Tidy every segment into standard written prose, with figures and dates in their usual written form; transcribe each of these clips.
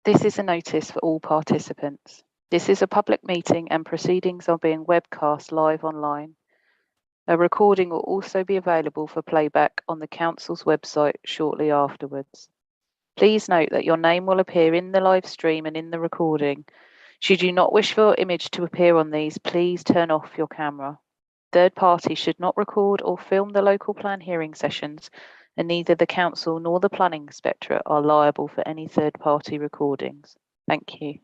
This is a notice for all participants. This is a public meeting and proceedings are being webcast live online. A recording will also be available for playback on the Council's website shortly afterwards. Please note that your name will appear in the live stream and in the recording. Should you not wish for your image to appear on these, please turn off your camera. Third parties should not record or film the local plan hearing sessions, and neither the Council nor the Planning Inspectorate are liable for any third-party recordings. Thank you.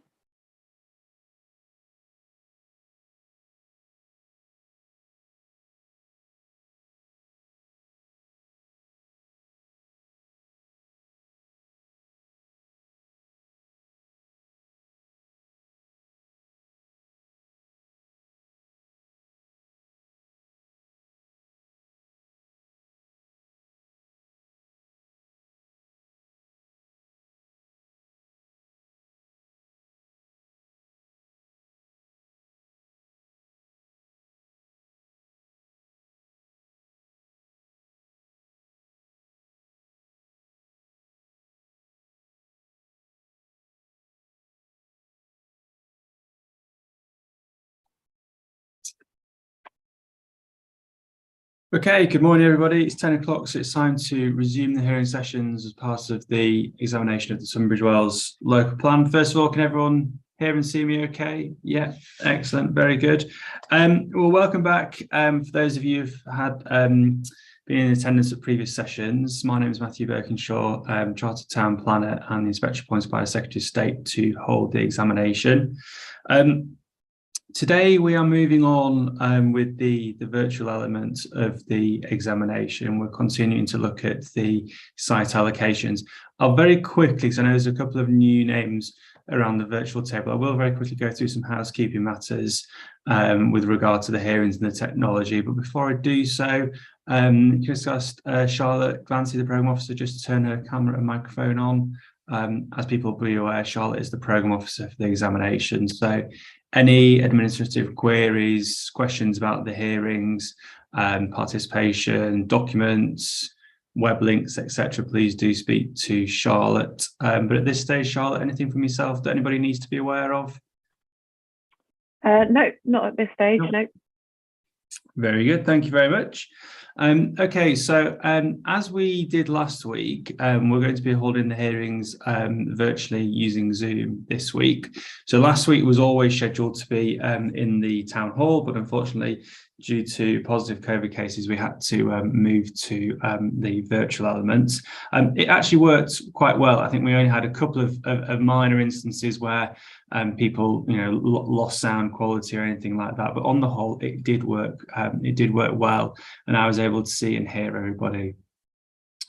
Okay, good morning everybody. It's 10 o'clock, so it's time to resume the hearing sessions as part of the examination of the Tunbridge Wells local plan. First of all, can everyone hear and see me okay? Yeah, excellent, very good. Well, welcome back. For those of you who've had been in attendance at previous sessions, my name is Matthew Birkinshaw, Chartered Town Planner and the Inspector appointed by the Secretary of State to hold the examination. Today we are moving on with the virtual element of the examination. We're continuing to look at the site allocations. I'll very quickly, because I know there's a couple of new names around the virtual table, I will very quickly go through some housekeeping matters with regard to the hearings and the technology. But before I do so, just ask Charlotte Glancy, the Programme Officer, just to turn her camera and microphone on. As people will be aware, Charlotte is the Programme Officer for the examination. So any administrative queries, questions about the hearings, participation, documents, web links, etc., please do speak to Charlotte. But at this stage, Charlotte, anything from yourself that anybody needs to be aware of? No, not at this stage, no. Very good, thank you very much. Okay, so as we did last week, we're going to be holding the hearings virtually using Zoom this week. So last week was always scheduled to be in the town hall, but unfortunately, due to positive COVID cases, we had to move to the virtual elements. It actually worked quite well. I think we only had a couple of minor instances where people, lost sound quality or anything like that. But on the whole, it did work. It did work well, and I was able to see and hear everybody.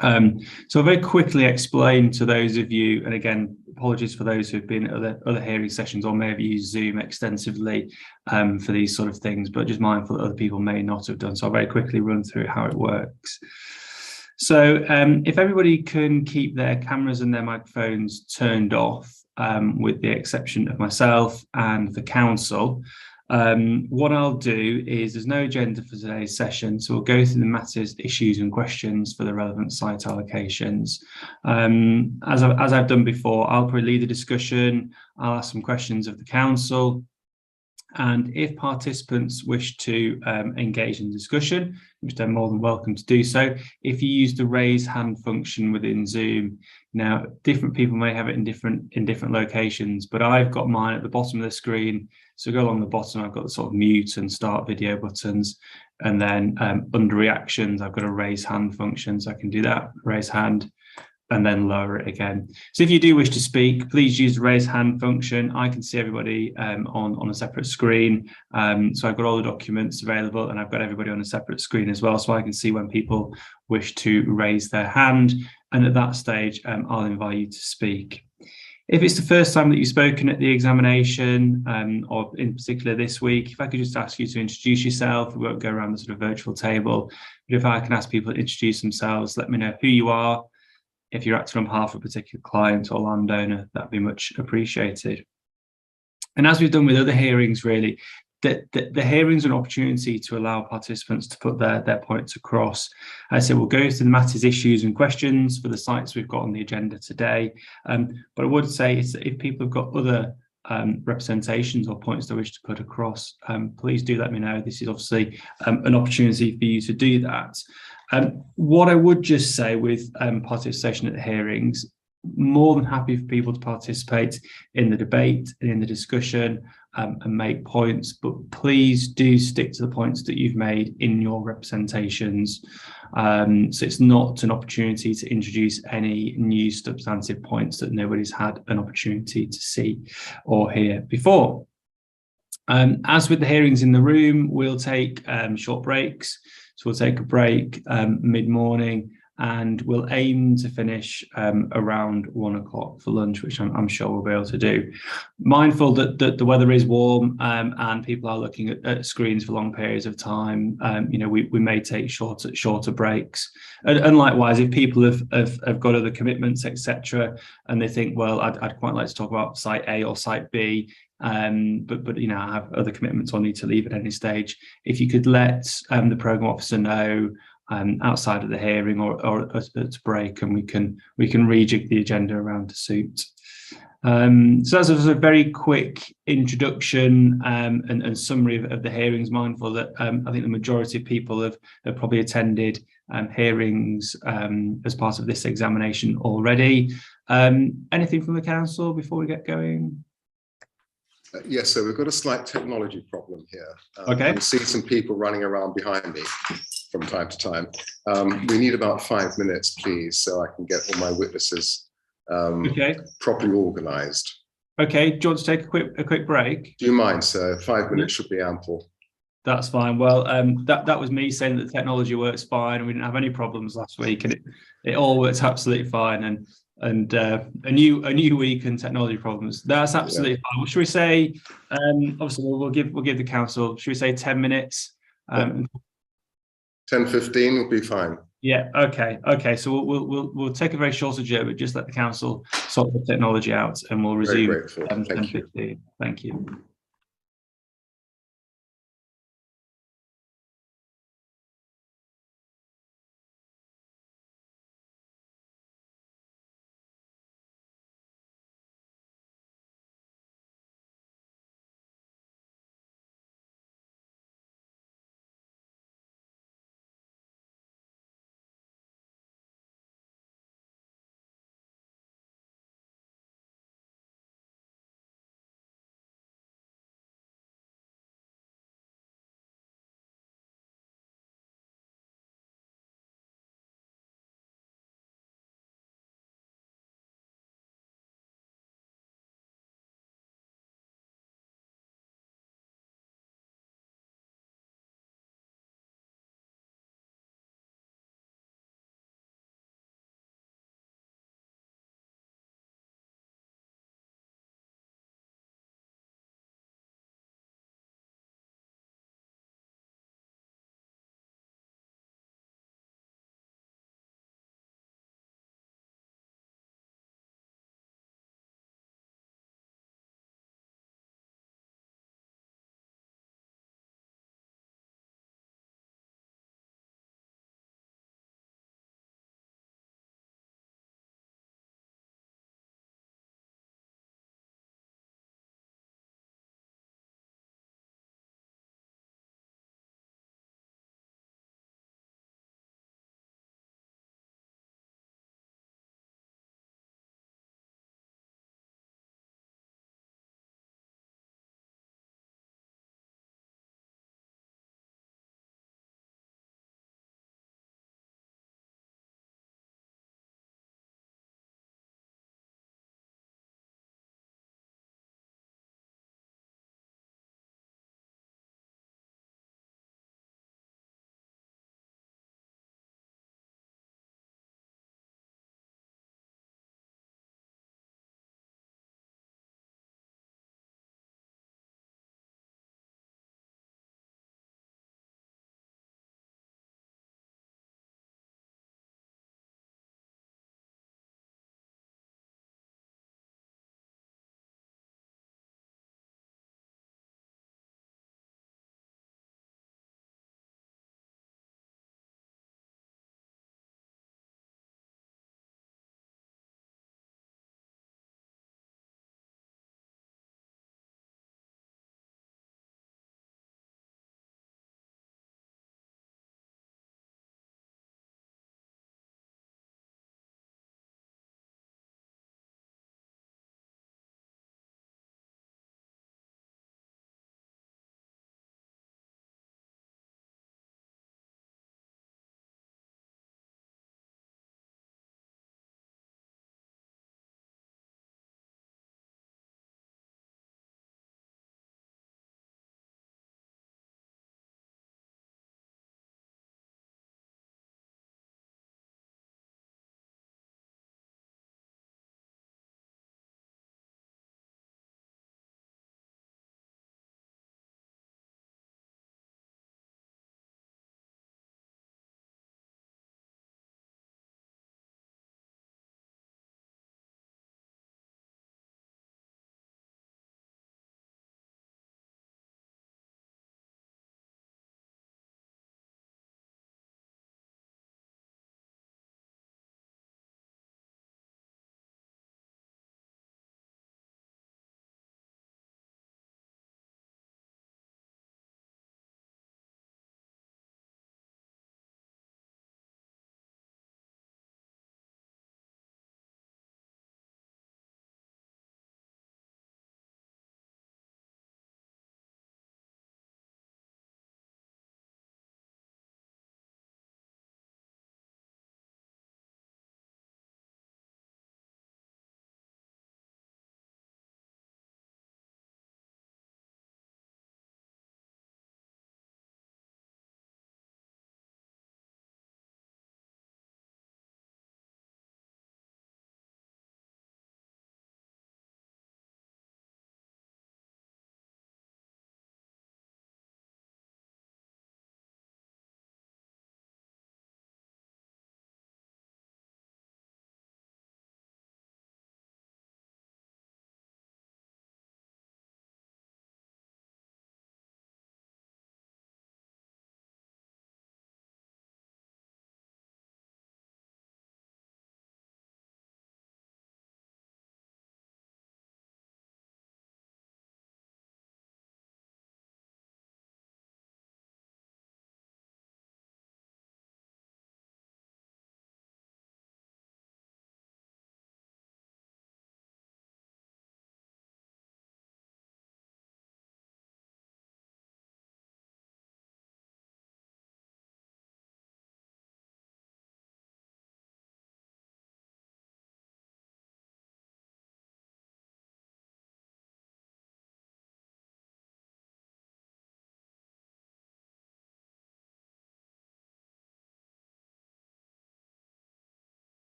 So I'll very quickly explain to those of you, and again, apologies for those who've been at other hearing sessions or may have used Zoom extensively for these sort of things, but just mindful that other people may not have done. So I'll very quickly run through how it works. So if everybody can keep their cameras and their microphones turned off, with the exception of myself and the council, what I'll do is there's no agenda for today's session, so we'll go through the matters, issues and questions for the relevant site allocations. As I've done before, I'll probably lead the discussion. I'll ask some questions of the council, and if participants wish to engage in discussion, which they're more than welcome to do so, if you use the raise hand function within Zoom. Now, different people may have it in different locations, but I've got mine at the bottom of the screen. So go along the bottom, I've got the sort of mute and start video buttons, and then under reactions, I've got a raise hand function, so I can do that, raise hand, and then lower it again. So if you do wish to speak, please use the raise hand function. I can see everybody on a separate screen. So I've got all the documents available, and I've got everybody on a separate screen as well, so I can see when people wish to raise their hand. And at that stage, I'll invite you to speak. If it's the first time that you've spoken at the examination, or in particular this week, if I could just ask you to introduce yourself. We won't go around the sort of virtual table, but if I can ask people to introduce themselves, let me know who you are. If you're acting on behalf of a particular client or landowner, that'd be much appreciated. And as we've done with other hearings, really, the hearings are an opportunity to allow participants to put their points across. So we'll go through the matters, issues and questions for the sites we've got on the agenda today. But I would say if people have got other representations or points they wish to put across, please do let me know. This is obviously an opportunity for you to do that. What I would just say with participation at the hearings, more than happy for people to participate in the debate and in the discussion and make points, but please do stick to the points that you've made in your representations. So it's not an opportunity to introduce any new substantive points that nobody's had an opportunity to see or hear before. As with the hearings in the room, we'll take short breaks. So we'll take a break mid-morning, and we'll aim to finish around 1 o'clock for lunch, which I'm sure we'll be able to do. Mindful that the weather is warm and people are looking at screens for long periods of time. We may take shorter breaks. And likewise, if people have got other commitments, etc., and they think, well, I'd quite like to talk about site A or site B, but I have other commitments, I'll need to leave at any stage. If you could let the programme officer know outside of the hearing or at break, and we can rejig the agenda around to suit. So that's a very quick introduction and summary of the hearings, mindful that I think the majority of people have probably attended hearings as part of this examination already. Anything from the council before we get going? Yes, so we've got a slight technology problem here. Okay. I see some people running around behind me from time to time. We need about 5 minutes, please, so I can get all my witnesses properly organised. Okay, do you want to take a quick break? Do you mind, sir? 5 minutes should be ample. That's fine. Well, that was me saying that the technology works fine, and we didn't have any problems last week, and it all works absolutely fine. And a new week and technology problems. That's absolutely fine. What should we say? Obviously, we'll give the council. Should we say 10 minutes? 10:15 will be fine. Yeah. Okay. So we'll take a very short adjournment, but just let the council sort the technology out, and we'll resume. Very grateful. Thank you. 10:15. Thank you.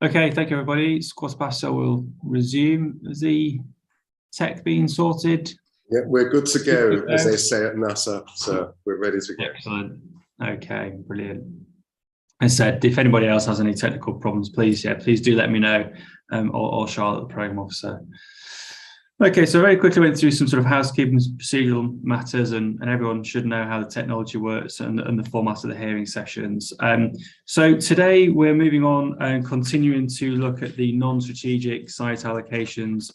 Okay, thank you, everybody. It's 15:15, so we'll resume. Is the tech being sorted? Yeah, we're good to go, as they say at NASA. So we're ready to go. Excellent. Okay, brilliant. As I said, if anybody else has any technical problems, please do let me know, or Charlotte, the program officer. Okay, so very quickly went through some sort of housekeeping procedural matters, and everyone should know how the technology works and the format of the hearing sessions. So today we're moving on and continuing to look at the non-strategic site allocations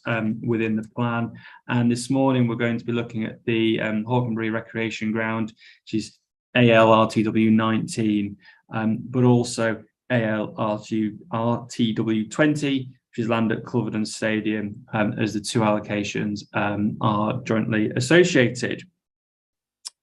within the plan. And this morning we're going to be looking at the Hawkenberry Recreation Ground, which is AL-RTW 19, but also AL-RTW 20, which is land at Culverden Stadium, as the two allocations are jointly associated.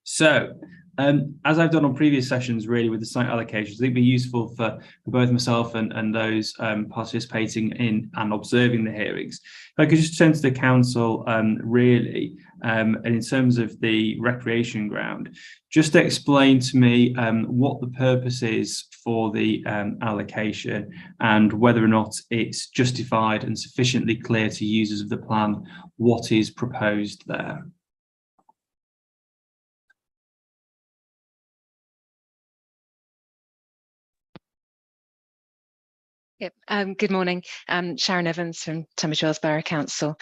So, as I've done on previous sessions, really with the site allocations, I think it'd be useful for both myself and those participating in and observing the hearings. If I could just turn to the council, really, and in terms of the recreation ground, just explain to me what the purpose is for the allocation and whether or not it's justified and sufficiently clear to users of the plan what is proposed there. Yep. Good morning. Sharon Evans from Tunbridge Wells Borough Council.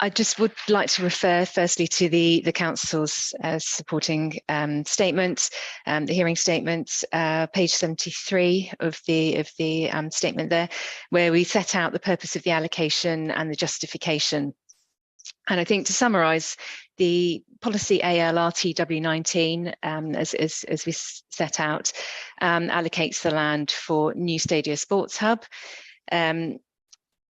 I just would like to refer firstly to the council's supporting statement, the hearing statement, page 73 of the statement there, where we set out the purpose of the allocation and the justification. And I think to summarise, the policy AL-RTW 19, as we set out, allocates the land for new Stadia Sports Hub.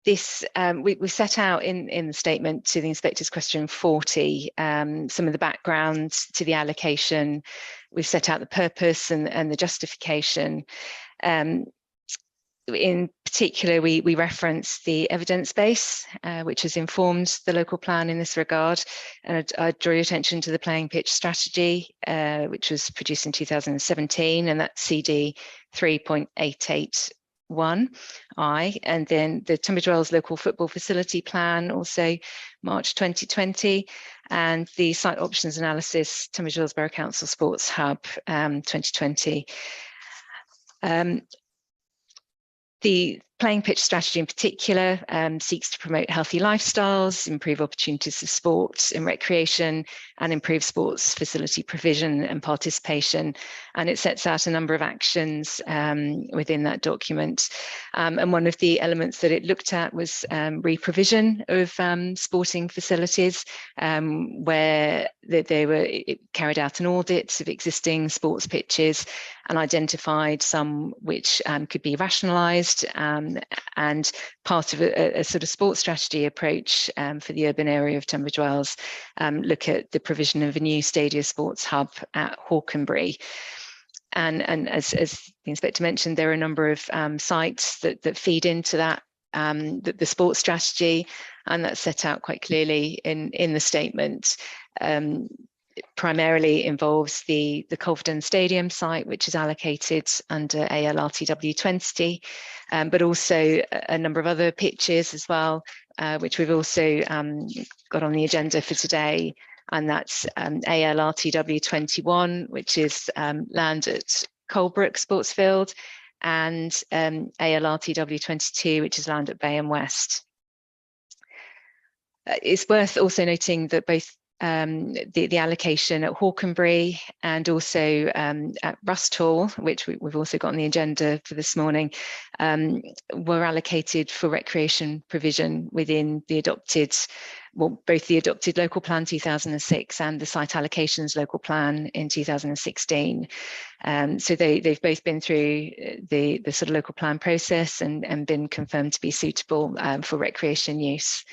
This we set out in the statement to the inspector's question 40 some of the background to the allocation. We've set out the purpose and the justification. In particular, we reference the evidence base, which has informed the local plan in this regard. And I draw your attention to the playing pitch strategy, which was produced in 2017, and that's CD 3.881I. And then the Tunbridge Wells local football facility plan, also March 2020, and the site options analysis, Tunbridge Wells Borough Council Sports Hub 2020. The playing pitch strategy in particular seeks to promote healthy lifestyles, improve opportunities for sport and recreation, and improve sports facility provision and participation. And it sets out a number of actions within that document. And one of the elements that it looked at was re-provision of sporting facilities, where it carried out an audit of existing sports pitches and identified some which could be rationalised, and part of a sort of sports strategy approach for the urban area of Tunbridge Wells, look at the provision of a new Stadia Sports Hub at Hawkenberry. And as the inspector mentioned, there are a number of sites that feed into that, the sports strategy, and that's set out quite clearly in the statement. It primarily involves the Culverden Stadium site, which is allocated under AL-RTW 20, but also a number of other pitches as well, which we've also got on the agenda for today, and that's AL-RTW 21, which is land at Colebrook Sportsfield, and AL-RTW 22, which is land at Bayham West. It's worth also noting that both the allocation at Hawkenberry and also at Rust Hall, which we've also got on the agenda for this morning, were allocated for recreation provision within the adopted, well, both the adopted local plan 2006 and the site allocations local plan in 2016. So they've both been through the sort of local plan process and been confirmed to be suitable for recreation use.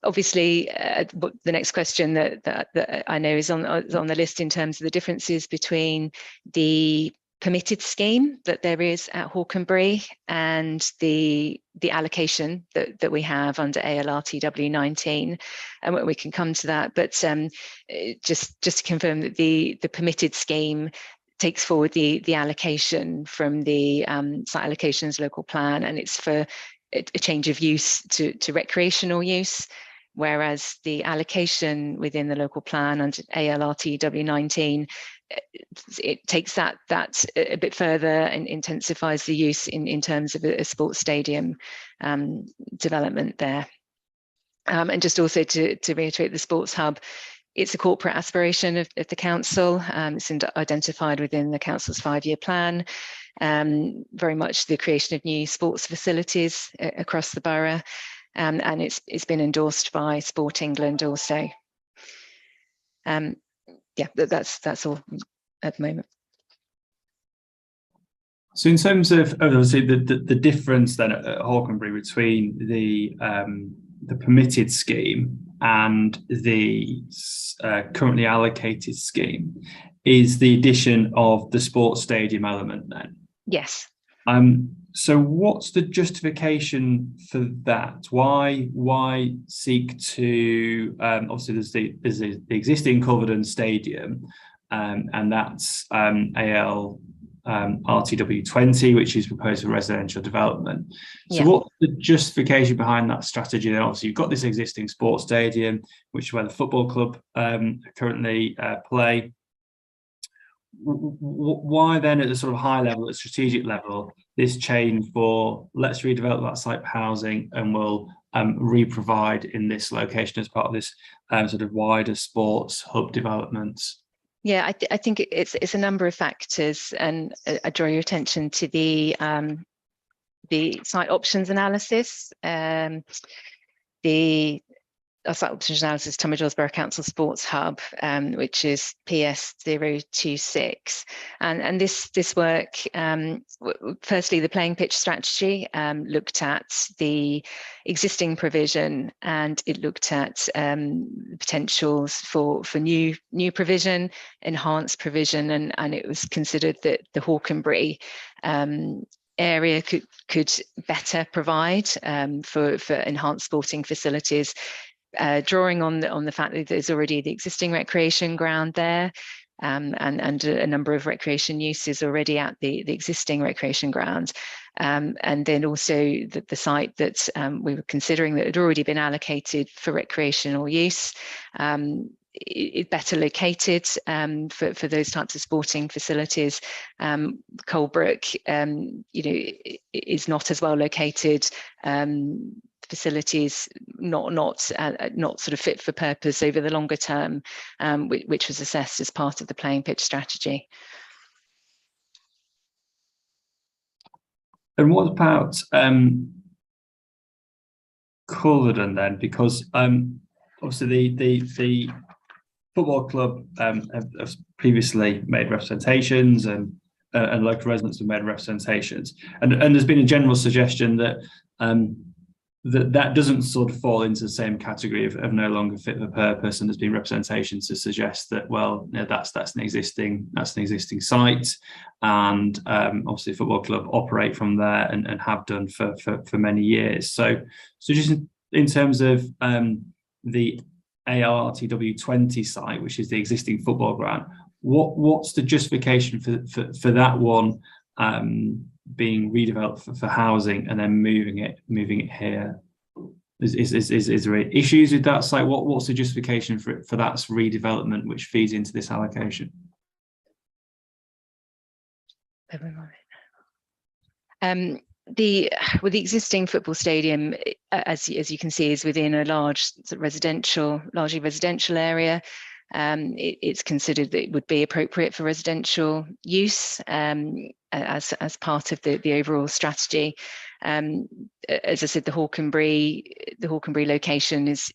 Obviously, the next question that I know is on the list in terms of the differences between the permitted scheme that there is at Hawkenberry and the allocation that we have under AL-RTW 19, and we can come to that. But just to confirm that the permitted scheme takes forward the allocation from the site allocations local plan, and it's for a change of use to recreational use, whereas the allocation within the local plan under ALRTW 19, it takes that a bit further and intensifies the use in terms of a sports stadium development there. And just also to reiterate, the sports hub, it's a corporate aspiration of the council. It's identified within the council's 5-year plan. Very much the creation of new sports facilities across the borough, and it's been endorsed by Sport England also. Yeah, that's all at the moment. So in terms of obviously the difference then at Hawkenberry between the permitted scheme and the currently allocated scheme is the addition of the sports stadium element then? Yes. So what's the justification for that? Why seek to obviously there's the existing Culverden Stadium, and that's AL RTW 20, which is proposed for residential development. So yeah. What's the justification behind that strategy? Then obviously you've got this existing sports stadium, which is where the football club currently play. Why then at the sort of high level, at strategic level, this change for let's redevelop that site for housing and we'll re-provide in this location as part of this sort of wider sports hub development? Yeah, I think it's a number of factors, and I draw your attention to the site options analysis. The site options analysis, Tunbridge Wells Borough Council Sports Hub, which is PS 026, and this work, firstly the playing pitch strategy looked at the existing provision, and it looked at potentials for new provision, enhanced provision, and it was considered that the Hawkenberry area could better provide for enhanced sporting facilities. Drawing on the fact that there's already the existing recreation ground there, and a number of recreation uses already at the existing recreation ground, and then also the site that we were considering that had already been allocated for recreational use, is better located for those types of sporting facilities. Colebrook, is not as well located. Facilities not sort of fit for purpose over the longer term, which was assessed as part of the playing pitch strategy. And what about Culverden then? Because obviously the football club have previously made representations, and local residents have made representations, and there's been a general suggestion that that doesn't sort of fall into the same category of no longer fit for purpose, and there's been representations to suggest that, well, that's an existing site, and obviously the football club operate from there and have done for many years. So just in terms of the ALRTW 20 site, which is the existing football ground, what's the justification for that one being redeveloped for housing and then moving it here? Is there issues with that site? What's the justification for that redevelopment which feeds into this allocation? The existing football stadium, as you can see, is within a large largely residential area. It's considered that it would be appropriate for residential use as part of the overall strategy. As I said, the Hawkenberry location is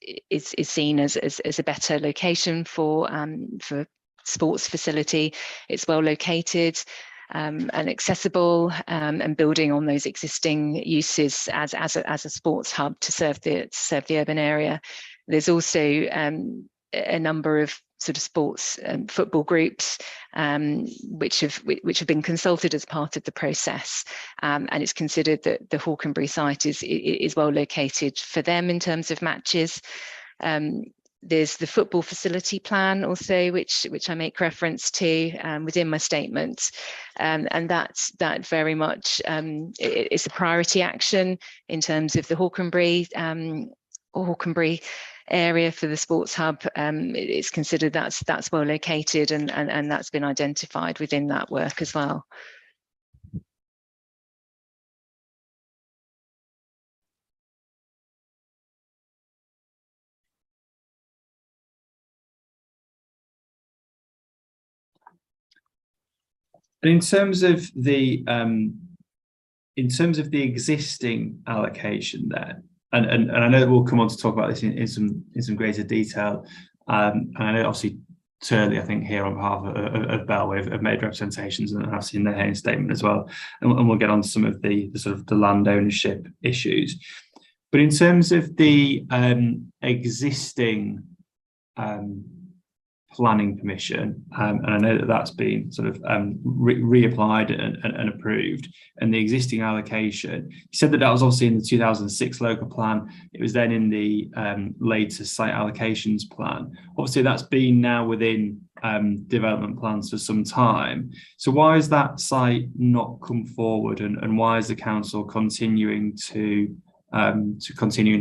seen as a better location for sports facility. It's well located and accessible, and building on those existing uses as a sports hub to serve the urban area. There's also a number of sort of sports football groups which have been consulted as part of the process, and it's considered that the Hawkenberry site is well located for them in terms of matches. There's the football facility plan also, which I make reference to within my statement, and that very much it's a priority action in terms of the Hawkenberry area for the sports hub. It's considered that's well located, and that's been identified within that work as well. And in terms of the existing allocation there, and I know that we'll come on to talk about this in some greater detail. And I know obviously Turley, I think here on behalf of Bellway have made representations, and I've seen their hearing statement as well. And we'll get on to some of the sort of the land ownership issues. But in terms of the existing planning permission, and I know that that's been sort of reapplied and approved, and the existing allocation, you said that was obviously in the 2006 local plan. It was then in the latest site allocations plan. Obviously that's been now within development plans for some time. So why has that site not come forward, and why is the council continuing to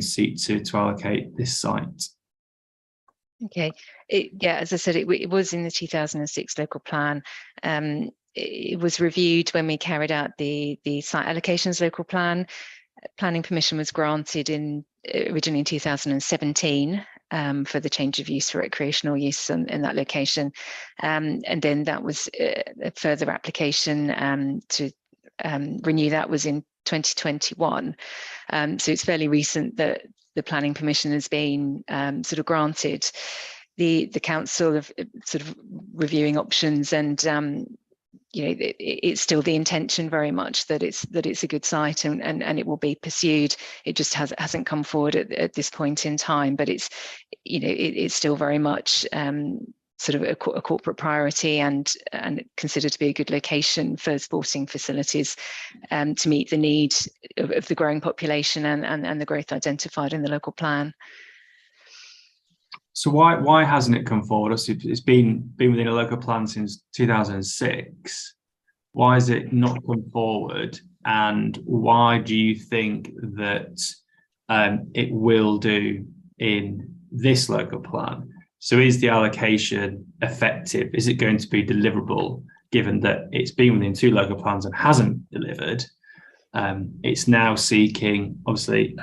seek to allocate this site? Okay, as I said, it was in the 2006 local plan. It was reviewed when we carried out the site allocations local plan. Planning permission was granted originally in 2017 for the change of use for recreational use in that location, and then that was a further application to renew that was in 2021. So it's fairly recent that the planning permission has been sort of granted. The council of sort of reviewing options, and it's still the intention very much that it's a good site, and it will be pursued. It just hasn't come forward at this point in time, but it's still very much sort of a corporate priority, and considered to be a good location for sporting facilities to meet the need of the growing population and the growth identified in the local plan. So why hasn't it come forward? It's been within a local plan since 2006. Why has it not come forward, and why do you think that it will do in this local plan? So is the allocation effective? Is it going to be deliverable, given that it's been within two local plans and hasn't delivered? It's now seeking, obviously,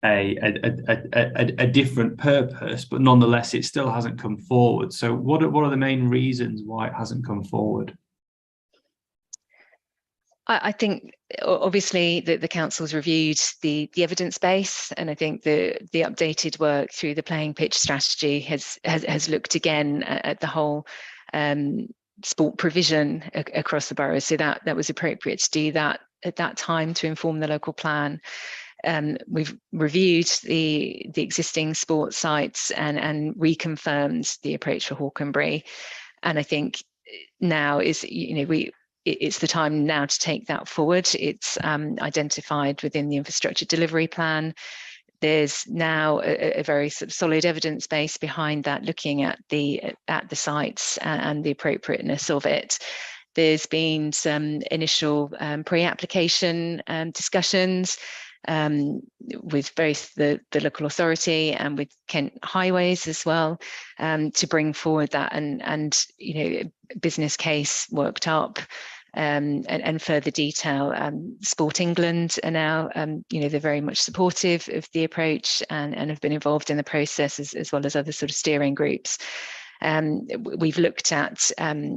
a different purpose, but nonetheless, it still hasn't come forward. So what are the main reasons why it hasn't come forward? I think obviously the council's reviewed the evidence base, and I think the updated work through the playing pitch strategy has looked again at the whole sport provision across the borough. So that was appropriate to do that at that time to inform the local plan. We've reviewed the existing sports sites and reconfirmed the approach for Hawkenberry, and I think now is it's the time now to take that forward. It's identified within the infrastructure delivery plan. There's now a very sort of solid evidence base behind that, looking at the sites and the appropriateness of it. There's been some initial pre-application discussions with both the local authority and with Kent Highways as well, to bring forward that and business case worked up. And further detail. Sport England are now, they're very much supportive of the approach and have been involved in the process, as well as other sort of steering groups. We've looked at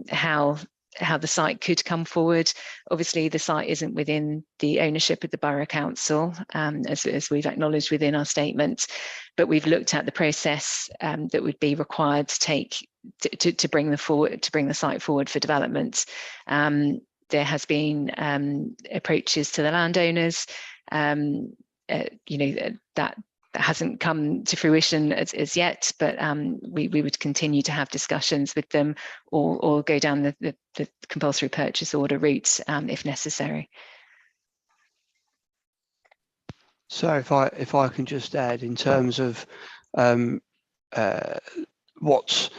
how the site could come forward. Obviously, the site isn't within the ownership of the Borough Council, as we've acknowledged within our statement, but we've looked at the process that would be required to take to bring the site forward for development. There has been approaches to the landowners, that hasn't come to fruition as yet, but we would continue to have discussions with them, or go down the compulsory purchase order route if necessary. So if I can just add, in terms of what's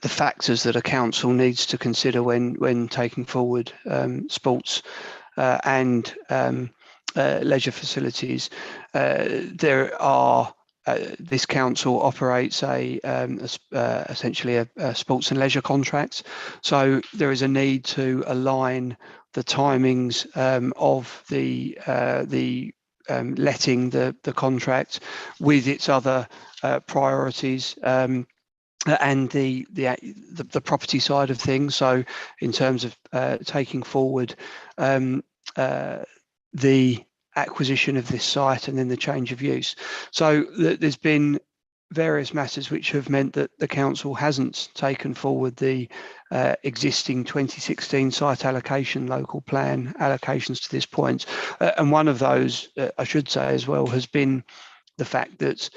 the factors that a council needs to consider when taking forward sports and leisure facilities. There are this council operates essentially a sports and leisure contract, so there is a need to align the timings of the letting the contract with its other priorities. And the property side of things. So in terms of taking forward the acquisition of this site and then the change of use. So there's been various matters which have meant that the council hasn't taken forward the existing 2016 site allocation local plan allocations to this point. And one of those, I should say as well, has been the fact that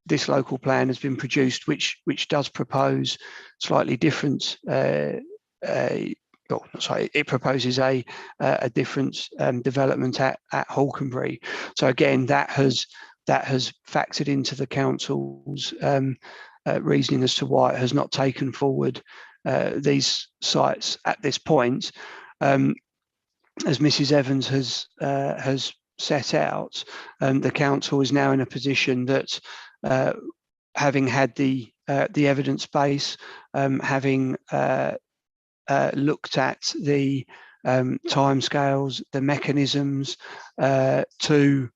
this local plan has been produced, which does propose slightly different. It proposes a different development at Hawkenberry. So again, that has factored into the council's reasoning as to why it has not taken forward these sites at this point. As Mrs. Evans has set out, the council is now in a position that, having had the evidence base, having looked at the timescales, the mechanisms to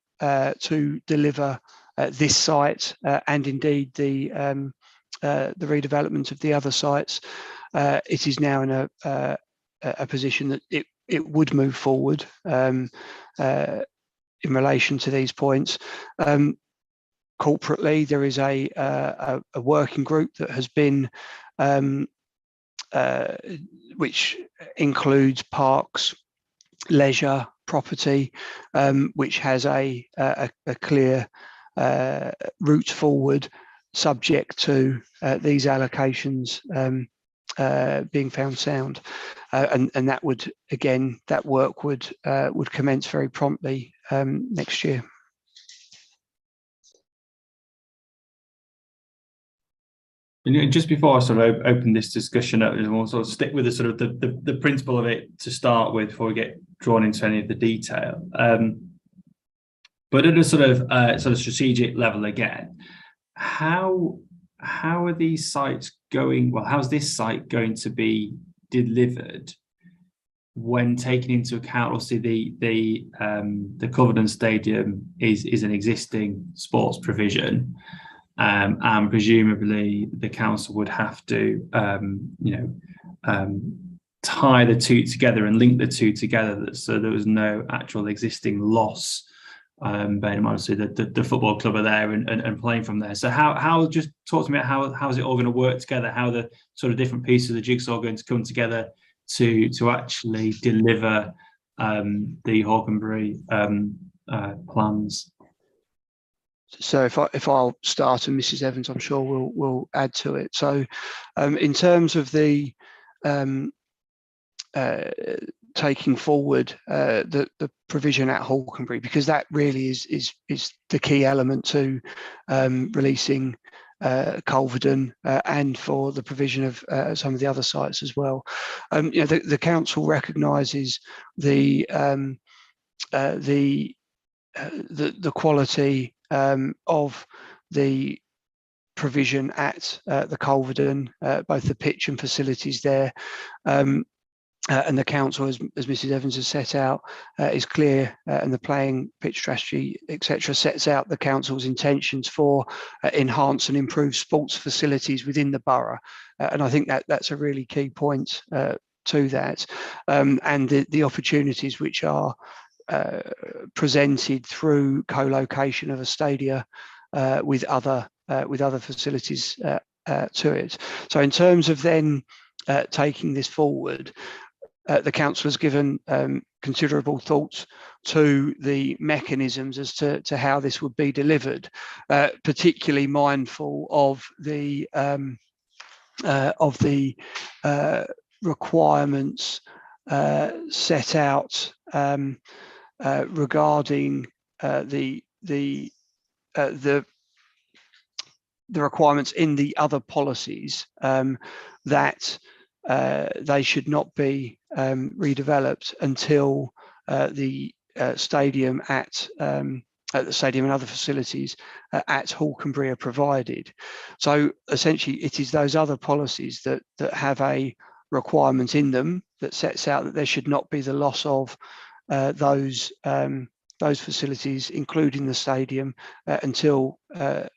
deliver this site and indeed the redevelopment of the other sites, it is now in a position that it would move forward in relation to these points. Corporately, there is a working group that has been, which includes parks, leisure, property, which has a clear route forward, subject to these allocations being found sound, and that would, again, that work would commence very promptly next year. And just before I sort of open this discussion up, we'll sort of stick with the sort of the principle of it to start with before we get drawn into any of the detail. But at a sort of strategic level again, how are these sites going? Well, how's this site going to be delivered when taking into account, obviously, the Culverden Stadium is an existing sports provision. And presumably the council would have to, tie the two together and link the two together, so there was no actual existing loss. Bearing in mind, obviously, the football club are there and playing from there. So how just talk to me about how is it all going to work together? How the sort of different pieces of the jigsaw are going to come together to actually deliver the Hawkenberry plans? So if I'll start, and Mrs. Evans, I'm sure will add to it. So in terms of the taking forward the provision at Hawkenberry, because that really is the key element to releasing Culverden and for the provision of some of the other sites as well. The council recognises the quality of the provision at the Culverden, both the pitch and facilities there. And the council, as Mrs. Evans has set out, is clear, and the playing pitch strategy, etc., sets out the council's intentions for enhance and improve sports facilities within the borough. And I think that's a really key point to that. And the opportunities which are presented through co-location of a stadia with other facilities to it. So in terms of then taking this forward, the council has given considerable thought to the mechanisms as to how this would be delivered, particularly mindful of the requirements set out regarding the requirements in the other policies that they should not be redeveloped until the stadium at the stadium and other facilities at Hawkenberry are provided. So essentially, it is those other policies that have a requirement in them that sets out that there should not be the loss of those facilities, including the stadium, until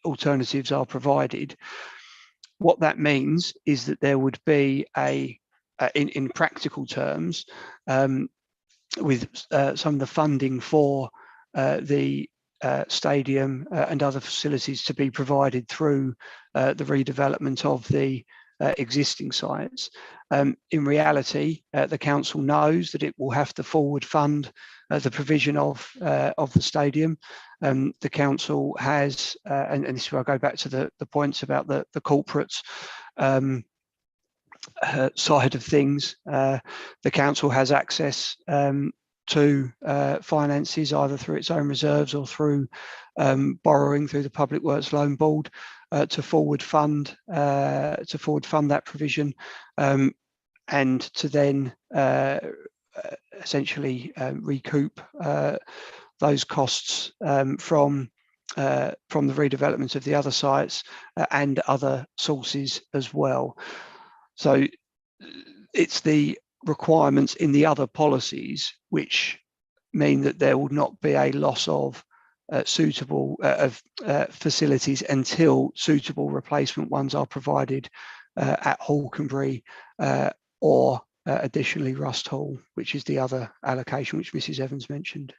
alternatives are provided. What that means is that there would be in practical terms, with some of the funding for the stadium and other facilities to be provided through the redevelopment of the existing sites. In reality, the council knows that it will have to forward fund the provision of the stadium. The council has, and this is where I go back to the points about the corporates side of things. The council has access to finances either through its own reserves or through borrowing through the Public Works Loan Board to forward fund that provision, and to then essentially recoup those costs from the redevelopment of the other sites and other sources as well. So it's the requirements in the other policies which mean that there will not be a loss of suitable facilities until suitable replacement ones are provided at Hawkenberry or additionally Rust Hall, which is the other allocation which Mrs. Evans mentioned.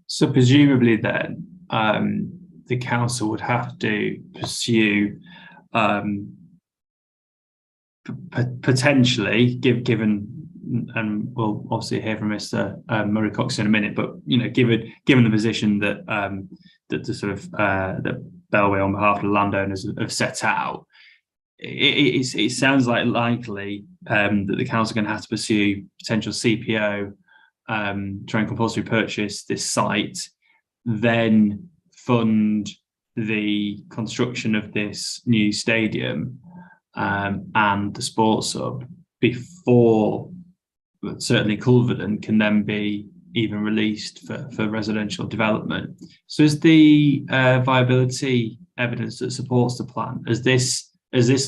So presumably then the council would have to pursue potentially, given, and we'll obviously hear from Mr. Murray Cox in a minute, but given the position that that the sort of that Bellway on behalf of the landowners have set out, it sounds likely that the council are going to have to pursue potential CPO, try and compulsory purchase this site, then fund the construction of this new stadium and the sports hub before certainly Culverden can then be even released for residential development. So is the viability evidence that supports the plan, has this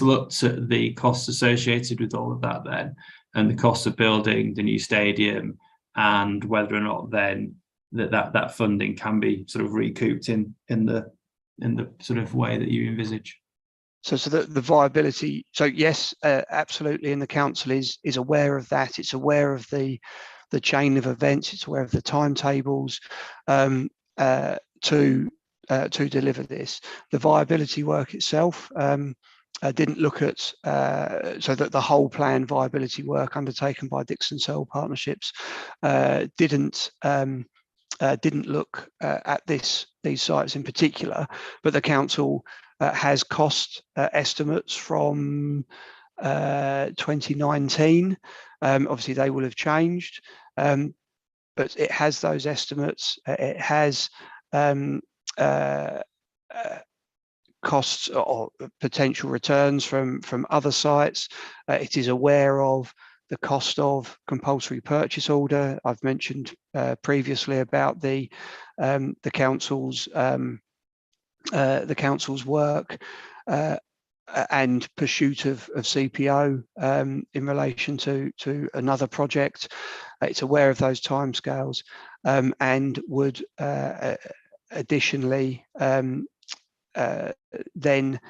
looked at the costs associated with all of that then, and the cost of building the new stadium, and whether or not then that funding can be sort of recouped in the sort of way that you envisage? So the viability, so yes, absolutely, and the council is aware of that. It's aware of the chain of events. It's aware of the timetables to deliver this. The viability work itself didn't look at so that the whole plan viability work undertaken by Dixon Searle Partnerships didn't look at these sites in particular, but the council has cost estimates from 2019. Obviously, they will have changed, but it has those estimates. It has costs or potential returns from other sites. It is aware of the cost of compulsory purchase order. I've mentioned previously about the council's work and pursuit of CPO in relation to another project. It's aware of those timescales and would additionally then,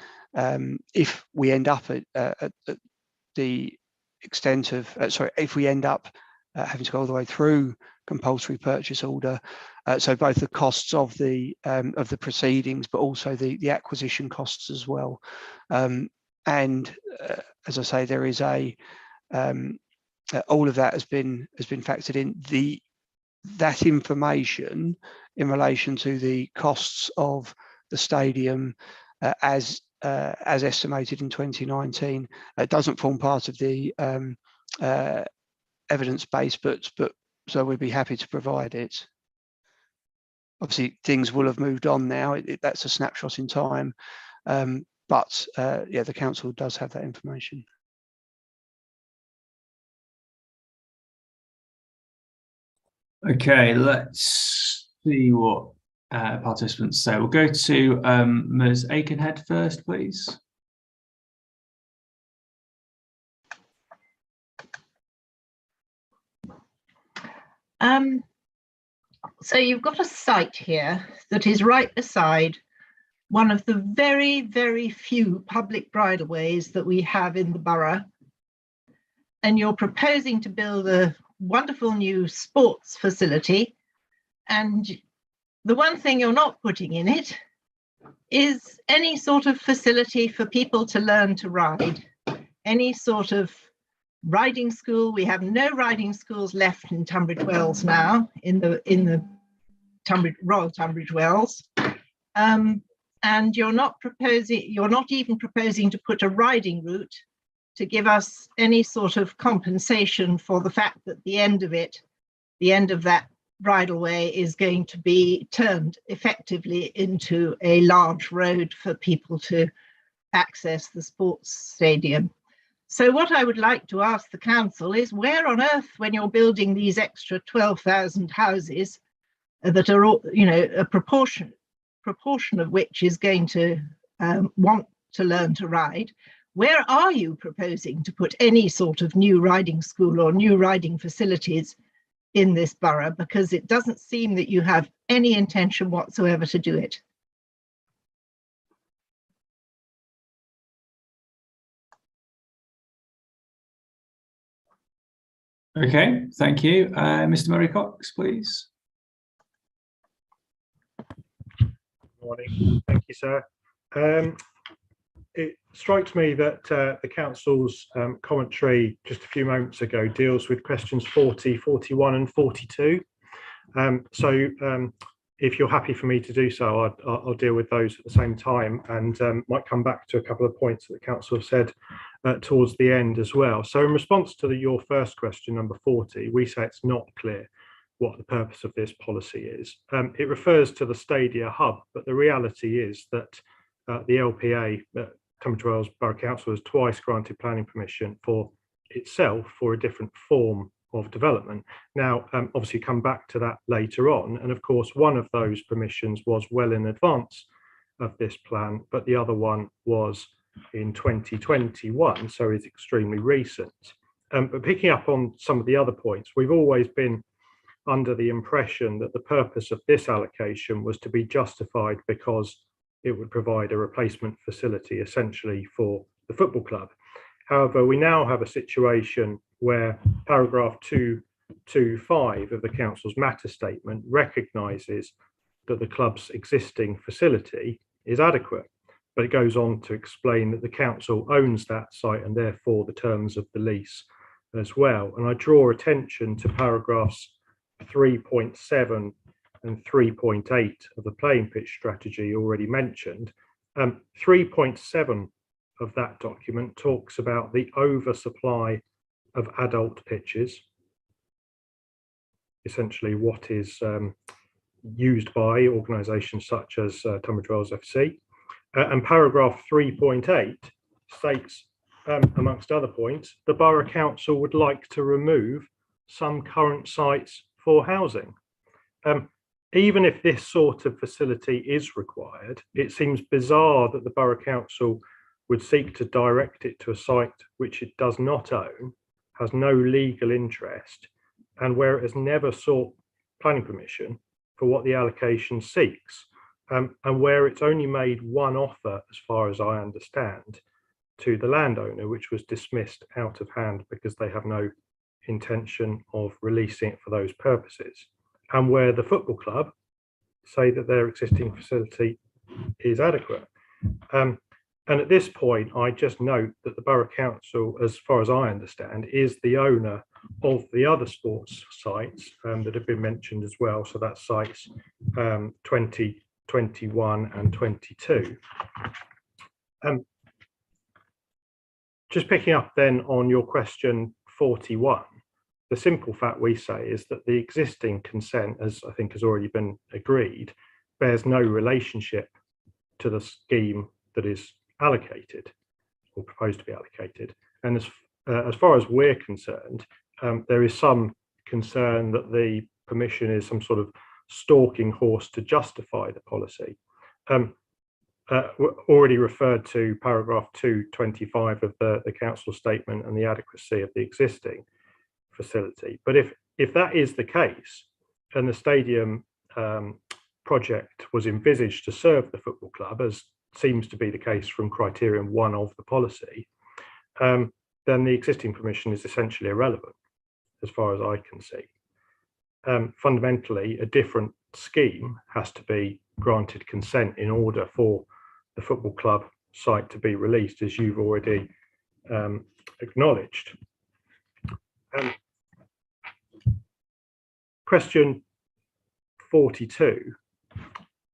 if we end up at the extent of if we end up having to go all the way through compulsory purchase order, so both the costs of the proceedings, but also the acquisition costs as well. And as I say, there is all of that has been factored in. That information in relation to the costs of the stadium as estimated in 2019 doesn't form part of the evidence base, but so we'd be happy to provide it. Obviously, things will have moved on now. That's a snapshot in time, but yeah, the council does have that information. Okay, let's see what participants say. We'll go to Ms. Aikenhead first, please. So you've got a site here that is right beside one of the very, very few public bridleways that we have in the borough. And you're proposing to build a wonderful new sports facility. And the one thing you're not putting in it is any sort of facility for people to learn to ride, any sort of riding school. We have no riding schools left in Tunbridge Wells now, in the Royal Tunbridge Wells. And you're not even proposing to put a riding route to give us any sort of compensation for the fact that the end of that bridleway is going to be turned effectively into a large road for people to access the sports stadium. So what I would like to ask the council is, where on earth, when you're building these extra 12,000 houses that are all, a proportion of which is going to want to learn to ride, where are you proposing to put any sort of new riding school or new riding facilities in this borough? Because it doesn't seem that you have any intention whatsoever to do it. Okay, thank you. Mr. Murray Cox, please. Good morning. Thank you, sir. It strikes me that the council's commentary just a few moments ago deals with questions 40, 41 and 42. If you're happy for me to do so, I'll deal with those at the same time, and might come back to a couple of points that the council have said towards the end as well. So in response to your first question, number 40, we say it's not clear what the purpose of this policy is. It refers to the Stadia hub, but the reality is that the LPA, Tunbridge Wells Borough Council, has twice granted planning permission for itself for a different form of development. Now, obviously come back to that later on. And of course, one of those permissions was well in advance of this plan, but the other one was in 2021, so it's extremely recent. But picking up on some of the other points, we've always been under the impression that the purpose of this allocation was to be justified because it would provide a replacement facility essentially for the football club. However, we now have a situation where paragraph 225 of the council's matter statement recognises that the club's existing facility is adequate, but it goes on to explain that the council owns that site and therefore the terms of the lease as well. And I draw attention to paragraphs 3.7 and 3.8 of the playing pitch strategy already mentioned. 3.7 of that document talks about the oversupply of adult pitches, essentially what is used by organisations such as Tunbridge Wells FC. And paragraph 3.8 states, amongst other points, the Borough Council would like to remove some current sites for housing. Even if this sort of facility is required, it seems bizarre that the Borough Council would seek to direct it to a site which it does not own, has no legal interest, and where it has never sought planning permission for what the allocation seeks, and where it's only made one offer, as far as I understand, to the landowner, which was dismissed out of hand because they have no intention of releasing it for those purposes, and where the football club say that their existing facility is adequate. And at this point, I just note that the Borough Council, as far as I understand, is the owner of the other sports sites that have been mentioned as well. So that's sites 20, 21 and 22. Just picking up then on your question 41, the simple fact we say is that the existing consent, as I think has already been agreed, bears no relationship to the scheme that is allocated or proposed to be allocated. And as far as we're concerned, there is some concern that the permission is some sort of stalking horse to justify the policy. Already referred to paragraph 225 of the council statement and the adequacy of the existing facility. But if that is the case, and the stadium project was envisaged to serve the football club, as seems to be the case from criterion 1 of the policy, then the existing permission is essentially irrelevant, as far as I can see. Fundamentally, a different scheme has to be granted consent in order for the football club site to be released, as you've already acknowledged. Question 42,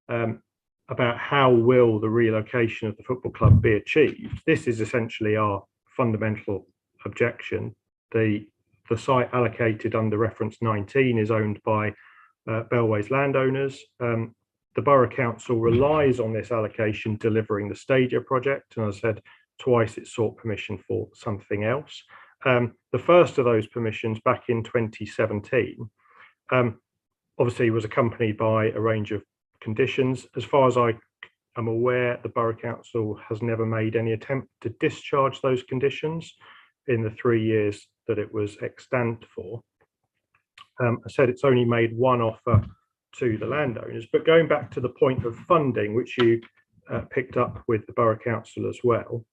about how will the relocation of the football club be achieved? This is essentially our fundamental objection. The site allocated under reference 19 is owned by Bellway's landowners. The Borough Council relies on this allocation delivering the Stadia project, and as I said twice, it sought permission for something else. The first of those permissions back in 2017 obviously was accompanied by a range of conditions. As far as I am aware, the Borough Council has never made any attempt to discharge those conditions in the 3 years that it was extant for. I said it's only made one offer to the landowners, but going back to the point of funding, which you picked up with the Borough Council as well,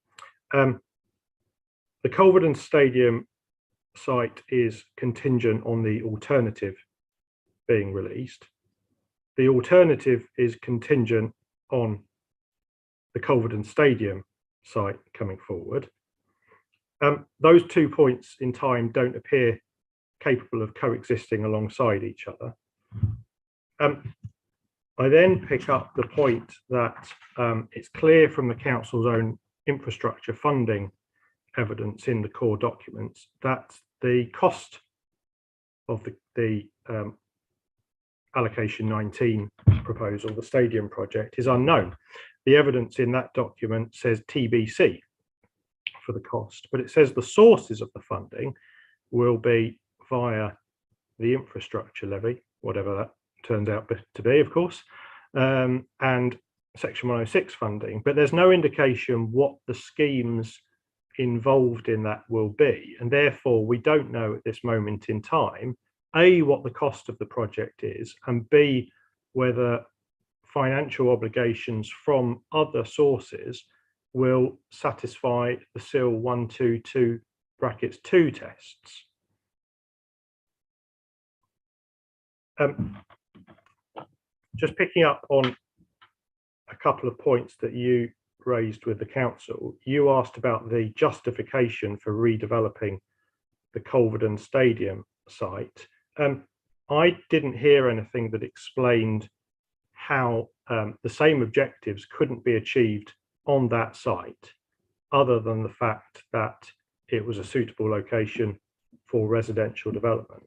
the Culverden Stadium site is contingent on the alternative being released. The alternative is contingent on the Culverden Stadium site coming forward. Those 2 points in time don't appear capable of coexisting alongside each other. I then pick up the point that it's clear from the council's own infrastructure funding evidence in the core documents that the cost of the allocation 19 proposal, the stadium project, is unknown. The evidence in that document says TBC for the cost, but it says the sources of the funding will be via the infrastructure levy, whatever that turns out to be, of course, and Section 106 funding, but there's no indication what the schemes involved in that will be, and therefore we don't know at this moment in time, A, what the cost of the project is, and B, whether financial obligations from other sources will satisfy the SIL 122 brackets 2 tests. Just picking up on a couple of points that you raised with the council, you asked about the justification for redeveloping the Culverden Stadium site. I didn't hear anything that explained how the same objectives couldn't be achieved on that site, other than the fact that it was a suitable location for residential development.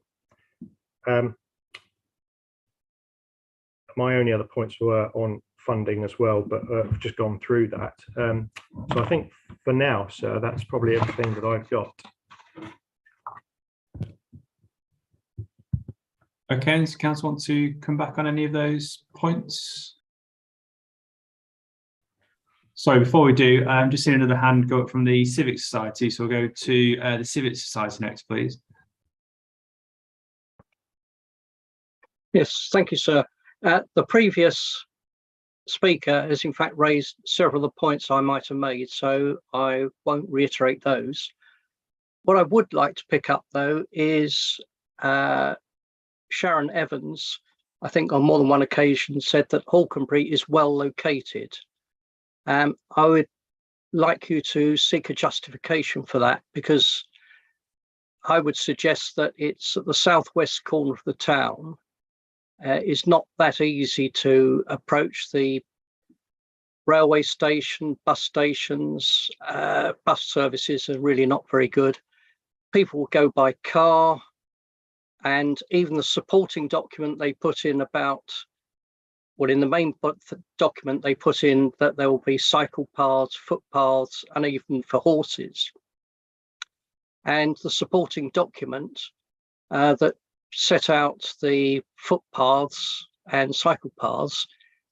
My only other points were on funding as well, but I've just gone through that. So I think for now, sir, that's probably everything that I've got. Okay, does the council want to come back on any of those points? Sorry, before we do, I'm just seeing another hand go up from the Civic Society, so we'll go to the Civic Society next, please. Yes, thank you, sir. The previous speaker has in fact raised several of the points I might have made, so I won't reiterate those. What I would like to pick up, though, is Sharon Evans, I think on more than one occasion, said that Hawkenberry is well located. I would like you to seek a justification for that, because I would suggest that it's at the southwest corner of the town. It's not that easy to approach the railway station, bus stations, bus services are really not very good. People will go by car, and even the supporting document they put in about well, in the main document, they put in that there will be cycle paths, footpaths, and even for horses. And the supporting document that set out the footpaths and cycle paths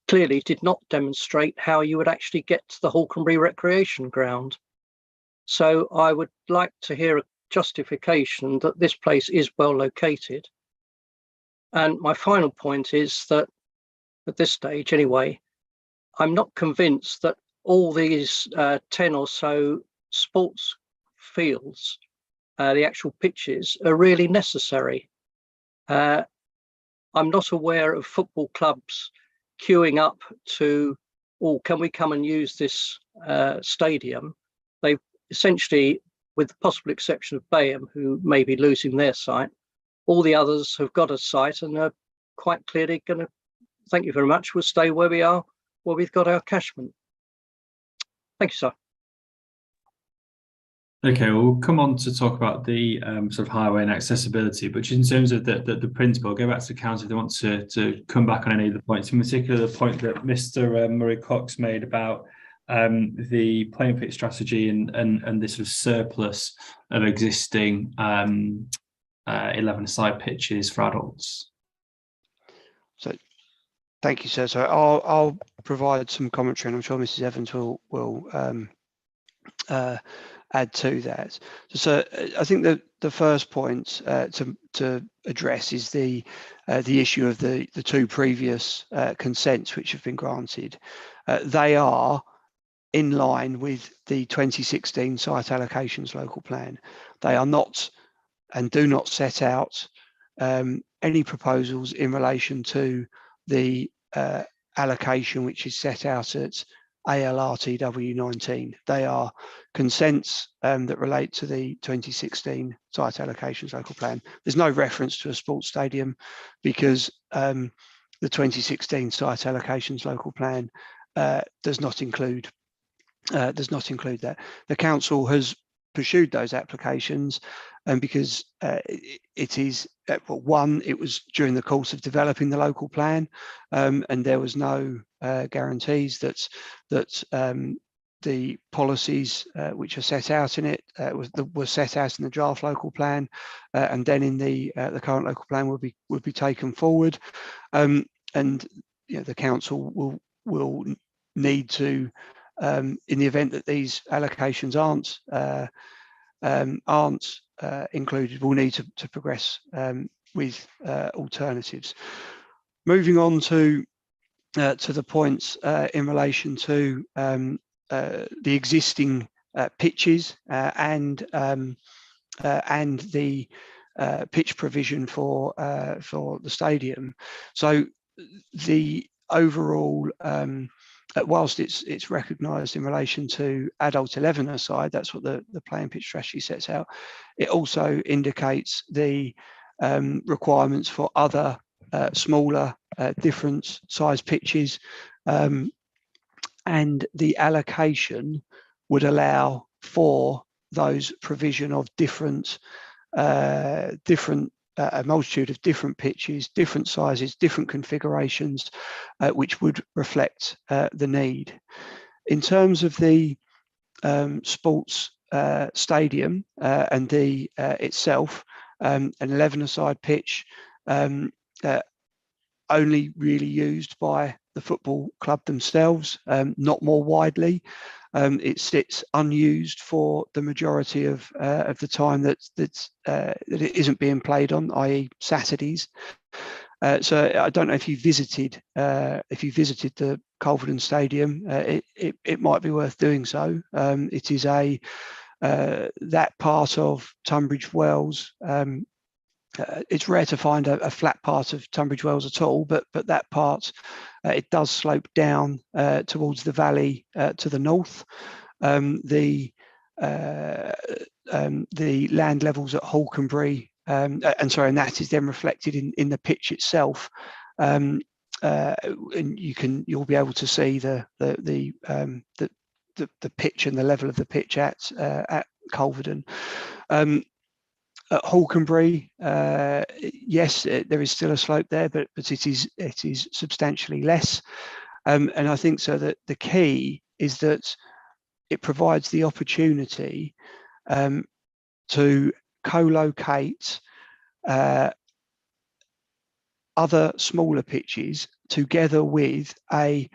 clearly did not demonstrate how you would actually get to the Hawkenberry recreation ground. So I would like to hear a justification that this place is well located. And my final point is that at this stage anyway, I'm not convinced that all these 10 or so sports fields, the actual pitches, are really necessary. I'm not aware of football clubs queuing up to, oh, can we come and use this stadium? They've essentially, with the possible exception of Bayham, who may be losing their site, all the others have got a site and are quite clearly going to, thank you very much, we'll stay where we are, where we've got our catchment. Thank you, sir. Okay, we'll come on to talk about the sort of highway and accessibility, but in terms of the principle, I'll go back to council if they want to come back on any of the points, in particular the point that Mr. Murray Cox made about the playing pitch strategy and this sort of surplus of existing 11-a-side pitches for adults. So, thank you, sir. So I'll provide some commentary, and I'm sure Mrs. Evans will add to that. So I think the first point to address is the issue of the two previous consents which have been granted. They are in line with the 2016 site allocations local plan. They are not and do not set out any proposals in relation to the allocation which is set out at ALRTW 19. They are consents that relate to the 2016 site allocations local plan. There's no reference to a sports stadium because the 2016 site allocations local plan does not include that. The council has pursued those applications and because it is one, it was during the course of developing the local plan and there was no guarantees that the policies which are set out in it were set out in the draft local plan and then in the current local plan would be taken forward, and you know, the council will need to in the event that these allocations aren't included, we'll need to progress with alternatives. Moving on to the points in relation to the existing pitches and the pitch provision for the stadium. So the overall, whilst it's recognised in relation to adult 11-a-side, that's what the playing pitch strategy sets out. It also indicates the requirements for other smaller, different size pitches, and the allocation would allow for those provision of a multitude of different pitches, different sizes, different configurations, which would reflect the need. In terms of the sports stadium and the itself, an 11-a-side pitch only really used by the football club themselves, not more widely. It sits unused for the majority of the time that it isn't being played on, i.e. Saturdays. So I don't know if you visited the Culverden Stadium. It might be worth doing so. It is that part of Tunbridge Wells. It's rare to find a flat part of Tunbridge Wells at all, but that part, it does slope down towards the valley to the north. The land levels at Hawkenberry, and that is then reflected in the pitch itself. And you'll be able to see the pitch and the level of the pitch at Culverden. At Hawkenberry, yes, there is still a slope there, but it is substantially less. And I think so that the key is that it provides the opportunity to co-locate other smaller pitches together with a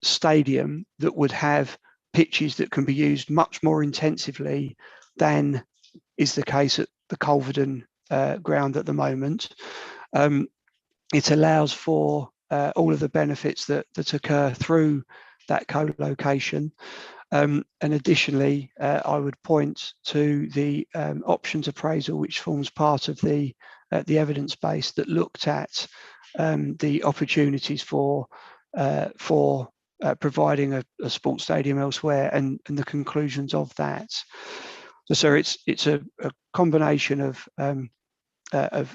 stadium that would have pitches that can be used much more intensively than is the case at the Culverden ground at the moment. It allows for all of the benefits that occur through that co-location. And additionally, I would point to the options appraisal, which forms part of the evidence base that looked at the opportunities for providing a sports stadium elsewhere and the conclusions of that. So it's a combination of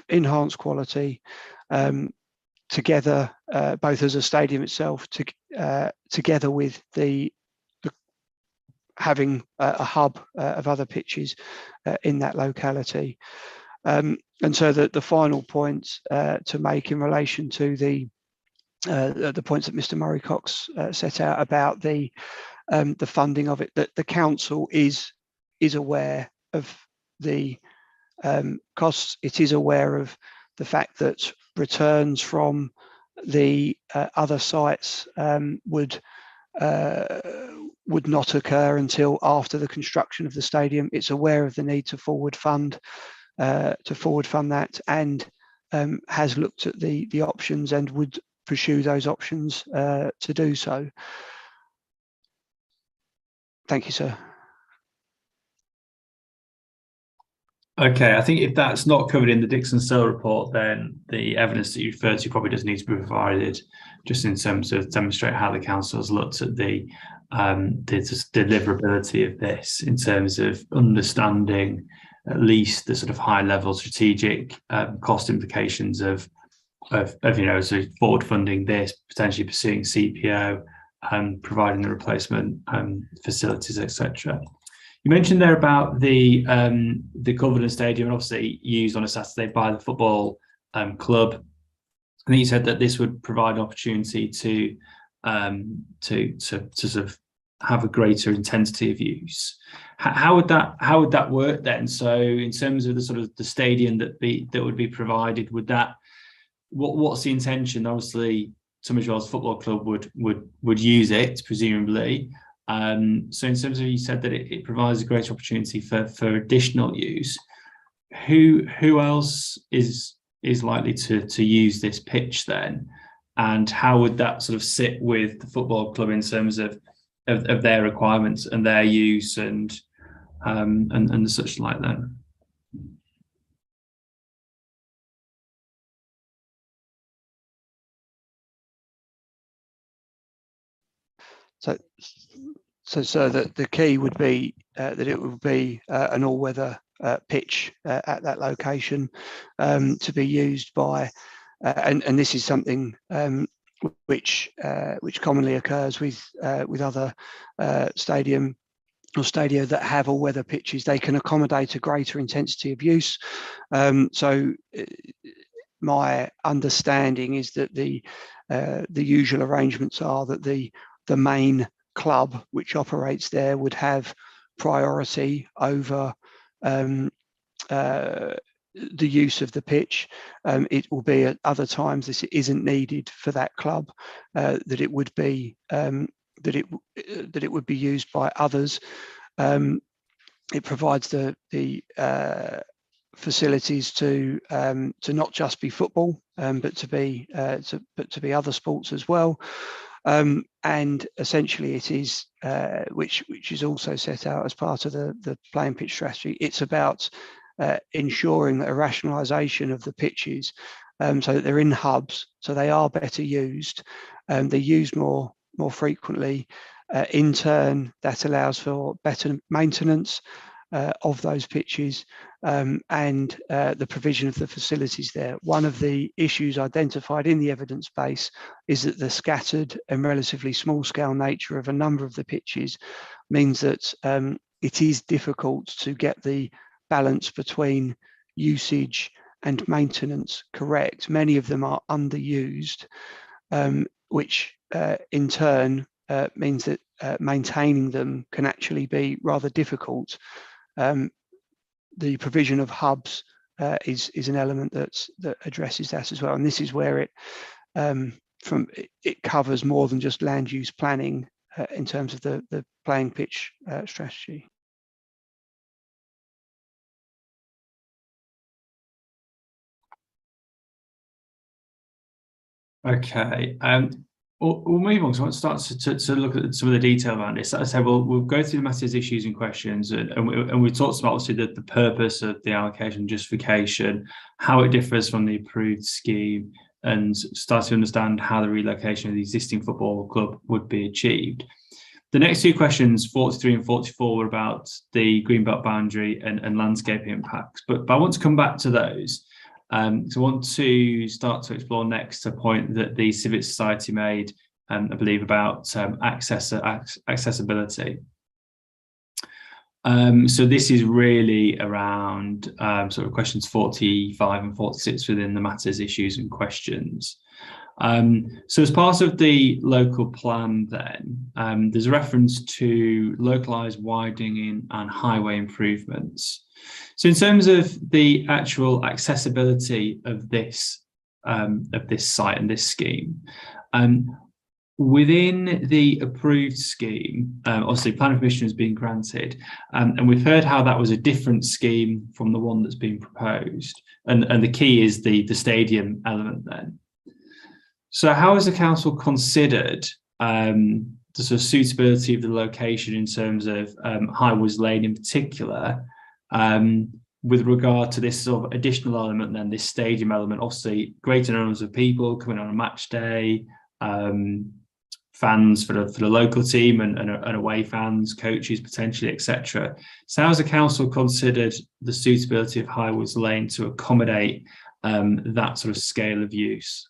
enhanced quality together, both as a stadium itself, together with the having a hub of other pitches in that locality. And so the final point to make in relation to the points that Mr. Murray Cox set out about the funding of it, that the council is aware of the costs. It is aware of the fact that returns from the other sites would not occur until after the construction of the stadium. It's aware of the need to forward fund that, and has looked at the options and would pursue those options to do so. Thank you, sir. Okay, I think if that's not covered in the Dixon Searle report, then the evidence that you referred to probably does need to be provided, just in terms of demonstrate how the council has looked at the deliverability of this, in terms of understanding at least the sort of high level strategic cost implications of so forward funding this, potentially pursuing CPO, providing the replacement facilities, etc. You mentioned there about the Culverden Stadium, obviously used on a Saturday by the football club. I think you said that this would provide an opportunity to sort of have a greater intensity of use. How would that work then? So in terms of the sort of the stadium that would be provided, would that what's the intention? Obviously, Tunbridge Wells Football Club would use it presumably. So in terms of, you said that it provides a greater opportunity for additional use. Who else is likely to use this pitch then, and how would that sort of sit with the football club in terms of their requirements and their use and such like that? So the key would be that it would be an all-weather pitch at that location to be used by, and this is something which commonly occurs with other stadia that have all-weather pitches. They can accommodate a greater intensity of use. So my understanding is that the usual arrangements are that the main club which operates there would have priority over the use of the pitch. It will be at other times this isn't needed for that club, that it would be used by others. It provides the facilities to not just be football, but to be other sports as well. And essentially it is, which is also set out as part of the playing pitch strategy. It's about ensuring that a rationalisation of the pitches, so that they're in hubs, so they are better used, they're used more frequently. In turn, that allows for better maintenance of those pitches and the provision of the facilities there. One of the issues identified in the evidence base is that the scattered and relatively small scale nature of a number of the pitches means that it is difficult to get the balance between usage and maintenance correct. Many of them are underused, which in turn means that maintaining them can actually be rather difficult. The provision of hubs is an element that addresses that as well, and this is where it covers more than just land use planning in terms of the playing pitch strategy. Okay, we'll move on. So I want to start to look at some of the detail around this. As I said, we'll go through the matters, issues and questions, and we talked about obviously the purpose of the allocation, justification, how it differs from the approved scheme, and start to understand how the relocation of the existing football club would be achieved. The next two questions, 43 and 44, were about the greenbelt boundary and landscaping impacts, but I want to come back to those. So I want to start to explore next a point that the Civic Society made, I believe, about accessibility. So this is really around sort of questions 45 and 46 within the matters, issues and questions. So as part of the local plan then, there's a reference to localised widening and highway improvements. So in terms of the actual accessibility of this site and this scheme, within the approved scheme, obviously planning permission has been granted, and we've heard how that was a different scheme from the one that's been proposed, and the key is the stadium element then. So how has the council considered the sort of suitability of the location in terms of Highwoods Lane in particular, with regard to this sort of additional element then, this stadium element, obviously greater numbers of people coming on a match day, fans for the local team and away fans, coaches potentially, etc. So how has the council considered the suitability of Highwoods Lane to accommodate that sort of scale of use?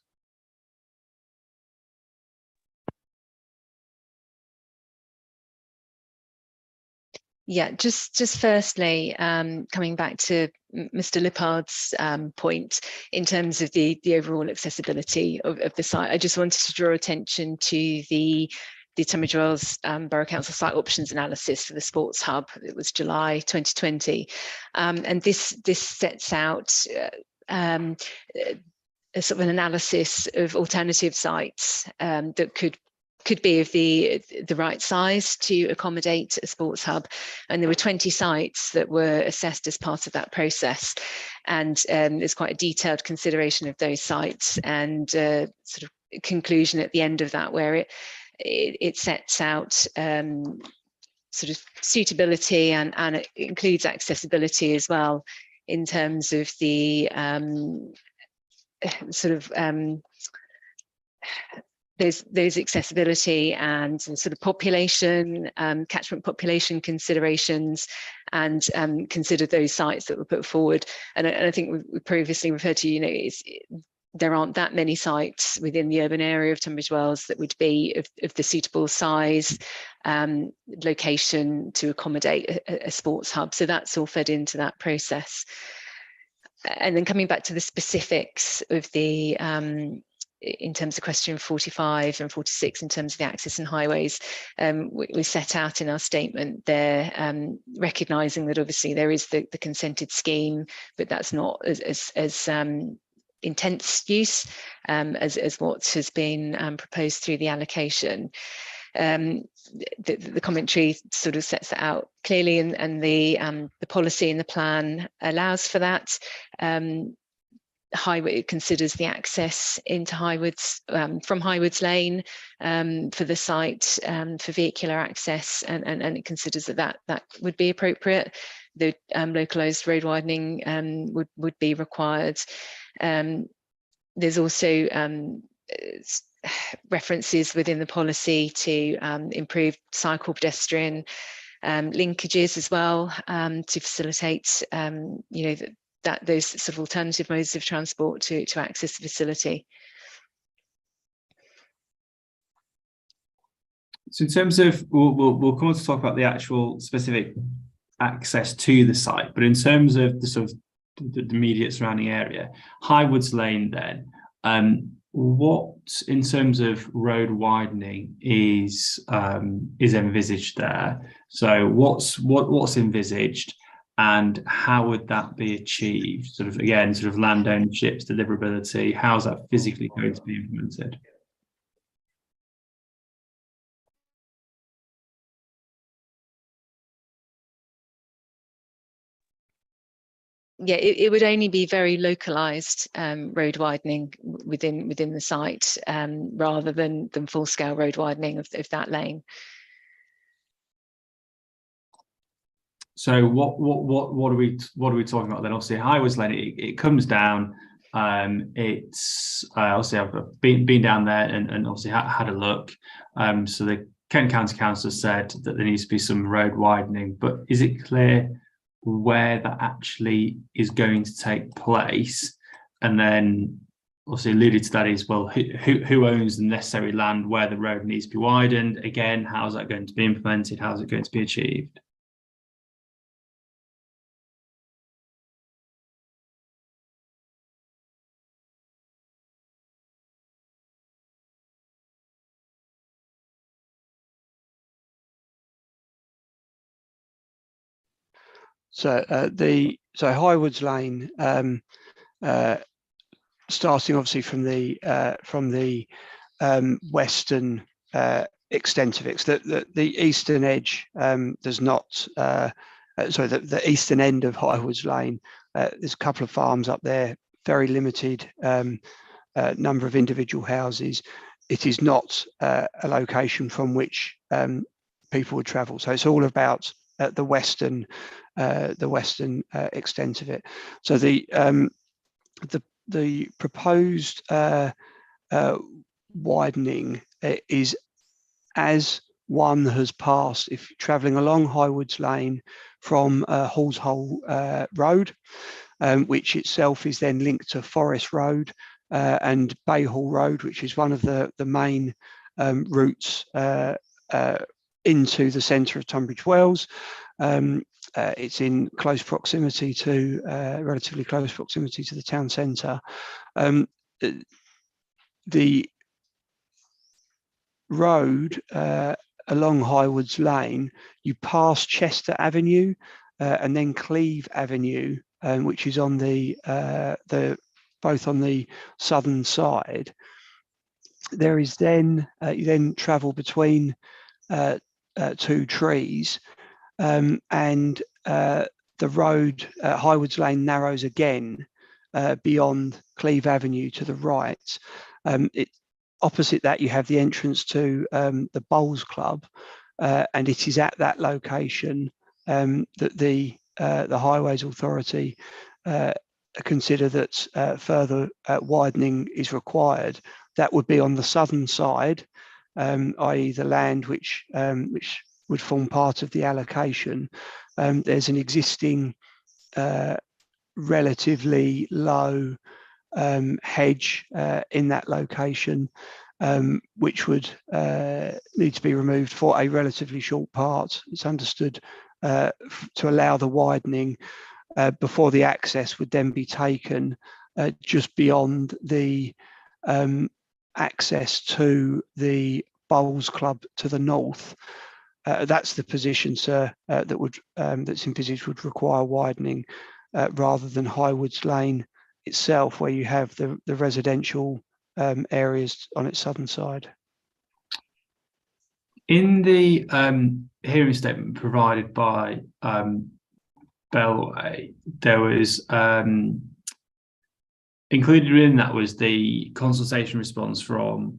Yeah, just firstly, coming back to Mr. Lippard's point in terms of the overall accessibility of the site, I just wanted to draw attention to the Tunbridge Wells Borough Council site options analysis for the sports hub. It was July 2020, and this sets out a sort of an analysis of alternative sites that could be of the right size to accommodate a sports hub, and there were 20 sites that were assessed as part of that process, and there's quite a detailed consideration of those sites and sort of conclusion at the end of that where it sets out sort of suitability and it includes accessibility as well in terms of the sort of there's accessibility and sort of population, catchment population considerations, and considered those sites that were put forward. And I think we previously referred to, there aren't that many sites within the urban area of Tunbridge Wells that would be of the suitable size, location to accommodate a sports hub. So that's all fed into that process. And then coming back to the specifics of the in terms of question 45 and 46 in terms of the access and highways, we set out in our statement there, recognising that obviously there is the consented scheme, but that's not as intense use as what has been proposed through the allocation. The commentary sort of sets that out clearly, and the policy in the plan allows for that. Highway considers the access into Highwoods from Highwoods Lane for the site for vehicular access, and it considers that would be appropriate. The localised road widening would be required. There's also references within the policy to improve cycle pedestrian linkages as well, to facilitate those sort of alternative modes of transport to access the facility. So in terms of, we'll come on to talk about the actual specific access to the site. But in terms of the sort of the immediate surrounding area, Highwoods Lane then, what in terms of road widening is envisaged there? So what's envisaged, and how would that be achieved? Sort of again, sort of land ownership, deliverability. How's that physically going to be implemented? Yeah, it would only be very localized road widening within the site, rather than full scale road widening of that lane. So what are we talking about then? Obviously, Highwoods Lane, it comes down. It's obviously I've been down there and obviously had a look. So the Kent County Council said that there needs to be some road widening, but is it clear where that actually is going to take place? And then obviously alluded to that is, well, who owns the necessary land where the road needs to be widened? Again, how's that going to be implemented? How's it going to be achieved? So Highwoods Lane, starting obviously from the western extent of it, so the eastern edge does not. Sorry, the eastern end of Highwoods Lane. There's a couple of farms up there, very limited number of individual houses. It is not a location from which people would travel. So it's all about the western extent of it. So the proposed widening is as one has passed, if you're travelling along Highwoods Lane from Halls Hole Road, which itself is then linked to Forest Road and Bay Hall Road, which is one of the main routes into the centre of Tunbridge Wells. It's in close proximity to, relatively close proximity to the town centre. The road along Highwoods Lane, you pass Chester Avenue and then Cleve Avenue, which is on the both on the southern side. There is then you then travel between two trees, and the road Highwoods Lane narrows again beyond Cleve Avenue to the right. Opposite that, you have the entrance to the Bowls Club, and it is at that location that the Highways Authority consider that further widening is required. That would be on the southern side, i.e. the land which would form part of the allocation. There's an existing relatively low hedge in that location, which would need to be removed for a relatively short part. It's understood to allow the widening before the access would then be taken just beyond the access to the Bowls Club to the north. That's the position, sir, that's envisaged would require widening rather than Highwoods Lane itself, where you have the residential areas on its southern side. In the hearing statement provided by Bellway, there was included in that was the consultation response from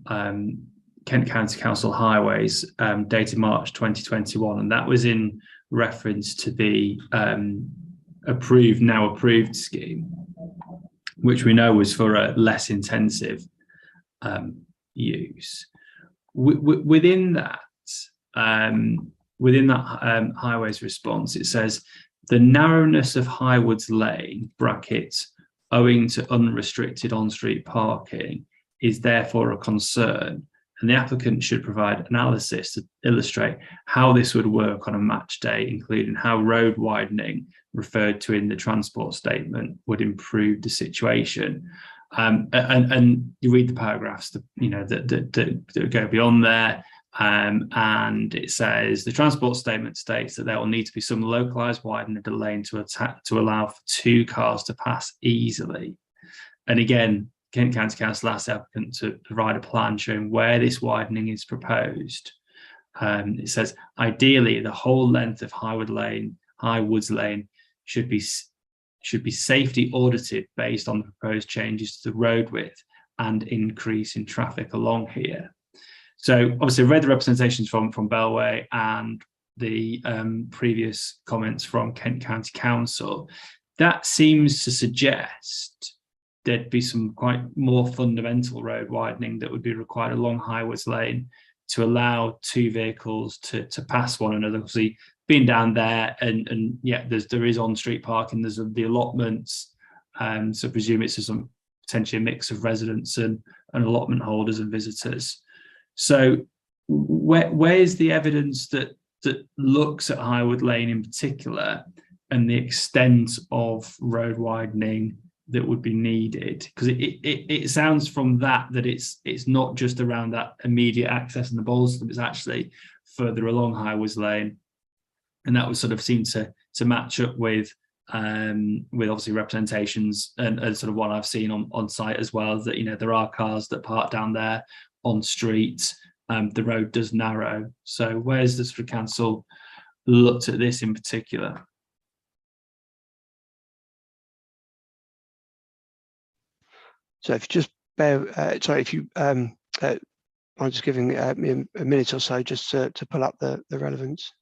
Kent County Council Highways dated March 2021, and that was in reference to the now approved scheme, which we know was for a less intensive use. Within that Highways response, it says the narrowness of Highwoods Lane (brackets) owing to unrestricted on-street parking is therefore a concern. and the applicant should provide analysis to illustrate how this would work on a match day, including how road widening referred to in the transport statement would improve the situation. And you read the paragraphs that go beyond there, and it says the transport statement states that there will need to be some localized widening of the lane to allow for 2 cars to pass easily. And again, Kent County Council asked the applicant to provide a plan showing where this widening is proposed. It says, ideally, the whole length of High Woods Lane should be safety audited based on the proposed changes to the road width and increase in traffic along here. So obviously I read the representations from Bellway and the previous comments from Kent County Council. That seems to suggest there'd be some quite more fundamental road widening that would be required along High Woods Lane to allow 2 vehicles to pass one another. Obviously, being down there, and yeah, there is on-street parking, there's the allotments, so I presume it's potentially a mix of residents and allotment holders and visitors. So where's the evidence that looks at High Wood Lane in particular and the extent of road widening that would be needed? Because it sounds from that it's not just around that immediate access and the bowls, it's actually further along High Woods Lane, and that would sort of seem to match up with obviously representations and sort of what I've seen on site as well, that there are cars that park down there on street. The road does narrow. So where's the sort of council looked at this in particular? So if you just bear, sorry, if you, I'm just giving me a minute or so just to pull up the relevance.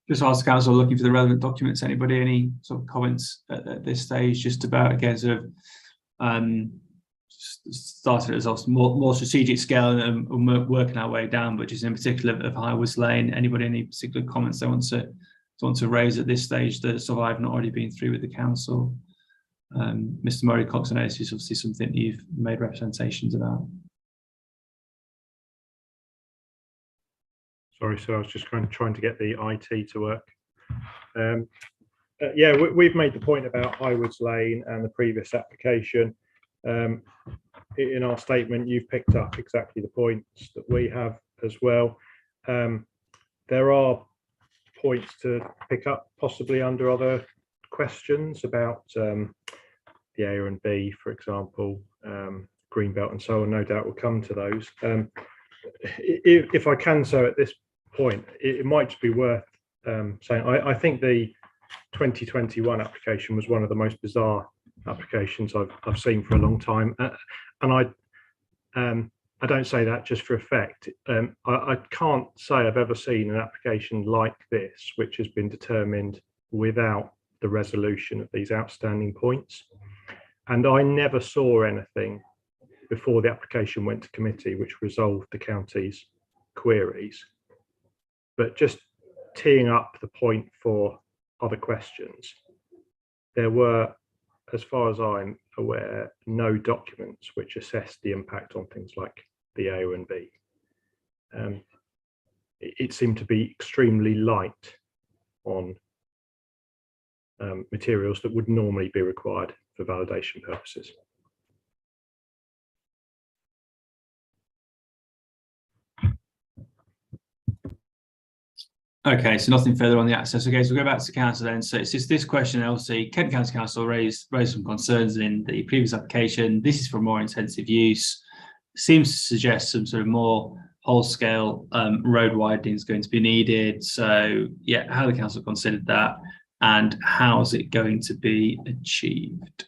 Just ask the council looking for the relevant documents. Anybody, any sort of comments at this stage, just about, again, sort of started as a more strategic scale and working our way down, but just in particular of High Woods Lane. Anybody, any particular comments they want to raise at this stage that sort of I've not already been through with the council? Mr. Murray Cox, I know this is obviously something that you've made representations about. Sorry, so I was just trying to get the IT to work. Yeah, we've made the point about High Woods Lane and the previous application. In our statement, you've picked up exactly the points that we have as well. There are points to pick up possibly under other questions about the A and B, for example, Greenbelt and so on. No doubt we'll come to those. If I can, so at this point, it might just be worth saying, I think the 2021 application was one of the most bizarre applications I've seen for a long time, and I don't say that just for effect. I can't say I've ever seen an application like this which has been determined without the resolution of these outstanding points, and I never saw anything before the application went to committee which resolved the county's queries. But just teeing up the point for other questions, there were, as far as I'm aware, no documents which assessed the impact on things like the A and B. It seemed to be extremely light on materials that would normally be required for validation purposes. Okay, so nothing further on the access. Okay, so we'll go back to council then. So it's just this question, obviously, Kent County Council raised some concerns in the previous application. This is for more intensive use. Seems to suggest some sort of more whole-scale road widening is going to be needed. So yeah, how the council considered that and how is it going to be achieved?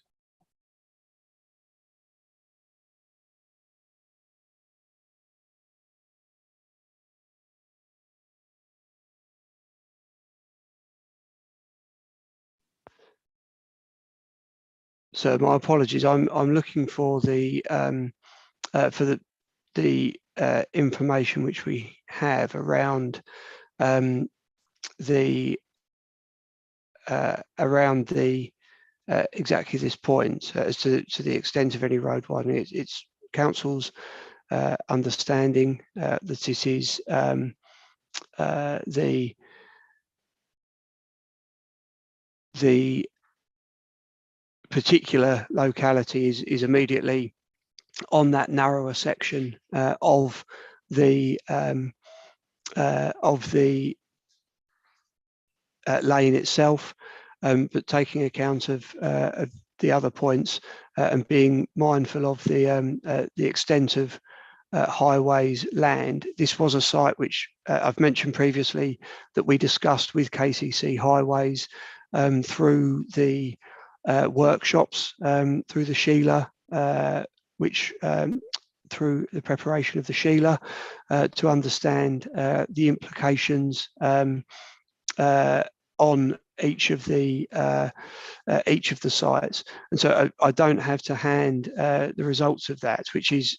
So my apologies. I'm looking for the for the information which we have around exactly this point as to the extent of any road widening. It's council's understanding that it is the particular locality is immediately on that narrower section of the lane itself, but taking account of the other points and being mindful of the extent of highways land. This was a site which I've mentioned previously that we discussed with KCC Highways through the workshops, through the Sheila, which through the preparation of the Sheila to understand the implications on each of the sites. And so I don't have to hand the results of that, which is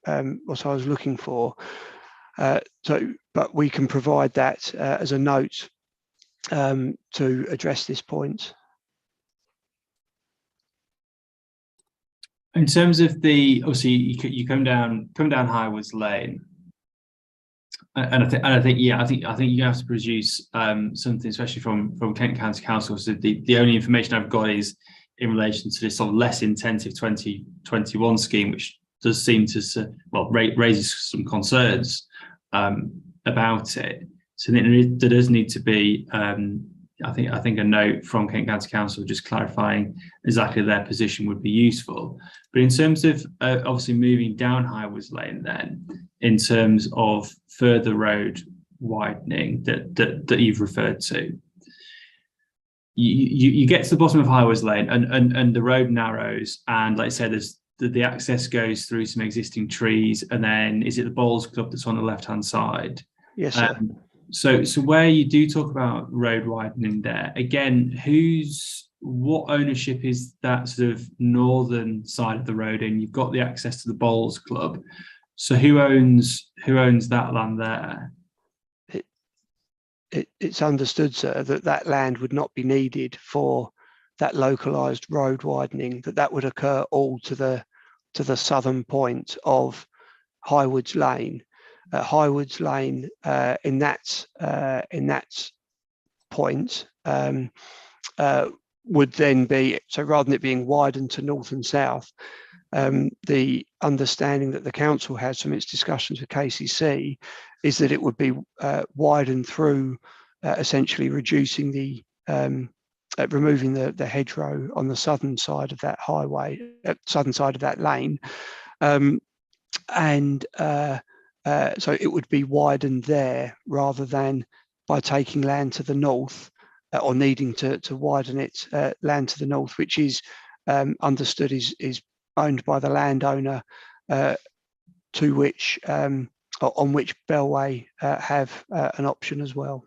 what I was looking for. But we can provide that as a note to address this point. In terms of obviously you come down Highwoods Lane, and I think you have to produce something, especially from Kent County Council. So the only information I've got is in relation to this sort of less intensive 2021 scheme, which does seem to raises some concerns about it. So there does need to be I think a note from Kent County Council just clarifying exactly their position would be useful. But in terms of obviously moving down Highwoods Lane, then in terms of further road widening that you've referred to, you get to the bottom of Highwoods Lane and the road narrows, and like I said, there's the access goes through some existing trees, and then is it the Bowls Club that's on the left hand side? Yes, sir. So where you do talk about road widening there, again, what ownership is that sort of northern side of the road in? You've got the access to the Bowls Club. So who owns that land there? It's understood, sir, that land would not be needed for that localised road widening, that would occur all to the southern point of Highwoods Lane. Highwoods Lane in that point would then be, so rather than it being widened to north and south, the understanding that the council has from its discussions with KCC is that it would be widened through essentially reducing removing the hedgerow on the southern side of that highway, southern side of that lane, so it would be widened there rather than by taking land to the north or needing to widen it land to the north, which is understood is owned by the landowner, to which on which Bellway have an option as well.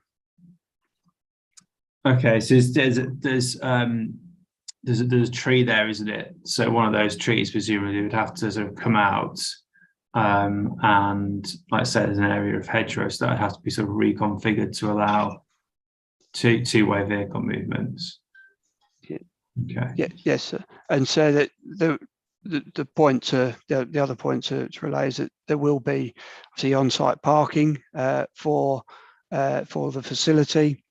Okay, so there's a tree there, isn't it? So one of those trees presumably would have to sort of come out, and like I said, there's an area of hedgerow, so that would have to be sort of reconfigured to allow two-way vehicle movements. Yeah. Okay. Yeah. Yes, sir. And so that the point the other point to relay is that there will be obviously on-site parking for the facility.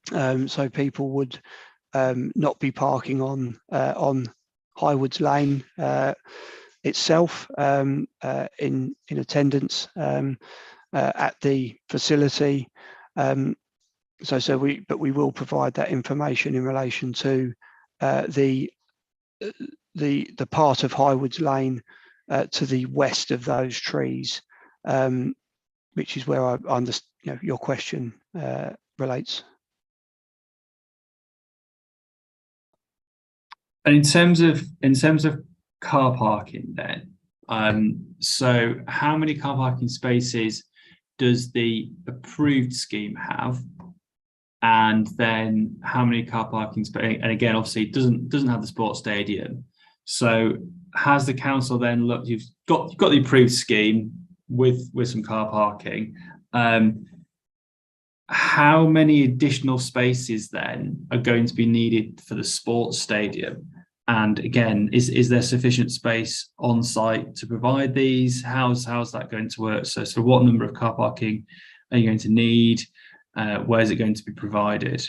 So people would not be parking on Highwoods Lane itself in attendance at the facility. But we will provide that information in relation to the part of Highwoods Lane to the west of those trees, which is where I understand your question relates. And in terms of car parking then, so how many car parking spaces does the approved scheme have? And then how many car parking spaces? And again, obviously it doesn't have the sports stadium. So has the council then looked? You've got the approved scheme with some car parking. How many additional spaces then are going to be needed for the sports stadium? And again, is there sufficient space on site to provide these? How's that going to work? So what number of car parking are you going to need? Where is it going to be provided?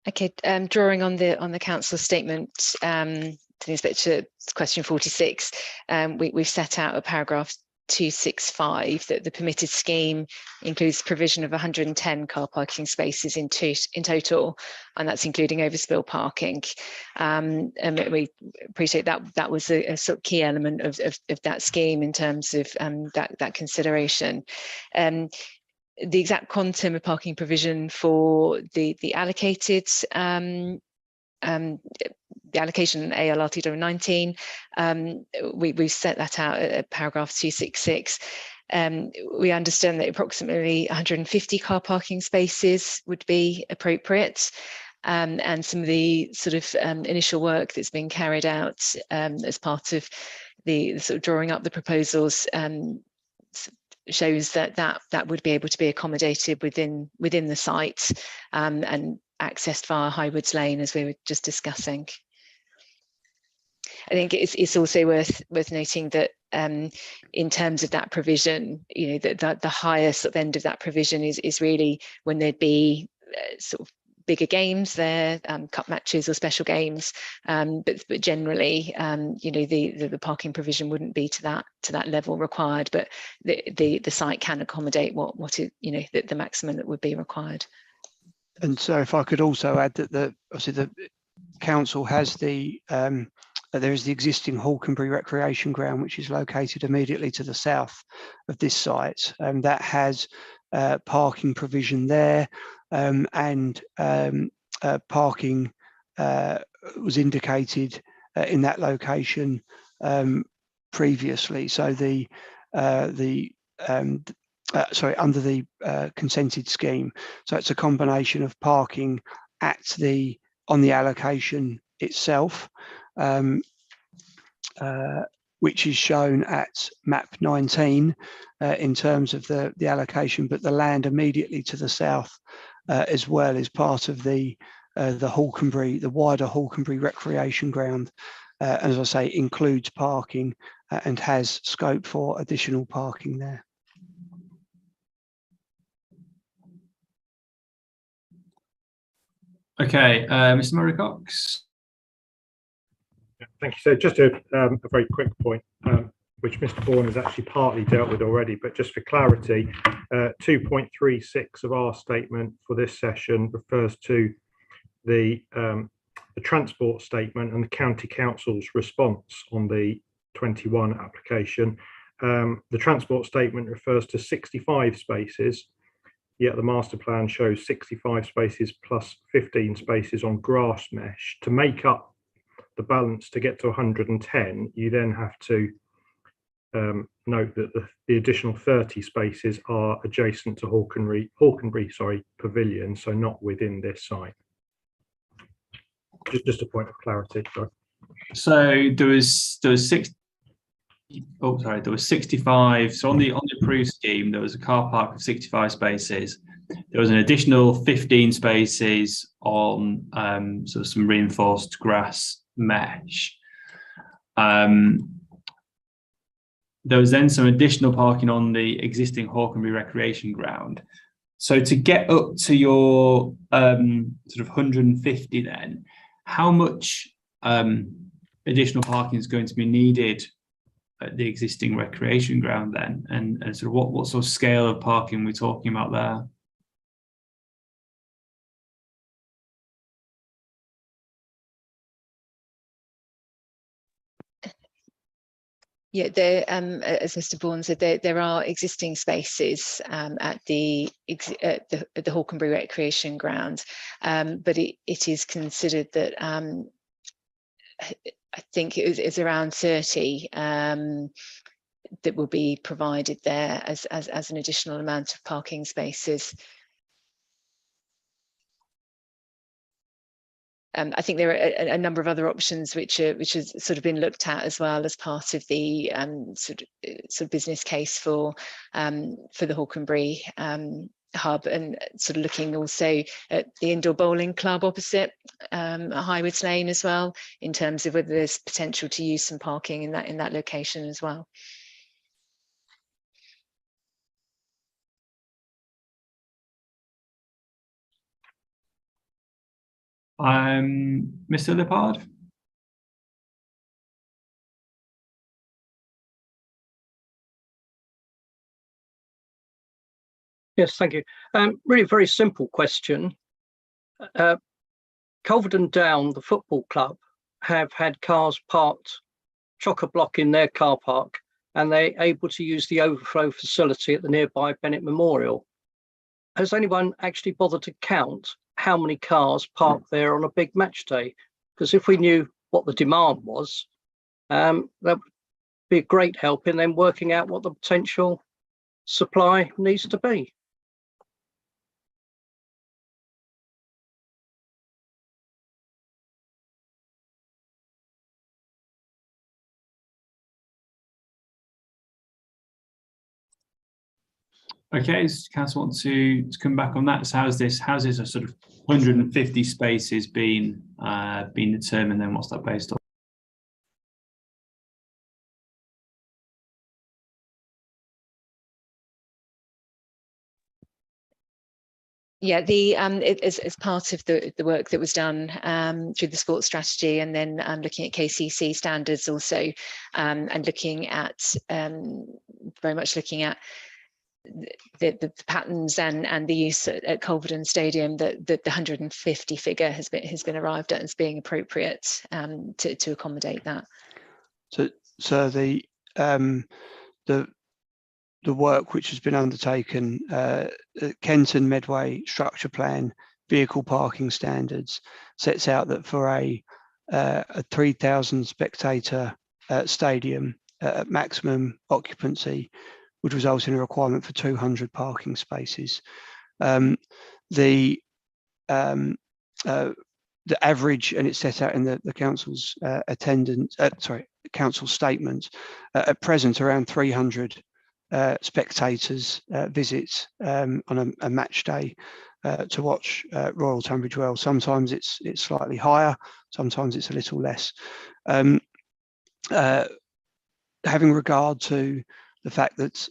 Okay, drawing on the council statement, to respect to question 46, we've set out a paragraph 265 that the permitted scheme includes provision of 110 car parking spaces in total, and that's including overspill parking. And we appreciate that was a sort of key element of that scheme in terms of that consideration. The exact quantum of parking provision for the allocated the allocation AL RTW 19, we've set that out at paragraph 266. We understand that approximately 150 car parking spaces would be appropriate, and some of the sort of initial work that's been carried out as part of the sort of drawing up the proposals shows that would be able to be accommodated within the site and accessed via Highwoods Lane, as we were just discussing. I think it's also worth noting that in terms of that provision, you know, that the highest sort of end of that provision is really when there'd be sort of bigger games there, cup matches or special games, but generally, you know, the parking provision wouldn't be to that level required, but the site can accommodate what it, you know, the maximum that would be required. And so, if I could also add that obviously the council has there is the existing Hawkenberry recreation ground, which is located immediately to the south of this site, and that has parking provision there, and parking was indicated in that location previously. So under the consented scheme. So it's a combination of parking on the allocation itself, which is shown at map 19 in terms of the allocation, but the land immediately to the south as well is part of the Hawkenberry, the wider Hawkenberry recreation ground. As I say, includes parking and has scope for additional parking there. Okay, Mr. Murray-Cox. Thank you. So just a very quick point, which Mr. Bourne has actually partly dealt with already, but just for clarity, 2.36 of our statement for this session refers to the transport statement and the County Council's response on the 21 application. The transport statement refers to 65 spaces, yet the master plan shows 65 spaces plus 15 spaces on grass mesh. To make up the balance to get to 110, you then have to note that the additional 30 spaces are adjacent to Hawkenberry Pavilion, so not within this site. Just a point of clarity. Sorry. So there was 65. So on the approved scheme, there was a car park of 65 spaces. There was an additional 15 spaces on sort of some reinforced grass mesh. There was then some additional parking on the existing Hawkenberry recreation ground. So to get up to your sort of 150 then, how much additional parking is going to be needed at the existing recreation ground then? And sort of what sort of scale of parking we're talking about there? Yeah, as Mr. Bourne said, there are existing spaces at the Hawkenberry recreation ground, but it is considered that I think it's around 30 that will be provided there as an additional amount of parking spaces. I think there are a number of other options which has sort of been looked at as well as part of the sort of business case for the Hawkenberry hub, and sort of looking also at the indoor bowling club opposite Highwoods Lane as well, in terms of whether there's potential to use some parking in that location as well. Mr. Lippard? Yes, thank you. Really very simple question. Culverden Down, the football club, have had cars parked chock-a-block in their car park, and they're able to use the overflow facility at the nearby Bennett Memorial. Has anyone actually bothered to count how many cars parked there on a big match day? Because if we knew what the demand was, that would be a great help in then working out what the potential supply needs to be. Okay, does Council want to come back on that? So how's this a sort of 150 spaces been determined, then what's that based on? Yeah, as part of the work that was done through the sports strategy, and then looking at KCC standards also, and looking at very much looking at the patterns and the use at Culverden Stadium, that the 150 figure has been arrived at as being appropriate to accommodate that. So the work which has been undertaken, Kenton Medway Structure Plan vehicle parking standards, sets out that for a 3,000 spectator stadium at maximum occupancy would result in a requirement for 200 parking spaces. The average, and it's set out in the council's council statement, at present around 300 spectators visits on a match day to watch Royal Tunbridge Wells. Sometimes it's slightly higher, sometimes it's a little less. Having regard to the fact that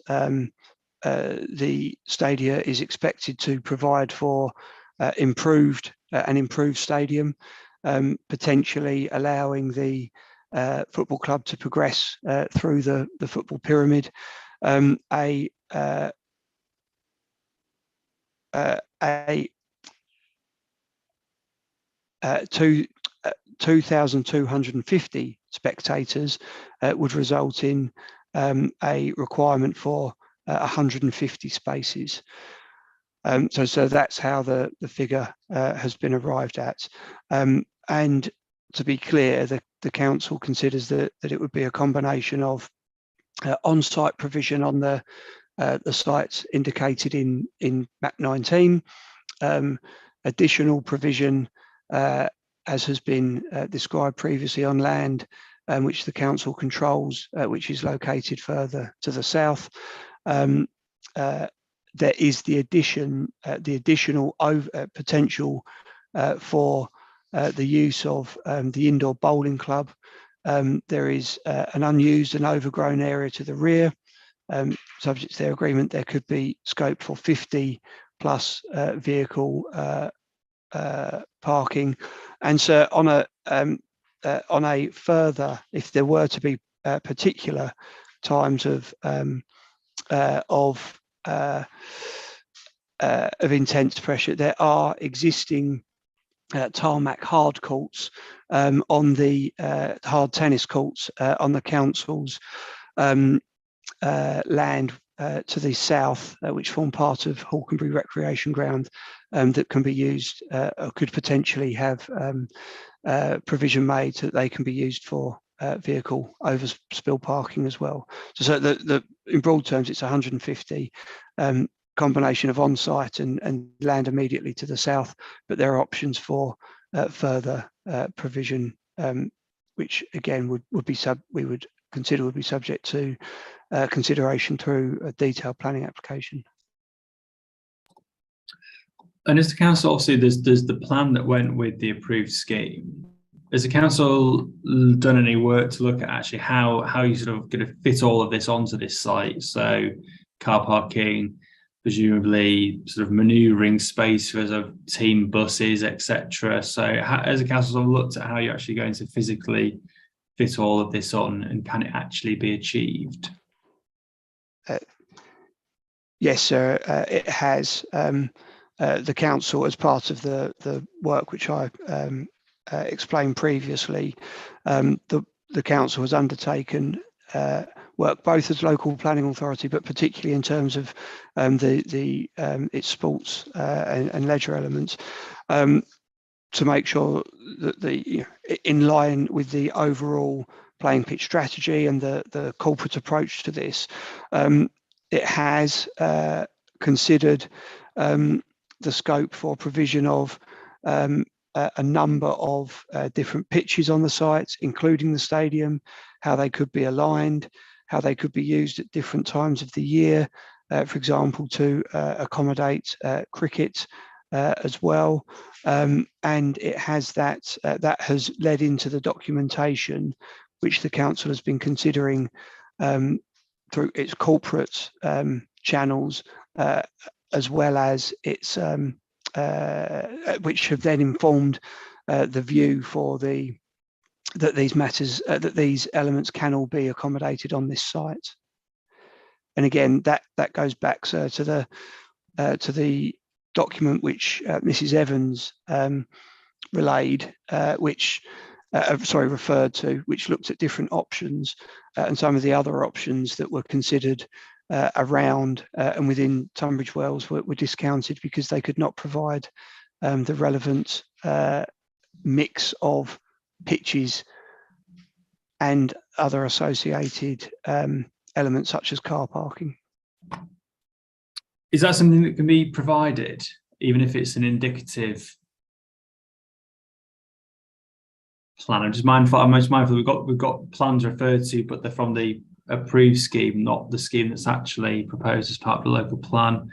the stadia is expected to provide for an improved stadium, potentially allowing the football club to progress through the football pyramid. 2,250 spectators would result in a requirement for 150 spaces. So that's how the figure has been arrived at. And to be clear, the council considers that it would be a combination of on-site provision on the sites indicated in map 19, additional provision as has been described previously on land which the council controls, which is located further to the south. There is the additional potential for the use of the indoor bowling club. There is an unused and overgrown area to the rear. Subject to their agreement, there could be scope for 50 plus vehicle parking. And so on a further, if there were to be particular times of intense pressure, there are existing tarmac hard courts on the hard tennis courts on the council's land to the south, which form part of Hawkenberry Recreation Ground, that can be used, or could potentially have provision made so that they can be used for vehicle overspill parking as well. So in broad terms, it's 150, combination of on-site and land immediately to the south, but there are options for further provision, which again we would consider would be subject to consideration through a detailed planning application. And as the council, obviously, there's the plan that went with the approved scheme. Has the council done any work to look at actually how you sort of going to fit all of this onto this site? So car parking, presumably sort of manoeuvring space for sort of team buses, etc. So as a council, sort of looked at how you're actually going to physically fit all of this on, and can it actually be achieved? Yes, sir, it has. The council, as part of the work which I explained previously, the council has undertaken work both as local planning authority, but particularly in terms of its sports and leisure elements, to make sure that in line with the overall playing pitch strategy and the corporate approach to this, it has considered the scope for provision of a number of different pitches on the site, including the stadium, how they could be aligned, how they could be used at different times of the year, for example, to accommodate cricket as well. And it has that has led into the documentation which the council has been considering through its corporate channels, as well as its which have then informed the view for that these elements can all be accommodated on this site. And again, that goes back, sir, to the document which Mrs. Evans relayed, referred to, which looked at different options, and some of the other options that were considered around and within Tunbridge Wells were discounted because they could not provide the relevant mix of pitches and other associated elements such as car parking. Is that something that can be provided, even if it's an indicative plan? I'm just mindful we've got plans referred to, but they're from the approved scheme, not the scheme that's actually proposed as part of the local plan.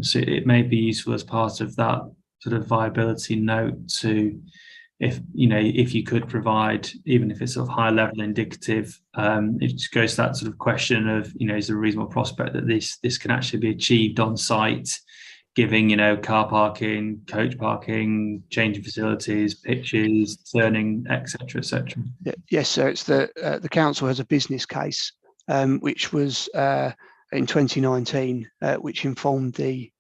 So it may be useful as part of that sort of viability note to, if you could provide, even if it's sort of high level indicative, it just goes to that sort of question of, is there a reasonable prospect that this can actually be achieved on site, giving, car parking, coach parking, changing facilities, pitches, turning, etc., etc. Yes, so it's the council has a business case, which was in 2019, which informed the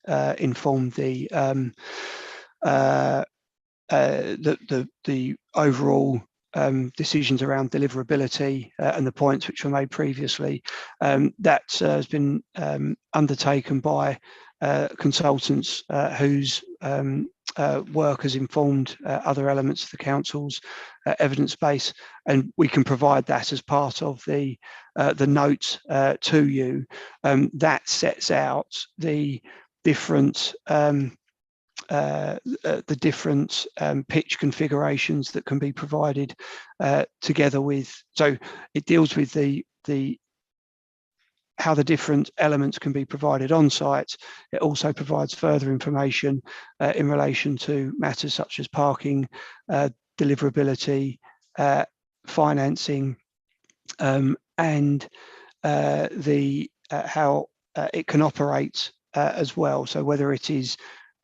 overall decisions around deliverability and the points which were made previously. That has been undertaken by consultants whose work has informed other elements of the council's evidence base, and we can provide that as part of the note to you. That sets out the different pitch configurations that can be provided together with. So it deals with how the different elements can be provided on site. It also provides further information in relation to matters such as parking, deliverability, financing, and how it can operate as well. So whether it is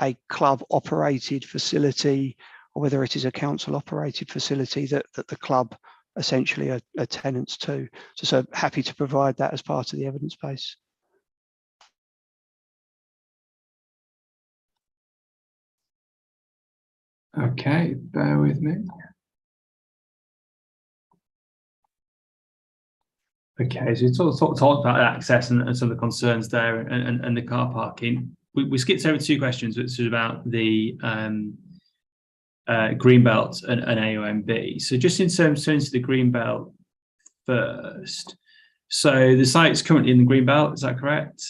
a club operated facility or whether it is a council operated facility that the club essentially are tenants to. So happy to provide that as part of the evidence base. Okay, bear with me. Okay, so we talked about access and some of the concerns there and the car parking. We skipped over two questions, which is about the Greenbelt and AOMB. So just in terms of the Greenbelt first. So the site's currently in the Greenbelt, is that correct?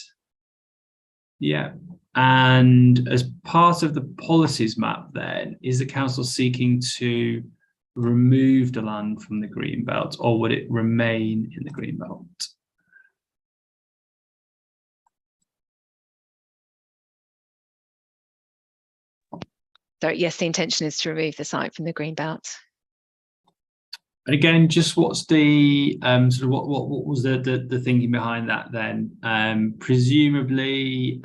Yeah. And as part of the policies map, then, is the council seeking to remove the land from the green belt, or would it remain in the green belt? So yes, the intention is to remove the site from the green belt. And again, just what's the sort of what was the thinking behind that then? Presumably,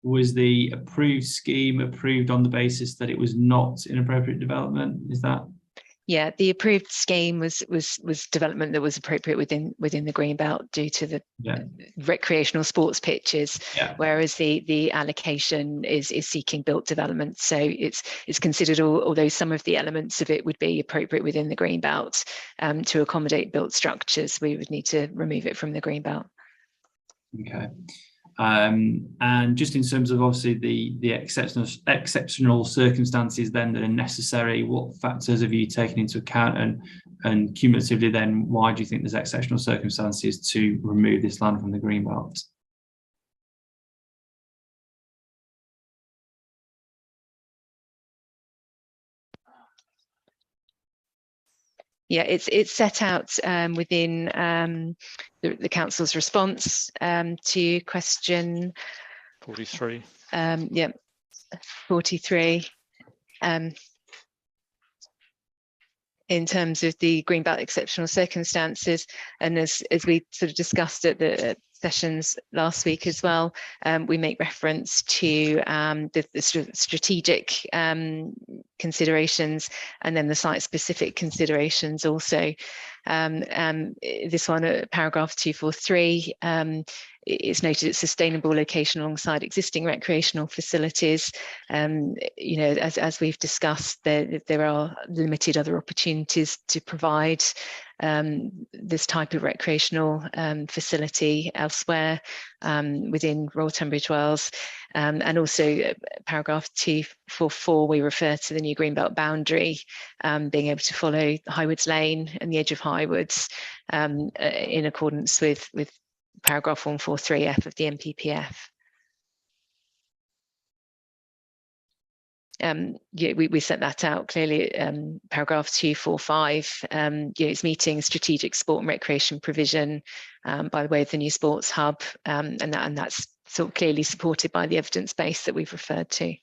was the approved scheme approved on the basis that it was not inappropriate development? Is that? Yeah, the approved scheme was development that was appropriate within the green belt due to the recreational sports pitches, whereas the allocation is seeking built development. So it's considered, although some of the elements of it would be appropriate within the green belt, to accommodate built structures, we would need to remove it from the green belt. Okay. And just in terms of obviously the exceptional circumstances then that are necessary, what factors have you taken into account, and cumulatively then why do you think there's exceptional circumstances to remove this land from the green belt? Yeah, it's set out within the council's response to question 43. 43. In terms of the green belt exceptional circumstances, and as we sort of discussed at the sessions last week as well, we make reference to the strategic considerations and then the site-specific considerations also. This one, paragraph 243, it's noted it's sustainable location alongside existing recreational facilities. You know, as we've discussed, there are limited other opportunities to provide this type of recreational facility elsewhere within Royal Tunbridge Wells. And also paragraph 244, we refer to the new Greenbelt boundary being able to follow Highwoods Lane and the edge of Highwoods in accordance with paragraph 143F of the NPPF. Yeah, we set that out clearly. Paragraph 245, it's meeting strategic sport and recreation provision by the way of the new sports hub, and that's sort of clearly supported by the evidence base that we've referred to.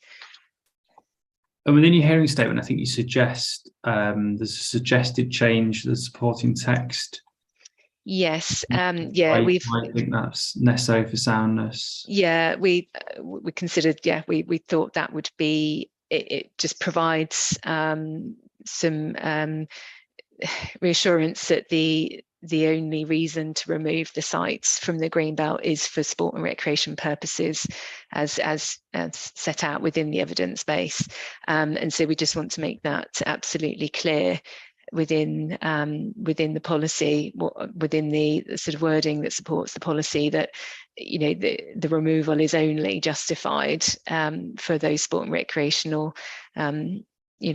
And within your hearing statement, I think you suggest there's a suggested change to the supporting text. Yes, I think that's necessary for soundness. Yeah, we considered. Yeah, we thought that would be. It just provides some reassurance that the only reason to remove the sites from the greenbelt is for sport and recreation purposes, as set out within the evidence base, and so we just want to make that absolutely clear within the policy, within the sort of wording that supports the policy, that you know the removal is only justified for those sport and recreational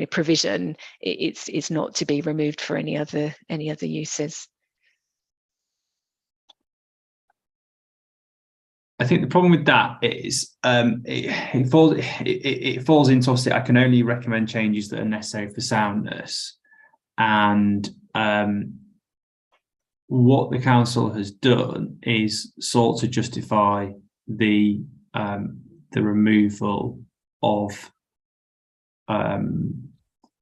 provision. It's not to be removed for any other uses. I think the problem with that is it falls into, obviously, I can only recommend changes that are necessary for soundness. And what the council has done is sought to justify the removal of the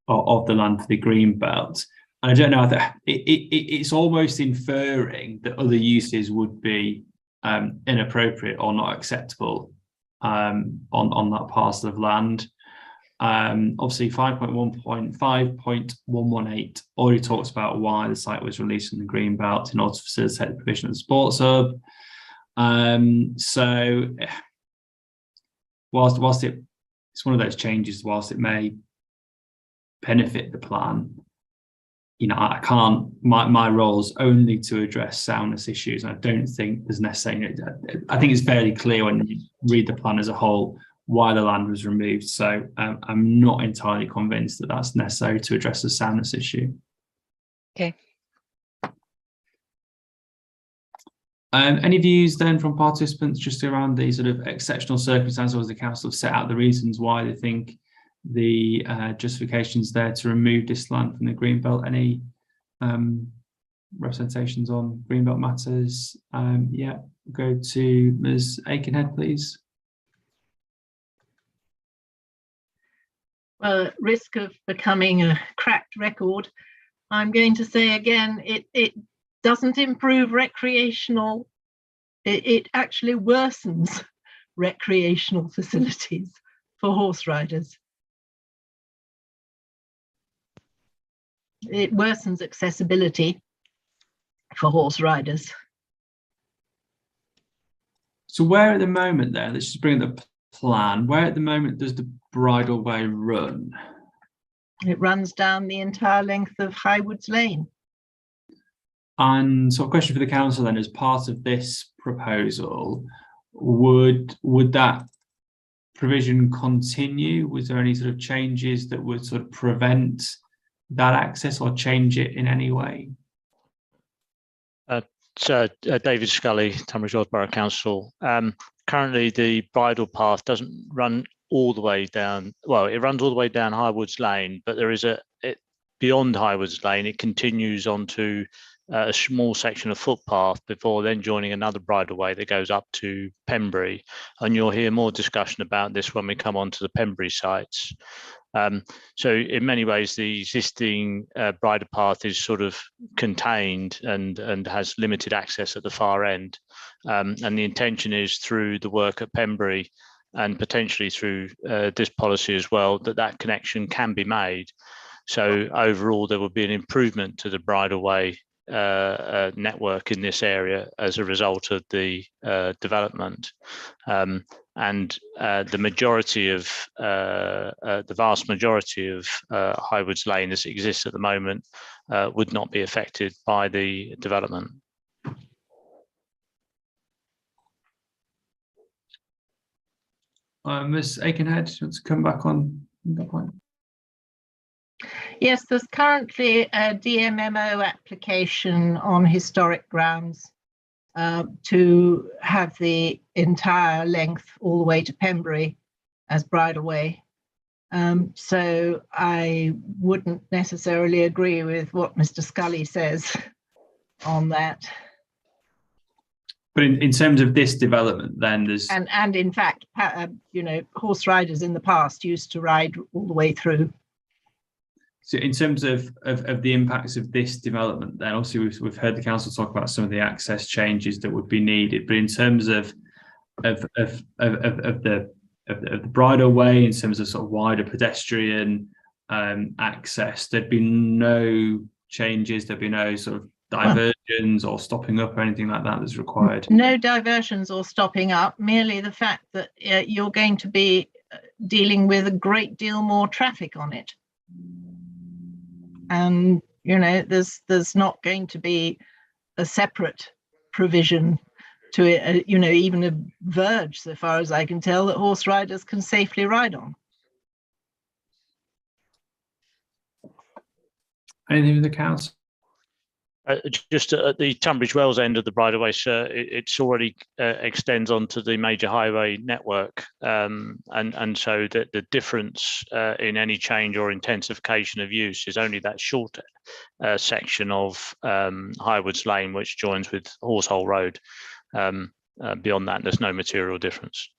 land for the green belt. And I don't know that it's almost inferring that other uses would be inappropriate or not acceptable on that parcel of land. Obviously 5.1.5.118 already talks about why the site was released from the green belt in order to facilitate the provision of the sports hub. So whilst it's one of those changes, whilst it may benefit the plan, you know, I can't, my role is only to address soundness issues. And I don't think there's necessarily, I think it's fairly clear when you read the plan as a whole why the land was removed. So I'm not entirely convinced that that's necessary to address the soundness issue. Okay. Any views then from participants just around the sort of exceptional circumstances, as the council have set out the reasons why they think the justifications there to remove this land from the Greenbelt? Any representations on Greenbelt matters? Yeah, go to Ms. Aikenhead, please. Well, at risk of becoming a cracked record, I'm going to say again, it doesn't improve recreational, it actually worsens recreational facilities for horse riders. It worsens accessibility for horse riders. So where at the moment then, let's just bring the plan, where at the moment does the bridleway run? It runs down the entire length of Highwoods Lane. And so a question for the council then, as part of this proposal, would that provision continue? Was there any sort of changes that would sort of prevent that access or change it in any way? David Scully, Tunbridge Wells Borough Council. Currently, the bridle path doesn't run all the way down. Well, it runs all the way down Highwoods Lane, but there is beyond Highwoods Lane, it continues onto a small section of footpath before then joining another bridleway that goes up to Pembury. And you'll hear more discussion about this when we come on to the Pembury sites. So in many ways, the existing bridle path is sort of contained and has limited access at the far end. And the intention is through the work at Pembury and potentially through this policy as well, that connection can be made. So overall, there will be an improvement to the bridleway network in this area as a result of the development. And the majority of the vast majority of Highwoods Lane as it exists at the moment would not be affected by the development. Ms. Aikenhead, do you want to come back on that point? Yes, there's currently a DMMO application on historic grounds to have the entire length all the way to Pembury as bridleway. So I wouldn't necessarily agree with what Mr. Scully says on that. But in terms of this development, then there's and in fact, you know, horse riders in the past used to ride all the way through. So in terms of the impacts of this development, then obviously we've heard the council talk about some of the access changes that would be needed. But in terms of the bridleway, in terms of sort of wider pedestrian access, there'd be no changes. There'd be no sort of diversions or stopping up or anything like that that's required. No diversions or stopping up. Merely the fact that you're going to be dealing with a great deal more traffic on it. And you know, there's not going to be a separate provision to it, you know, even a verge, so far as I can tell, that horse riders can safely ride on. Anything with the council? Just at the Tunbridge Wells end of the bridleway, sir, it's already extends onto the major highway network, and so the difference in any change or intensification of use is only that short section of Highwoods Lane, which joins with Horsehole Road. Beyond that, there's no material difference.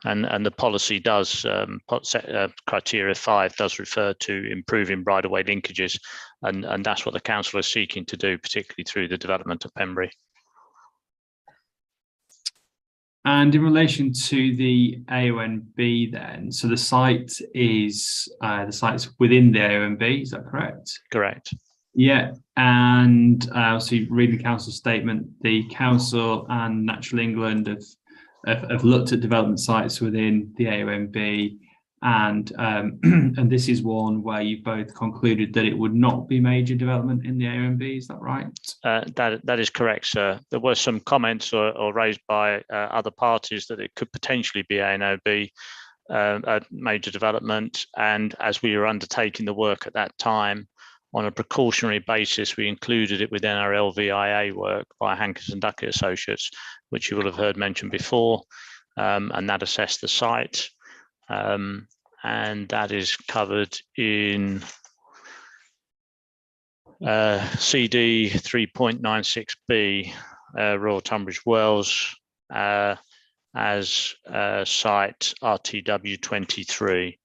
And the policy does, criteria 5 does refer to improving bridleway linkages, and that's what the council is seeking to do, particularly through the development of Pembury. And in relation to the AONB then, so the site is site's within the AONB, is that correct? Correct. Yeah, and so you read the council statement, the council and Natural England have looked at development sites within the AONB, and this is one where you both concluded that it would not be major development in the AONB. Is that right? That is correct, sir. There were some comments or raised by other parties that it could potentially be AONB. a major development, and as we were undertaking the work at that time, on a precautionary basis, we included it within our LVIA work by Hankins & Duckett Associates, which you will have heard mentioned before, and that assessed the site. And that is covered in CD 3.96B, Royal Tunbridge Wells, as site RTW 23.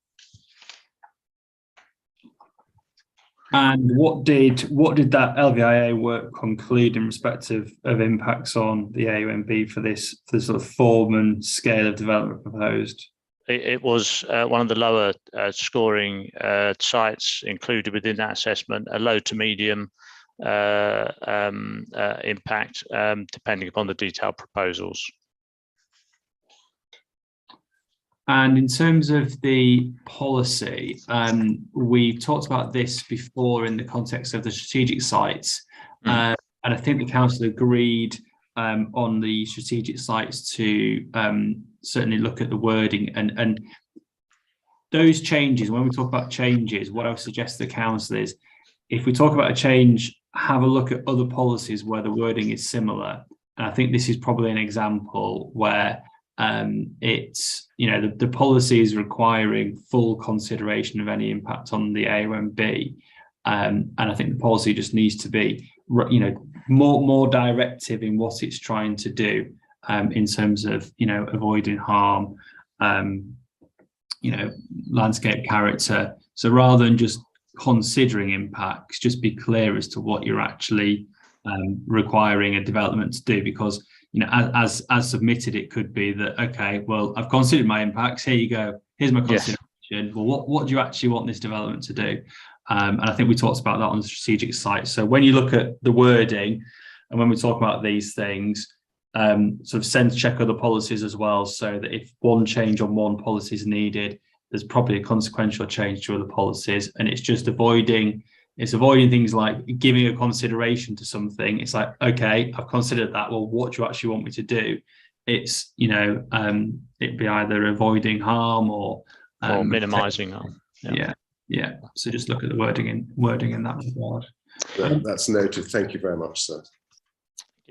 And what did that LVIA work conclude in respect of impacts on the AONB for this sort of form and scale of development proposed? It was one of the lower scoring sites included within that assessment, a low to medium impact, depending upon the detailed proposals. And in terms of the policy, we talked about this before in the context of the strategic sites, and I think the council agreed on the strategic sites to certainly look at the wording and those changes. When we talk about changes, what I would suggest to the council is, if we talk about a change, have a look at other policies where the wording is similar. And I think this is probably an example where it's, the policy is requiring full consideration of any impact on the AONB, and I think the policy just needs to be, more directive in what it's trying to do, in terms of, avoiding harm, landscape character. So rather than just considering impacts, just be clear as to what you're actually requiring a development to do, because as submitted, it could be that, okay, well, I've considered my impacts, here you go, here's my consideration. Yes. Well, what do you actually want this development to do? And I think we talked about that on the strategic site. So when you look at the wording, and when we talk about these things, sort of sense check other policies as well, so that if one change on one policy is needed, there's probably a consequential change to other policies, and it's just avoiding things like giving a consideration to something. It's like, okay, I've considered that. Well, what do you actually want me to do? It's, it'd be either avoiding harm or minimizing harm. Yeah. So just look at the wording in that regard. That's noted. Thank you very much, sir.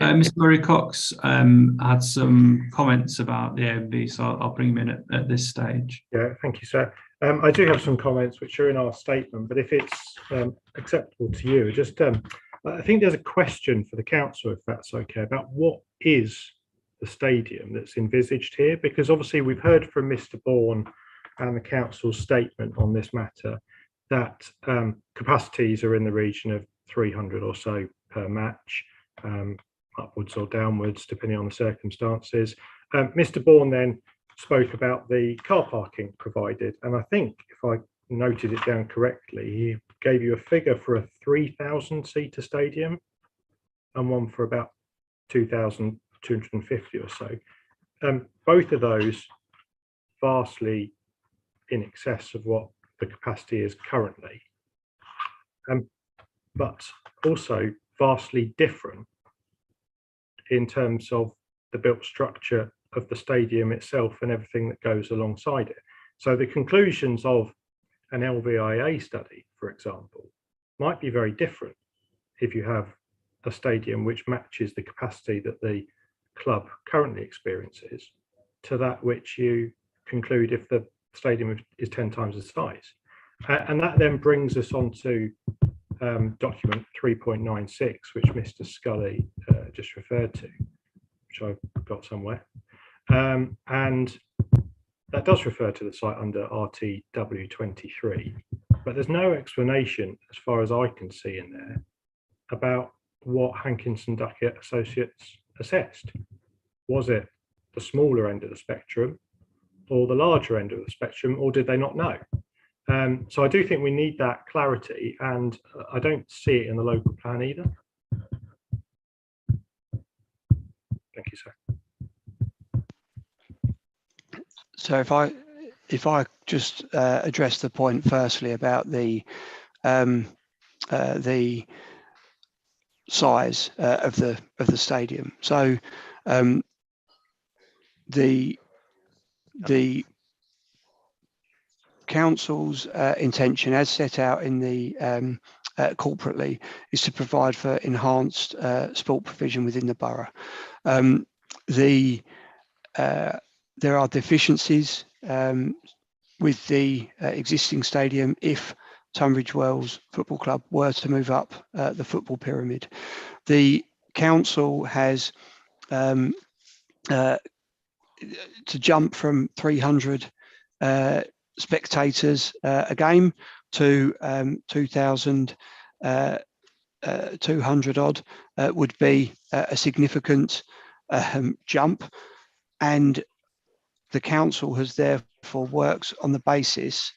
Mr. Murray Cox had some comments about the AONB, so I'll bring him in at this stage. Yeah, thank you, sir. I do have some comments which are in our statement, but if it's acceptable to you, just I think there's a question for the council, if that's okay, about what is the stadium that's envisaged here, because obviously we've heard from Mr. Bourne and the council's statement on this matter that capacities are in the region of 300 or so per match, upwards or downwards depending on the circumstances. Mr. Bourne then spoke about the car parking provided, and I think if I noted it down correctly, he gave you a figure for a 3,000 seater stadium and one for about 2,250 or so. Both of those vastly in excess of what the capacity is currently, but also vastly different in terms of the built structure of the stadium itself and everything that goes alongside it. So the conclusions of an LVIA study, for example, might be very different if you have a stadium which matches the capacity that the club currently experiences to that which you conclude if the stadium is 10 times the size. And that then brings us on to document 3.96, which Mr. Scully just referred to, which I've got somewhere. And that does refer to the site under RTW 23, but there's no explanation, as far as I can see in there, about what Hankins & Duckett Associates assessed. Was it the smaller end of the spectrum or the larger end of the spectrum, or did they not know? So I do think we need that clarity, and I don't see it in the local plan either. Thank you, sir. So if I just address the point firstly about the size of the stadium. So the council's intention, as set out in the corporately, is to provide for enhanced sport provision within the borough. There are deficiencies with the existing stadium if Tunbridge Wells Football Club were to move up the football pyramid. The council has to jump from 300 spectators a game to 2,200 odd would be a significant jump, and the council has therefore worked on the basis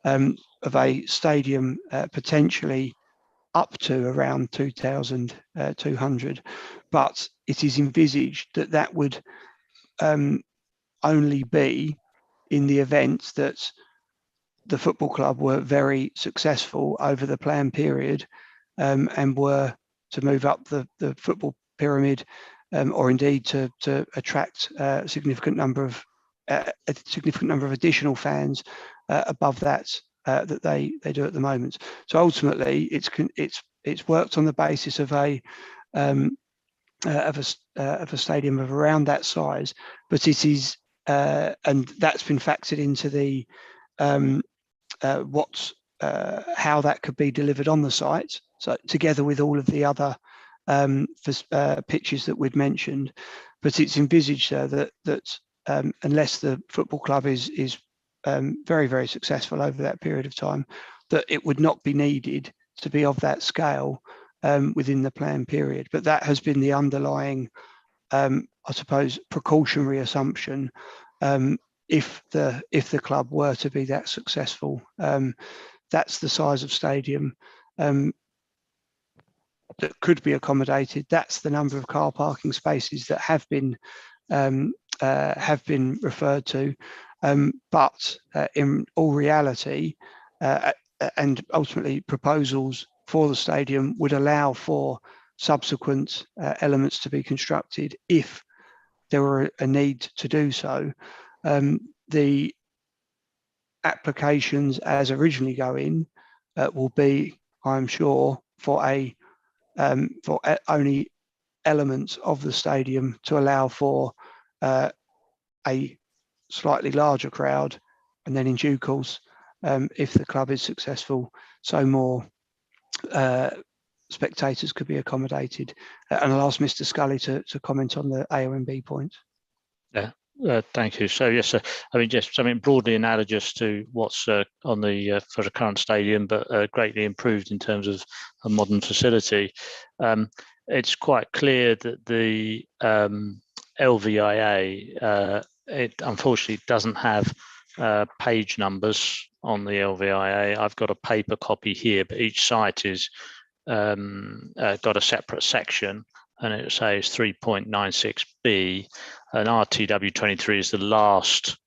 of a stadium potentially up to around 2,200, but it is envisaged that that would only be in the event that the football club were very successful over the planned period and were to move up the football pyramid, or indeed to attract a significant number of additional fans above that that they do at the moment. So ultimately, it's worked on the basis of a stadium of around that size, but it is and that's been factored into the how that could be delivered on the site. So together with all of the other pitches that we'd mentioned, but it's envisaged that unless the football club is very, very successful over that period of time, that it would not be needed to be of that scale within the planned period. But that has been the underlying, I suppose, precautionary assumption. If the club were to be that successful, that's the size of stadium that could be accommodated. That's the number of car parking spaces that have been referred to. But in all reality, and ultimately proposals for the stadium would allow for subsequent elements to be constructed if there were a need to do so. The applications as originally go in will be, I'm sure, for only elements of the stadium to allow for a slightly larger crowd, and then in due course, if the club is successful, so more spectators could be accommodated. And I'll ask Mr. Scully to comment on the AONB point. Yeah. Thank you. So yes, I mean, just something broadly analogous to what's on the for the current stadium, but greatly improved in terms of a modern facility. It's quite clear that the LVIA, it unfortunately doesn't have page numbers on the LVIA. I've got a paper copy here, but each site is got a separate section, and it says 3.96B, and RTW 23 is the last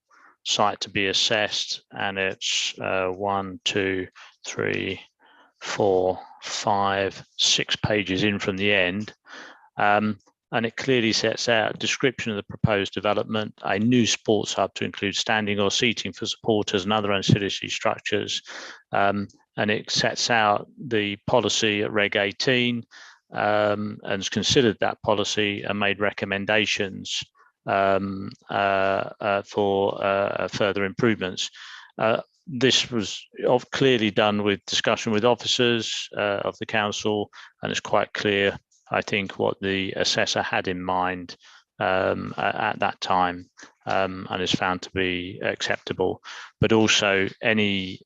site to be assessed, and it's 1, 2, 3, 4, 5, 6 pages in from the end. And it clearly sets out a description of the proposed development, a new sports hub to include standing or seating for supporters and other ancillary structures. And it sets out the policy at Reg 18 and has considered that policy and made recommendations for further improvements. This was clearly done with discussion with officers of the council, and it's quite clear, I think, what the assessor had in mind at that time, and is found to be acceptable. But also any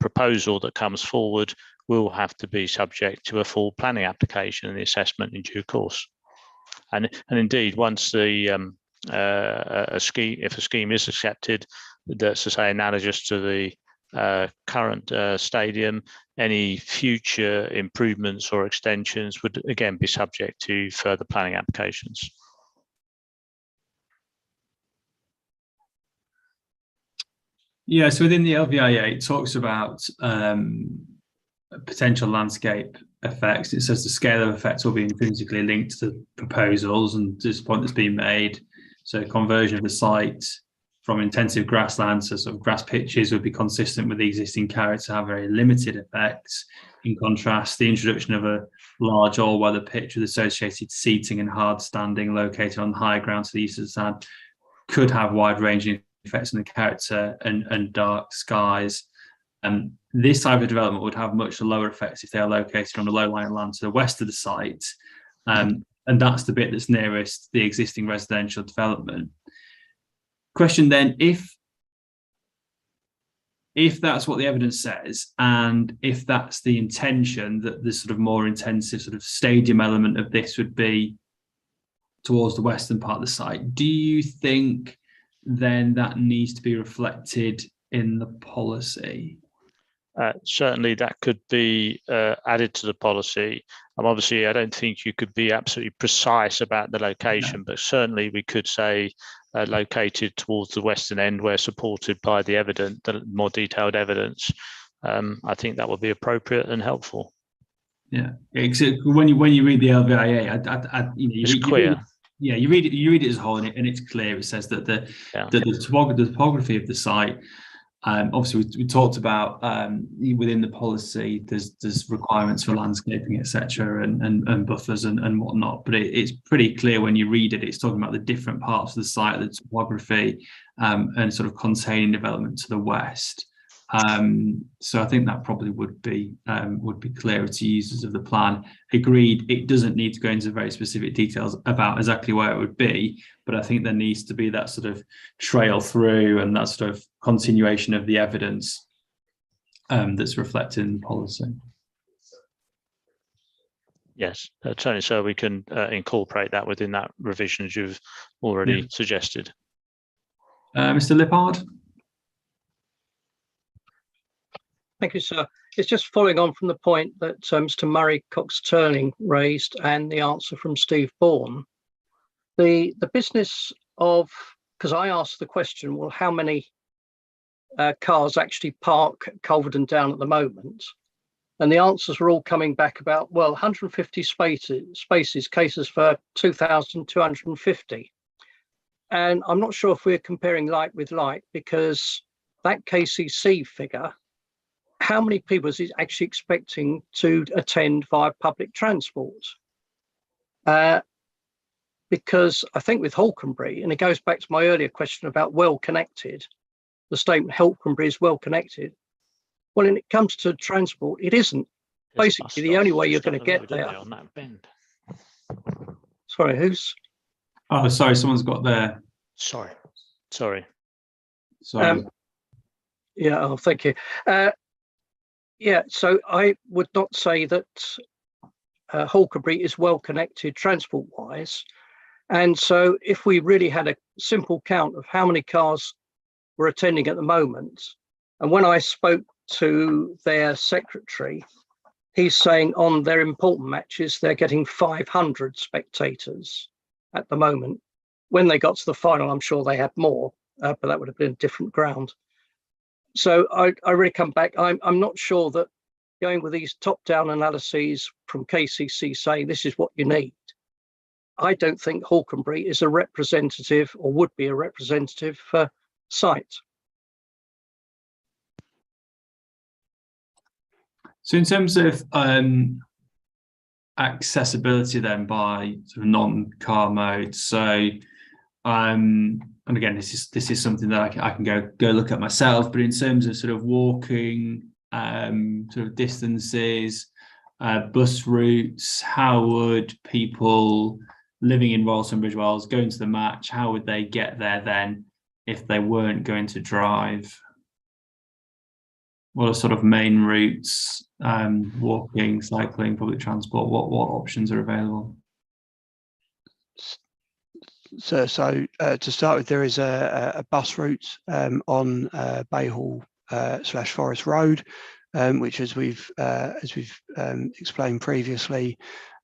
proposal that comes forward will have to be subject to a full planning application and the assessment in due course. And indeed, once the if a scheme is accepted, that's to say analogous to the current stadium, any future improvements or extensions would again be subject to further planning applications. Yeah, so within the LVIA, it talks about potential landscape effects. It says the scale of effects will be intrinsically linked to proposals, and this point that's been made. So conversion of the site from intensive grassland to sort of grass pitches would be consistent with the existing character, have very limited effects. In contrast, the introduction of a large all-weather pitch with associated seating and hard standing located on high ground to the east of the sand could have wide-ranging effects on the character and dark skies. This type of development would have much lower effects if they are located on the low-lying land to the west of the site, and that's the bit that's nearest the existing residential development. Question then, if that's what the evidence says, and if that's the intention, that the sort of more intensive sort of stadium element of this would be towards the western part of the site, do you think then that needs to be reflected in the policy? Certainly that could be added to the policy. Obviously, I don't think you could be absolutely precise about the location, but certainly we could say located towards the western end where supported by the evidence, the more detailed evidence. I think that would be appropriate and helpful. Yeah, when you read the LVIA, it's clear. You read it as a whole, and it's clear. It says that the topography of the site. Obviously, we talked about within the policy, there's requirements for landscaping, etc., and buffers and whatnot. But it's pretty clear when you read it. It's talking about the different parts of the site, the topography, and sort of containing development to the west. So I think that probably would be clearer to users of the plan. Agreed, it doesn't need to go into very specific details about exactly where it would be, but I think there needs to be that sort of trail through and that sort of continuation of the evidence that's reflected in the policy. Yes, Tony, so we can incorporate that within that revision as you've already suggested. Mr. Lippard? Thank you, sir. It's just following on from the point that Mr. Murray Cox-Turning raised and the answer from Steve Bourne. The business of, because I asked the question, well, how many cars actually park at Culverden Down at the moment? And the answers were all coming back about, well, 150 spaces, cases for 2,250. And I'm not sure if we're comparing light with light, because that KCC figure, how many people is it actually expecting to attend via public transport? Because I think with Hawkenberry, and it goes back to my earlier question about well-connected, the statement Hawkenberry is well-connected. Well, when it comes to transport, it isn't. Basically, the only way you're going to get there. On that bend. Sorry, who's? Oh, sorry, someone's got there. Sorry. Yeah, oh, thank you. Yeah, so I would not say that Hawkenberry is well connected transport-wise. And so if we really had a simple count of how many cars were attending at the moment, and when I spoke to their secretary, he's saying on their important matches, they're getting 500 spectators at the moment. When they got to the final, I'm sure they had more, but that would have been different ground. So I really come back. I'm not sure that going with these top-down analyses from KCC saying this is what you need. I don't think Hawkenberry is a representative or would be a representative site. So in terms of accessibility then by sort of non-car modes, so and again, this is something that I can go look at myself. But in terms of sort of walking, sort of distances, bus routes, how would people living in Royal Tunbridge Wells going to the match? How would they get there then if they weren't going to drive? What are sort of main routes? Walking, cycling, public transport. What options are available? So to start with, there is a bus route on Bayhall / Forest Road, which, as we've explained previously,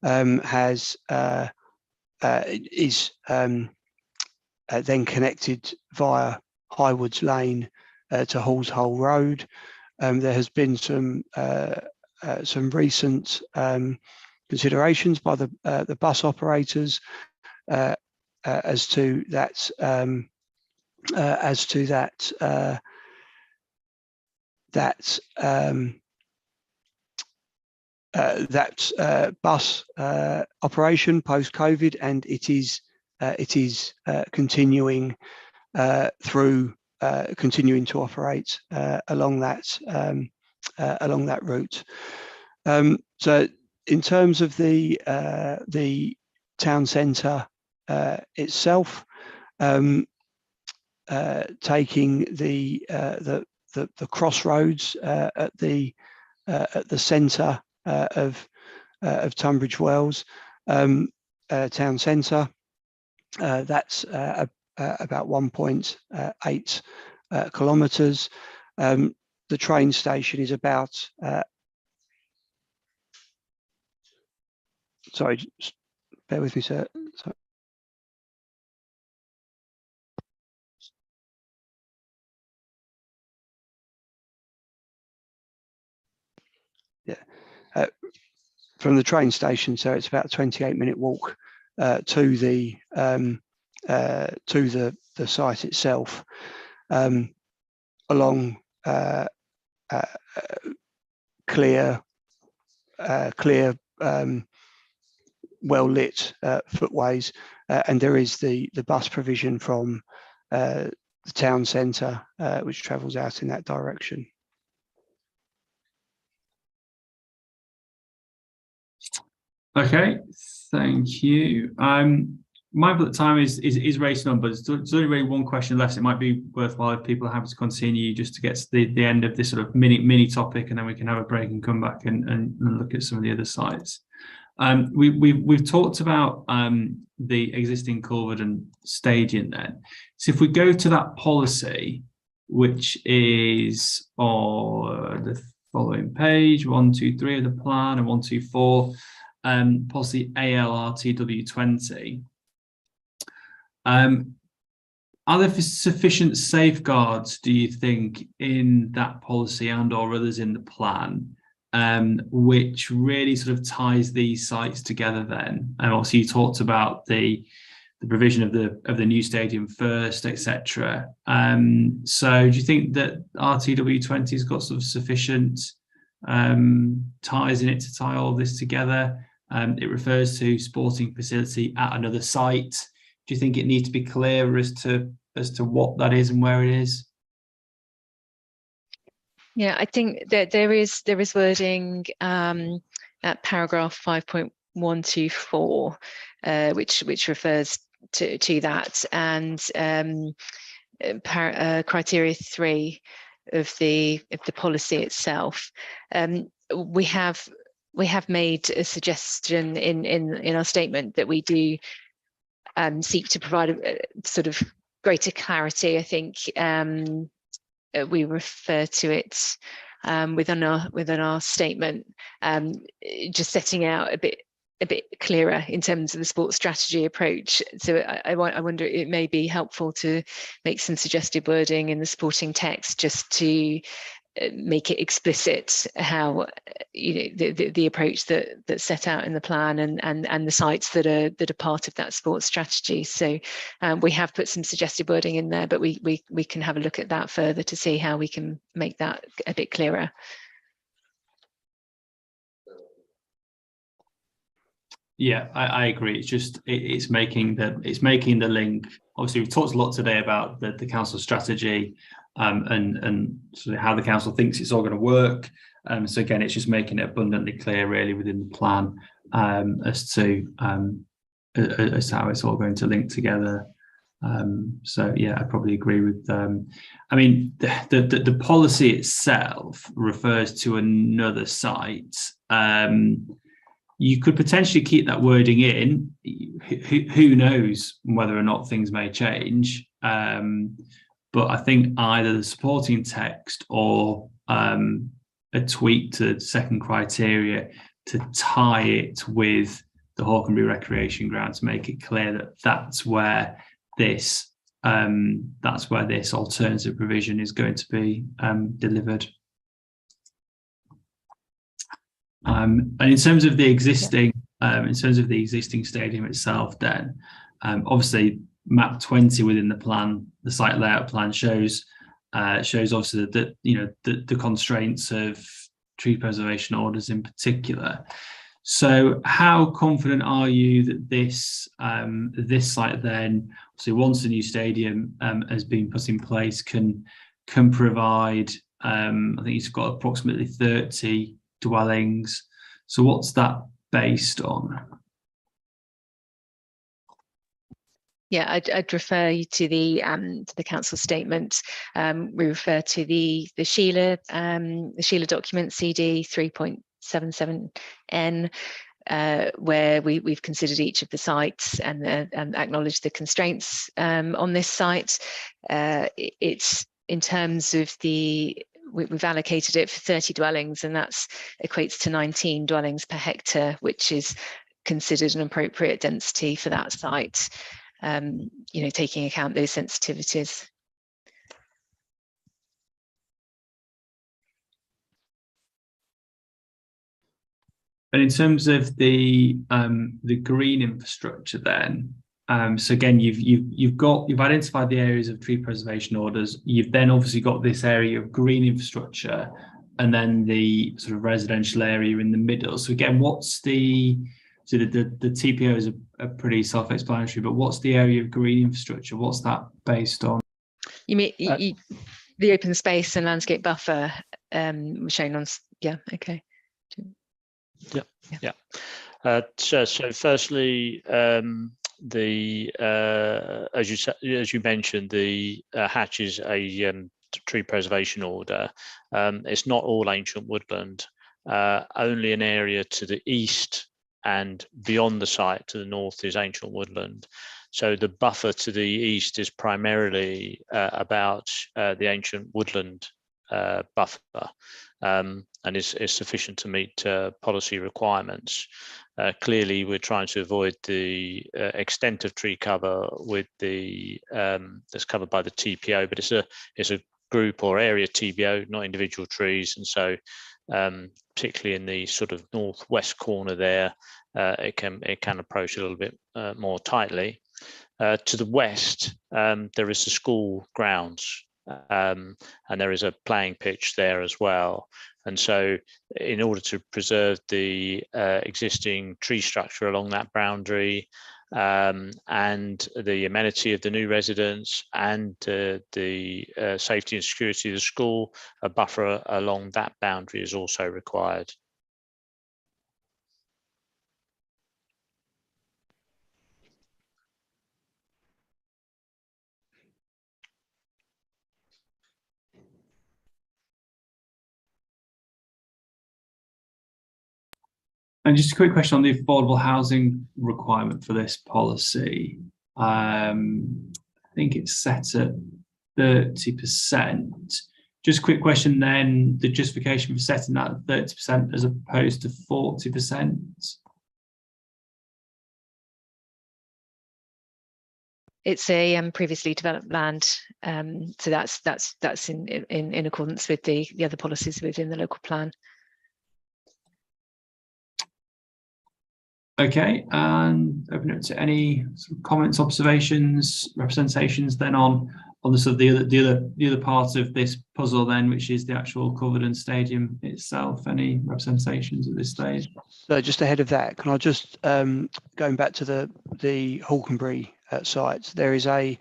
is then connected via Highwoods Lane to Halls Hole Road. There has been some recent considerations by the bus operators as to that as to that bus operation post-COVID, and it is continuing continuing to operate along that route. So in terms of the town centre itself, taking the crossroads at the centre of Tunbridge Wells town centre, that's about 1.8 kilometres. The train station is about sorry, just bear with me, sir. Sorry. Yeah, from the train station, so it's about a 28-minute walk to the site itself, along clear, well lit footways, and there is the bus provision from the town centre, which travels out in that direction. Okay, thank you. Mindful that time is racing on, but there's only really one question left. It might be worthwhile if people are happy to continue just to get to the end of this sort of mini topic, and then we can have a break and come back and look at some of the other sites. We've talked about the existing culvert and staging then. So if we go to that policy, which is on the following page, 1, 2, 3 of the plan, and 1, 2, 4, policy AL/RTW 20. Are there sufficient safeguards, do you think, in that policy and or others in the plan, which really sort of ties these sites together then? And obviously you talked about the provision of the new stadium first, etc. So do you think that RTW 20 has got sort of sufficient ties in it to tie all this together? It refers to sporting facility at another site. Do you think it needs to be clearer as to what that is and where it is? Yeah, I think that there is wording at paragraph 5.124, which refers to that, and criteria 3 of the policy itself. We have made a suggestion in our statement that we do seek to provide a sort of greater clarity. I think we refer to it within our statement, just setting out a bit clearer in terms of the sports strategy approach. So I wonder, it may be helpful to make some suggested wording in the supporting text just to make it explicit how the approach that's set out in the plan and the sites that are part of that sports strategy. So we have put some suggested wording in there, but we can have a look at that further to see how we can make that a bit clearer. Yeah, I agree. It's just it's making the link. Obviously, we've talked a lot today about the council strategy and sort of how the council thinks it's all going to work. So again, it's just making it abundantly clear, really, within the plan as to how it's all going to link together. So yeah, I probably agree with. I mean, the policy itself refers to another site. You could potentially keep that wording in. Who knows whether or not things may change. But I think either the supporting text or a tweak to the second criteria to tie it with the Hawkenberry recreation ground to make it clear that that's where this alternative provision is going to be delivered. And in terms of the existing, stadium itself, then obviously map 20 within the plan, the site layout plan shows obviously that the constraints of tree preservation orders in particular. So how confident are you that this site then, obviously once the new stadium has been put in place, can provide, I think it's got approximately 30 dwellings. So what's that based on? Yeah, I'd refer you to the council statement. We refer to the Sheila document CD 3.77N, where we've considered each of the sites and acknowledged the constraints on this site. It's in terms of we've allocated it for 30 dwellings, and that's equates to 19 dwellings per hectare, which is considered an appropriate density for that site. Taking account those sensitivities. And in terms of the green infrastructure, then, so again, you've identified the areas of tree preservation orders. You've then obviously got this area of green infrastructure, and then the sort of residential area in the middle. So again, what's the TPOs are pretty self-explanatory, but what's the area of green infrastructure? What's that based on? You mean the open space and landscape buffer shown on? Yeah. Okay. Yeah. So firstly, as you mentioned, the hatch is a tree preservation order. It's not all ancient woodland. Only an area to the east and beyond the site to the north is ancient woodland. So the buffer to the east is primarily about the ancient woodland buffer, and is sufficient to meet policy requirements. Clearly, we're trying to avoid the extent of tree cover with that's covered by the TPO, but it's a group or area TPO, not individual trees, and so particularly in the sort of northwest corner there, it can approach a little bit more tightly. To the west, there is the school grounds, and there is a playing pitch there as well. And so in order to preserve the existing tree structure along that boundary, and the amenity of the new residents and the safety and security of the school, a buffer along that boundary is also required. And just a quick question on the affordable housing requirement for this policy. I think it's set at 30%. Just a quick question then, the justification for setting that at 30% as opposed to 40%? It's a previously developed land, so that's in accordance with the other policies within the local plan. Okay, and open it to any sort of comments, observations, representations then on the sort of the other part of this puzzle then, which is the actual Culverden Stadium itself. Any representations at this stage? So just ahead of that, can I just going back to the Hawkenberry site, there is the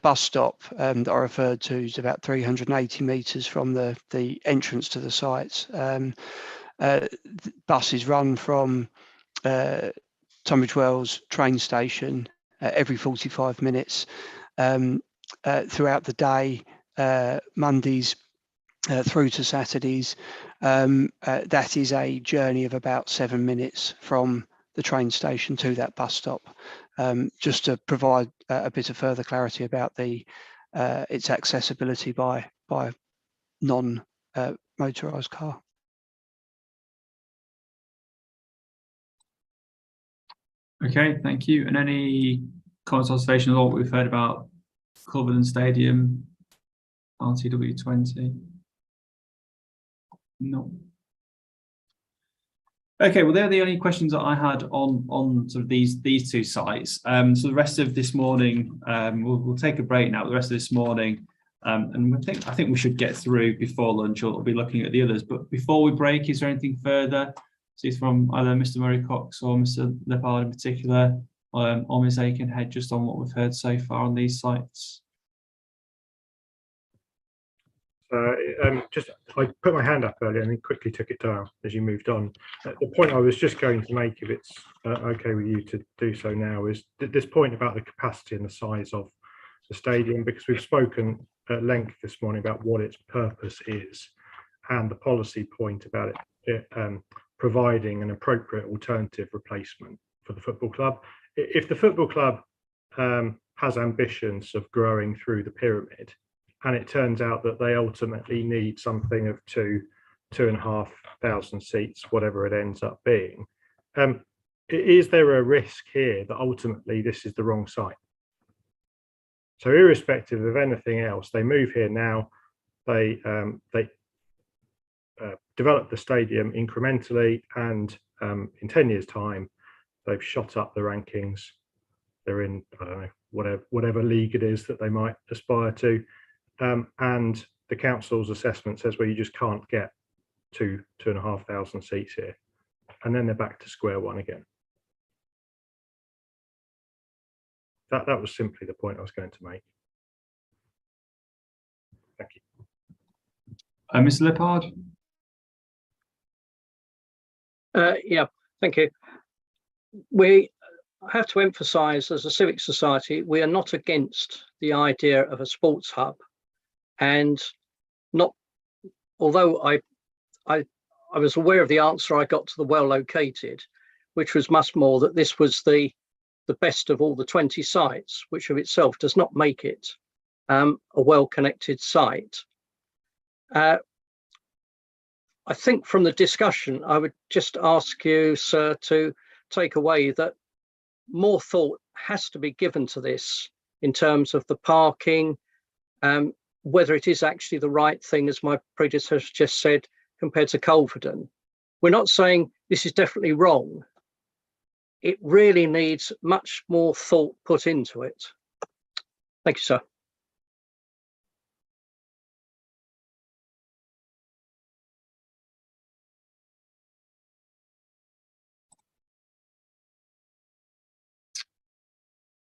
bus stop that I referred to is about 380 metres from the entrance to the sites. Buses run from Tunbridge Wells train station every 45 minutes throughout the day, Mondays through to Saturdays. That is a journey of about 7 minutes from the train station to that bus stop, just to provide a bit of further clarity about its accessibility by non-motorised car. Okay, thank you. And any comments, observations on what we've heard about Culverden Stadium, RTW 20? No. Okay, well, they're the only questions that I had on sort of these two sites. So the rest of this morning, we'll take a break now. The rest of this morning, and I think we should get through before lunch, or we'll be looking at the others. But before we break, is there anything further? See, from either Mr. Murray Cox or Mr. Lepard in particular, or Ms. Aikenhead, just on what we've heard so far on these sites. I put my hand up earlier and then quickly took it down as you moved on. The point I was just going to make, if it's okay with you to do so now, is this point about the capacity and the size of the stadium, because we've spoken at length this morning about what its purpose is, and the policy point about it providing an appropriate alternative replacement for the football club. If the football club has ambitions of growing through the pyramid, and it turns out that they ultimately need something of 2,500 seats, whatever it ends up being, is there a risk here that ultimately this is the wrong site? So irrespective of anything else, they move here now, they develop the stadium incrementally, and in 10 years' time, they've shot up the rankings. They're in, I don't know, whatever league it is that they might aspire to. And the council's assessment says, well, you just can't get 2,500 seats here. And then they're back to square one again. That was simply the point I was going to make. Thank you. Mr. Lepard? Yeah, thank you. We have to emphasise, as a civic society, we are not against the idea of a sports hub. And not, although I was aware of the answer I got to the well located, which was much more that this was the best of all the 20 sites, which of itself does not make it a well-connected site. I think from the discussion, I would just ask you, sir, to take away that more thought has to be given to this in terms of the parking, whether it is actually the right thing, as my predecessor just said, compared to Culverden. We're not saying this is definitely wrong. It really needs much more thought put into it. Thank you, sir.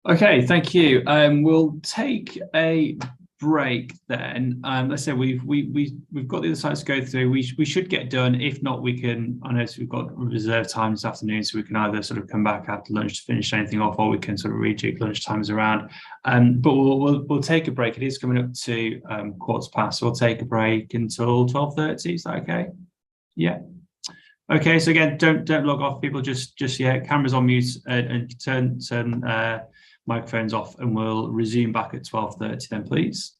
Okay, thank you. We'll take a break then. Let's say we've got the other sites to go through. We should get done. If not, we can. I know we've got reserved time this afternoon, so we can either sort of come back after lunch to finish anything off, or we can sort of rejig lunch times around. But we'll take a break. It is coming up to 1:15, so we'll take a break until 12:30. Is that okay? Yeah. Okay. So again, don't log off, people. Just cameras on mute, and turn microphones off, and we'll resume back at 12:30 then, please.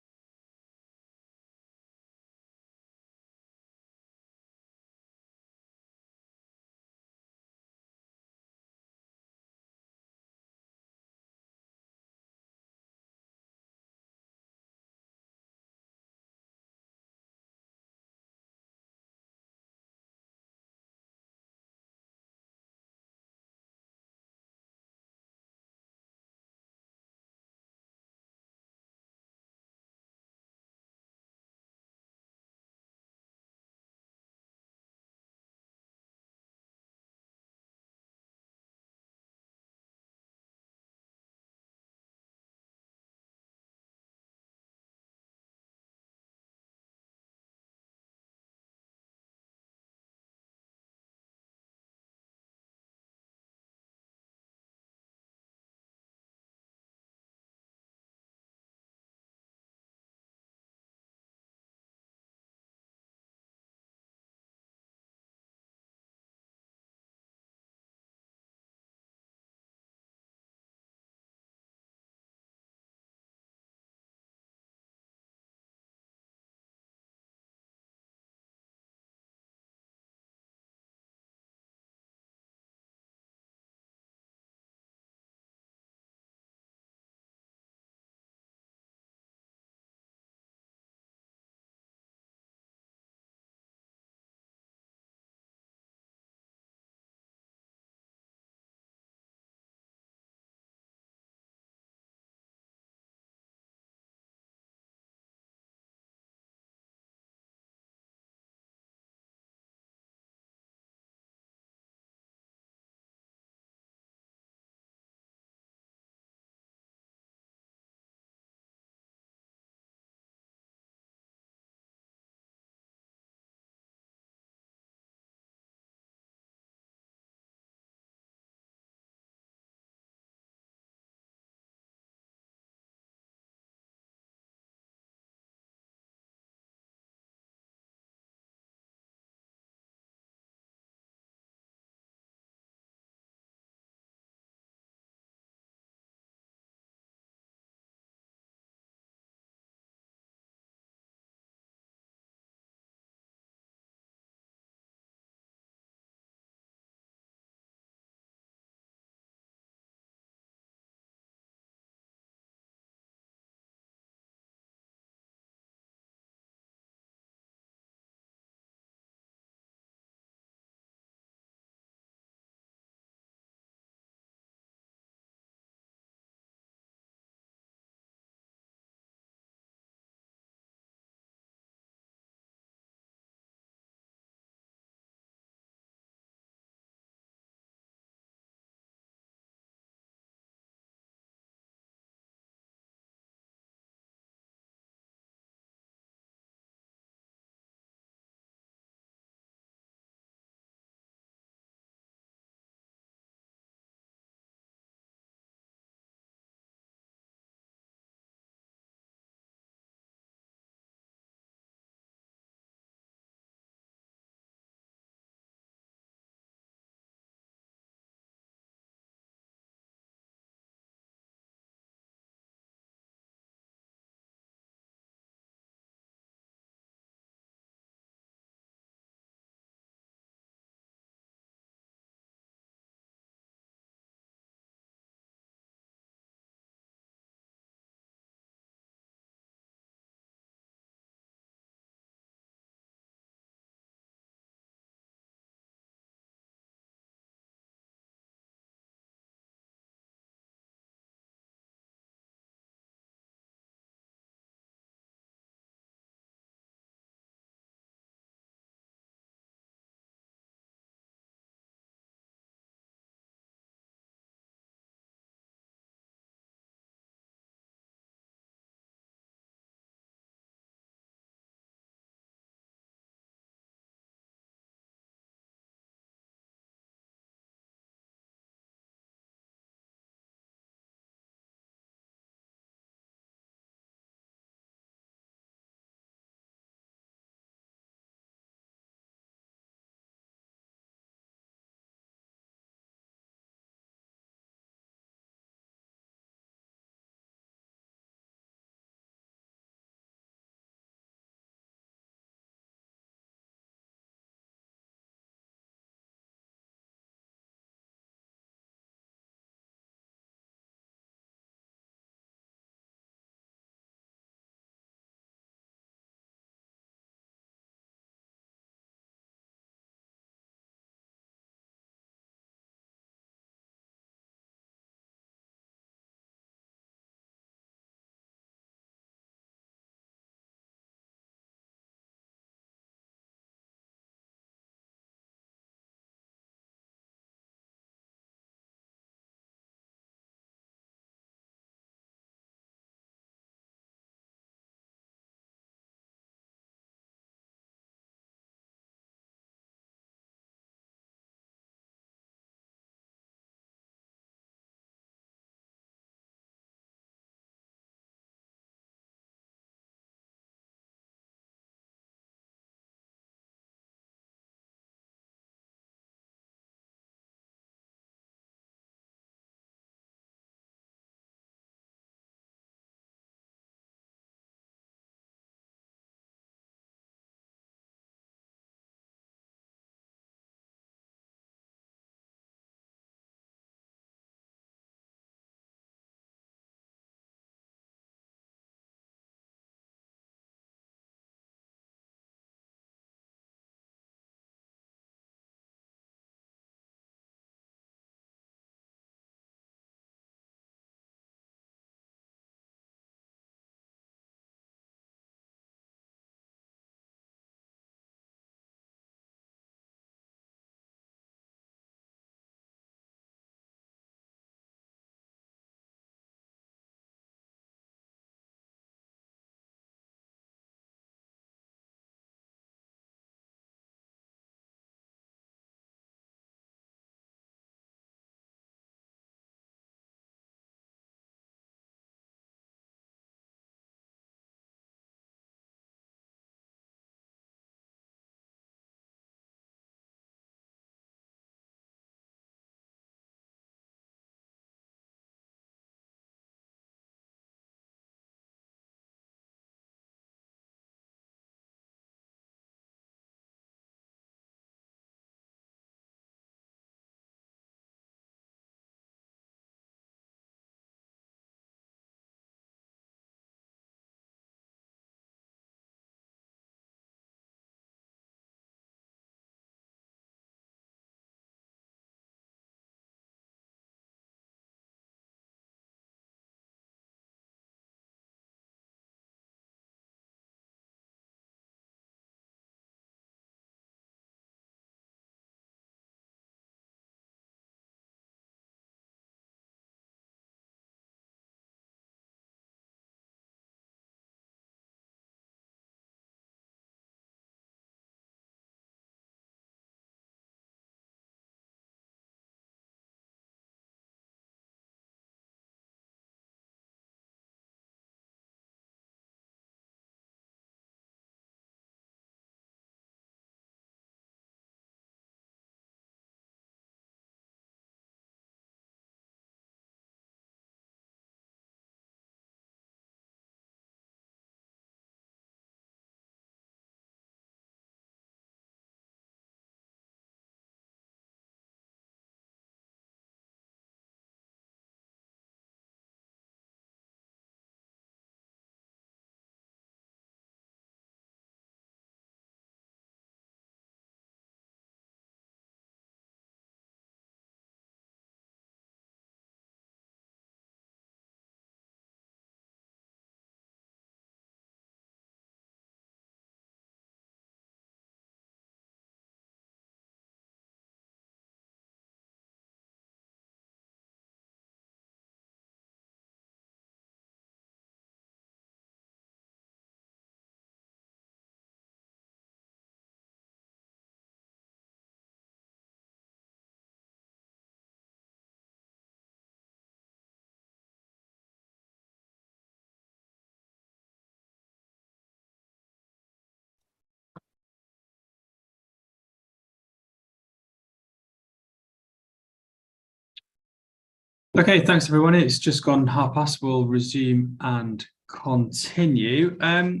Okay, thanks everyone. It's just gone past. We'll resume and continue. We'll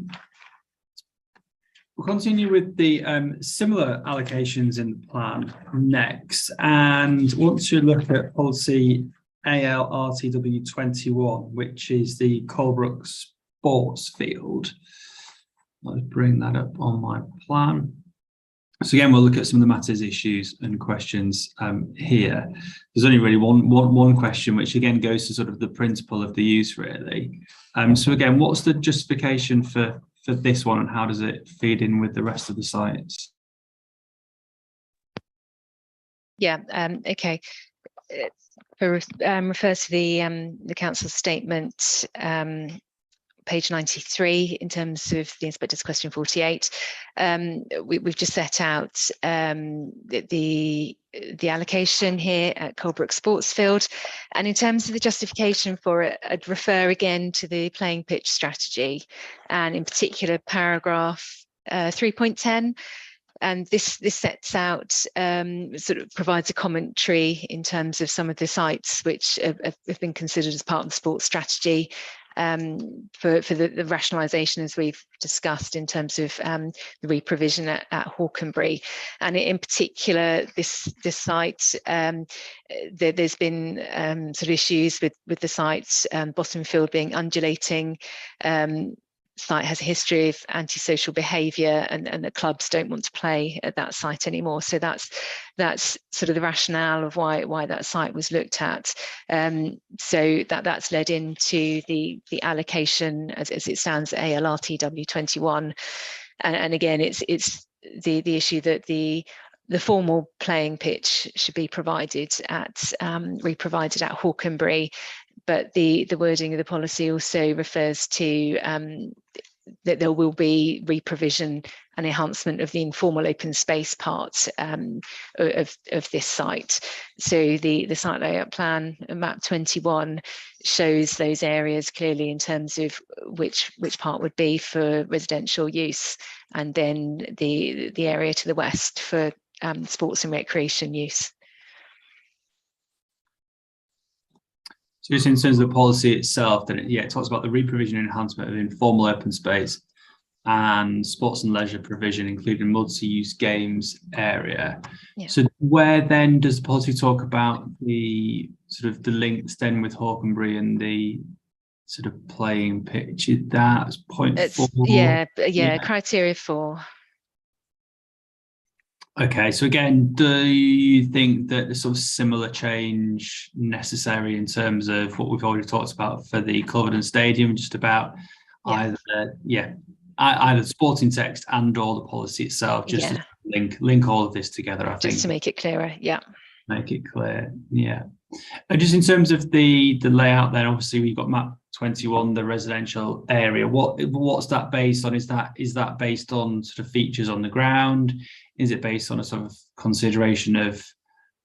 continue with the similar allocations in the plan next, and want to look at policy AL RTW 21, which is the Colebrook sports field. Let's bring that up on my plan. So again, we'll look at some of the matters, issues and questions here. There's only really one question, which again goes to sort of the principle of the use really. So again, what's the justification for this one, and how does it feed in with the rest of the sites? Yeah, okay. Refers to the council statement, page 93, in terms of the inspector's question 48. We've just set out the allocation here at Colebrook Sports Field, and in terms of the justification for it, I'd refer again to the playing pitch strategy, and in particular paragraph 3.10. And this sets out, sort of provides a commentary in terms of some of the sites which have been considered as part of the sports strategy, for the rationalisation, as we've discussed, in terms of the reprovision at Hawkenberry. And in particular, this site, there's been sort of issues with the site, bottom field being undulating. Site has a history of antisocial behaviour, and the clubs don't want to play at that site anymore. So that's sort of the rationale of why that site was looked at. So that's led into the allocation as it stands at AL RTW 21. And again, it's the issue that the formal playing pitch should be provided at reprovided at Hawkenberry. But the wording of the policy also refers to that there will be reprovision and enhancement of the informal open space part of this site. So the site layout plan, map 21, shows those areas clearly in terms of which part would be for residential use, and then the area to the west for sports and recreation use. So just in terms of the policy itself, then it talks about the reprovision and enhancement of informal open space and sports and leisure provision, including multi-use games area. Yeah. So where then does the policy talk about the sort of the links then with Hawkenberry and the sort of playing pitch? Is that point 4? Yeah, criteria 4. Okay, so again, do you think that there's sort of similar change necessary in terms of what we've already talked about for the Culverden Stadium, just about either the sporting text and or the policy itself, just to link all of this together, I think. Just to make it clearer, Make it clear, And just in terms of the layout then, obviously we've got map 21, the residential area. What's that based on? Is that based on sort of features on the ground? Is it based on a sort of consideration of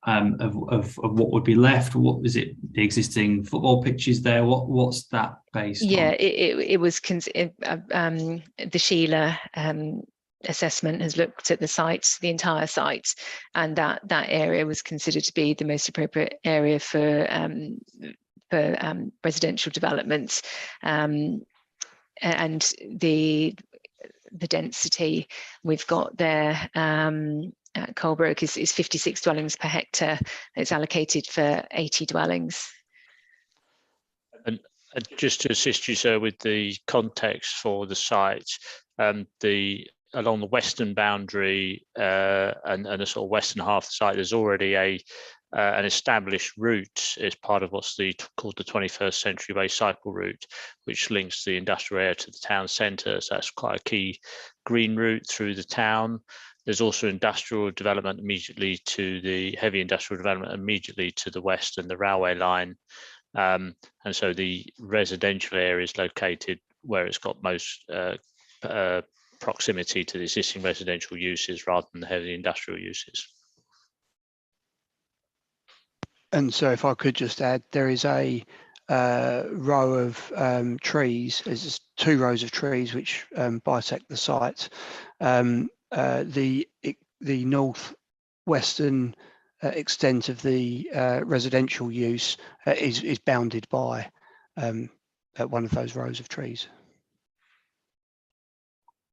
what would be left? What is it? The existing football pitches there? What's that based on? It was the Sheila assessment has looked at the entire site, and that area was considered to be the most appropriate area for residential development, and the density we've got there at Colebrook is 56 dwellings per hectare. It's allocated for 80 dwellings. And just to assist you, sir, with the context for the site, along the western boundary and the sort of western half of the site, there's already an established route as part of what's called the 21st Century Way cycle route, which links the industrial area to the town centre. So that's quite a key green route through the town. There's also industrial development immediately to the heavy industrial development immediately to the west and the railway line. And so the residential area is located where it's got most proximity to the existing residential uses rather than the heavy industrial uses. And so if I could just add, there is a row of trees, there's 2 rows of trees which bisect the site. The northwestern extent of the residential use is bounded by one of those rows of trees.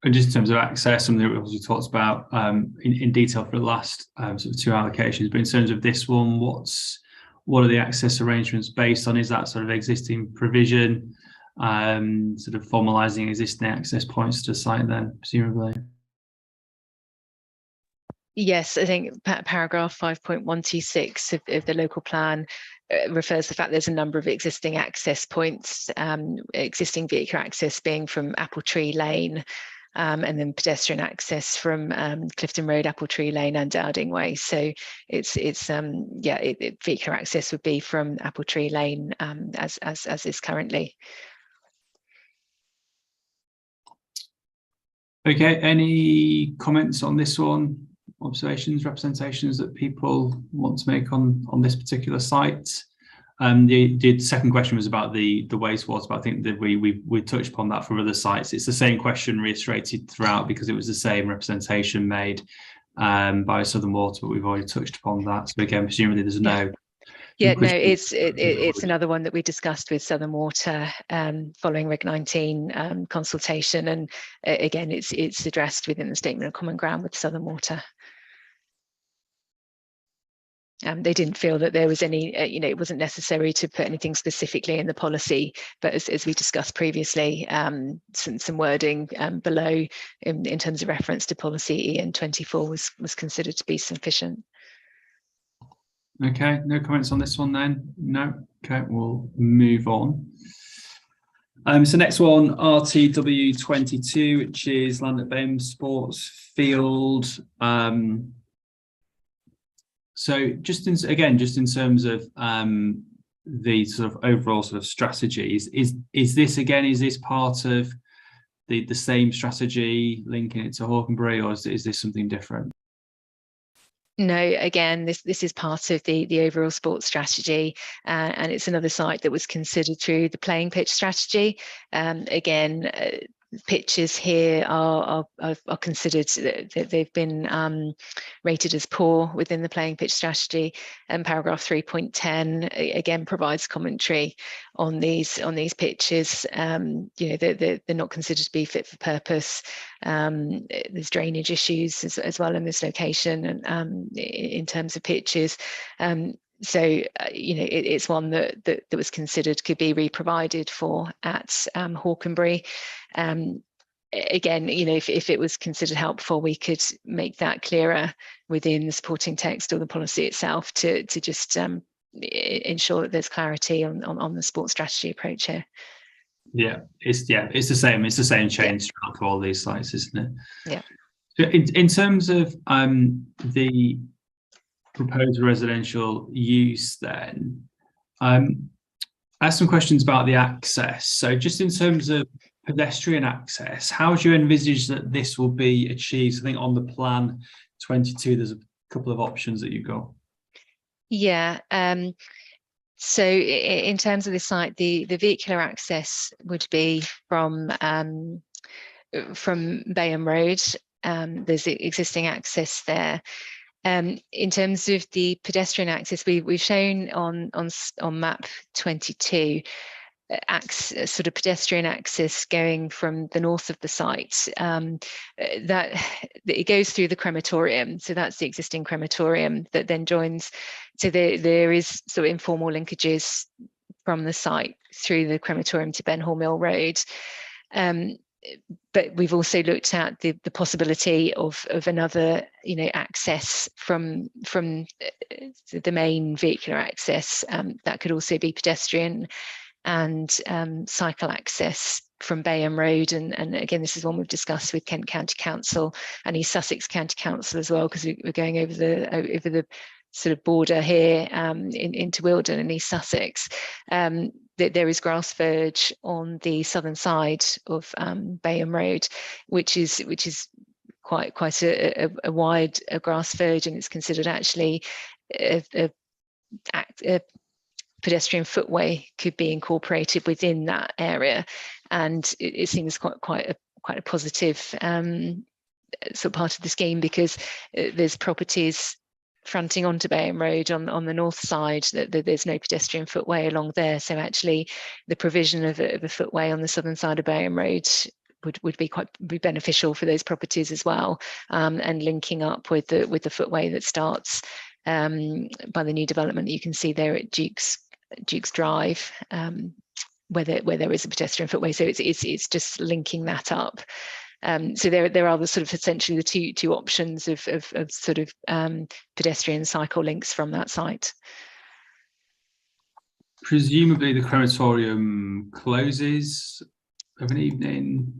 And just in terms of access, something that we obviously talked about in detail for the last sort of 2 allocations, but in terms of this one, what are the access arrangements based on? Is that sort of existing provision, sort of formalising existing access points to the site then, presumably? Yes, I think paragraph 5.126 of the local plan refers to the fact there's a number of existing access points, existing vehicular access being from Apple Tree Lane, and then pedestrian access from Clifton Road, Apple Tree Lane and Dowding Way. So vehicular access would be from Apple Tree Lane as is currently. Okay, any comments on this one? Observations, representations that people want to make on this particular site? The second question was about the wastewater, but I think that we touched upon that for other sites. It's the same question reiterated throughout because it was the same representation made by Southern Water, but we've already touched upon that. So again, presumably there's no. Yeah, no, it's another one that we discussed with Southern Water following Reg 19 consultation, and again, it's addressed within the statement of common ground with Southern Water. They didn't feel that there was any, it wasn't necessary to put anything specifically in the policy, but as we discussed previously, some wording below in terms of reference to policy EN 24 was considered to be sufficient. Okay, no comments on this one then? No. Okay, we'll move on. So next one, RTW 22, which is land at Bayham Sports Field. So just in terms of the sort of overall sort of strategies, is this part of the same strategy, linking it to Hawkenberry, or is this something different? No, again, this is part of the overall sports strategy, and it's another site that was considered through the playing pitch strategy. Again, pitches here are considered, they've been rated as poor within the playing pitch strategy, and paragraph 3.10 again provides commentary on these pitches. They're not considered to be fit for purpose. There's drainage issues as well in this location, and in terms of pitches. It's one that was considered could be re-provided for at Hawkenberry. Again, if it was considered helpful, we could make that clearer within the supporting text or the policy itself to just ensure that there's clarity on the sports strategy approach here. It's the same change throughout all these sites, isn't it? Yeah. So in terms of the proposed residential use, then I have some questions about the access. So just in terms of pedestrian access, how do you envisage that this will be achieved? I think on the plan 22 there's a couple of options that you've got. Yeah, so in terms of the site, the vehicular access would be from Bayham Road. There's existing access there. In terms of the pedestrian access, we've shown on map 22 sort of pedestrian access going from the north of the site. That it goes through the crematorium, so that's the existing crematorium that then joins. So there is sort of informal linkages from the site through the crematorium to Ben Hall Mill Road. But we've also looked at the possibility of another, access from the main vehicular access that could also be pedestrian and cycle access from Bayham Road. And again, this is one we've discussed with Kent County Council and East Sussex County Council as well, because we're going over the sort of border here into Wilden and East Sussex. There is grass verge on the southern side of Bayham Road, which is quite a wide grass verge, and it's considered actually a pedestrian footway could be incorporated within that area, and it seems quite a positive sort of part of the scheme, because there's properties fronting onto Bayham Road on the north side, that there's no pedestrian footway along there. So actually the provision of a footway on the southern side of Bayham Road would be beneficial for those properties as well, and linking up with the footway that starts by the new development that you can see there at Duke's Drive, where there is a pedestrian footway. So it's just linking that up. So there are the sort of essentially the two options of sort of pedestrian cycle links from that site. Presumably the crematorium closes of an evening.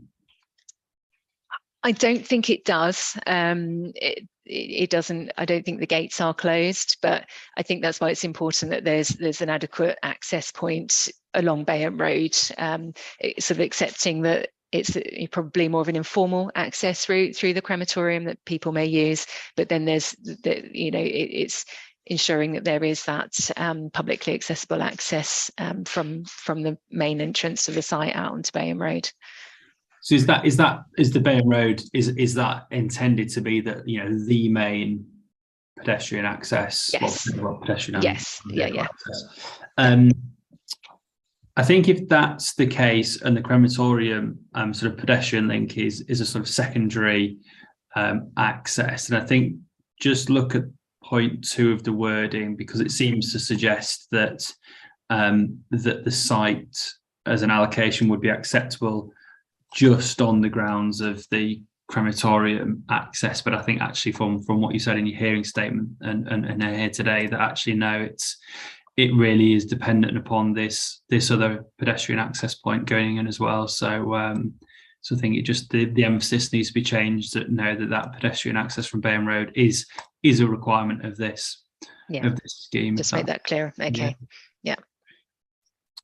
I don't think it does. It doesn't. I don't think the gates are closed, but I think that's why it's important that there's an adequate access point along Bayham Road. Sort of accepting that it's probably more of an informal access route through the crematorium that people may use, but then there's it's ensuring that there is that publicly accessible access from the main entrance to the site out onto Bayham Road. So is the Bayham Road, is that intended to be the main pedestrian access? Yes. Well, pedestrian. Yes. Yeah. Access. I think if that's the case, and the crematorium sort of pedestrian link is a sort of secondary access, and I think just look at point 2 of the wording, because it seems to suggest that that the site as an allocation would be acceptable just on the grounds of the crematorium access. But I think actually from what you said in your hearing statement and here today, that actually no, it really is dependent upon this other pedestrian access point going in as well. So I think it just the emphasis needs to be changed, that no, that pedestrian access from Bayham Road is a requirement of this of this scheme. Just make that clear. Okay. Yeah.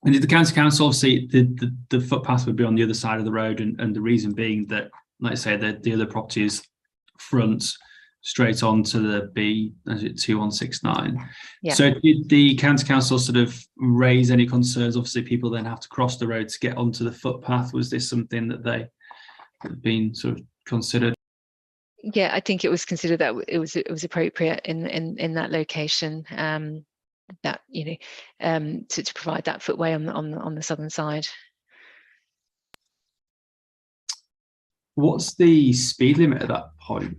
And the county council, obviously the footpath would be on the other side of the road, and the reason being that, like I say, the other properties front straight onto the B2169. Yeah. So did the county council sort of raise any concerns? Obviously people then have to cross the road to get onto the footpath. Was this something that they had been sort of considered? Yeah, I think it was considered that it was appropriate in that location, that to provide that footway on the southern side. What's the speed limit at that point?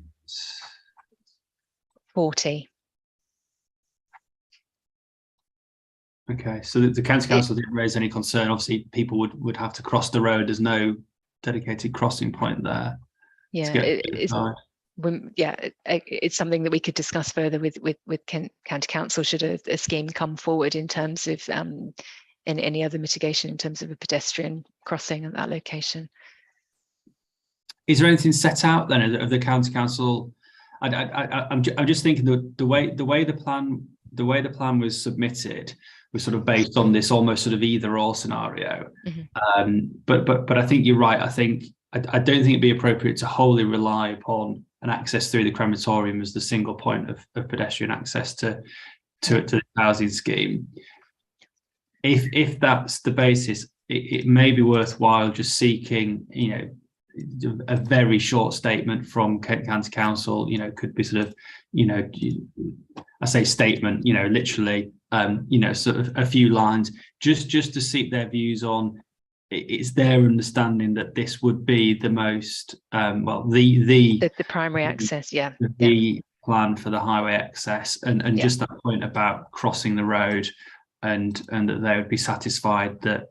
40. Okay, so the county council didn't raise any concern. Obviously people would have to cross the road. There's no dedicated crossing point there. Yeah, it's something that we could discuss further with county council should a scheme come forward in terms of any other mitigation in terms of a pedestrian crossing at that location. Is there anything set out then of the county council? I'm just thinking the way the plan was submitted was sort of based on this almost sort of either or scenario. Mm-hmm. But I think you're right. I don't think it'd be appropriate to wholly rely upon an access through the crematorium as the single point of pedestrian access to the housing scheme. If that's the basis, it may be worthwhile just seeking, a very short statement from county council. Could be sort of, I say statement, literally, sort of a few lines, just to seek their views on. It's their understanding that this would be the most the primary access, the plan for the highway access, and just that point about crossing the road, and that they would be satisfied that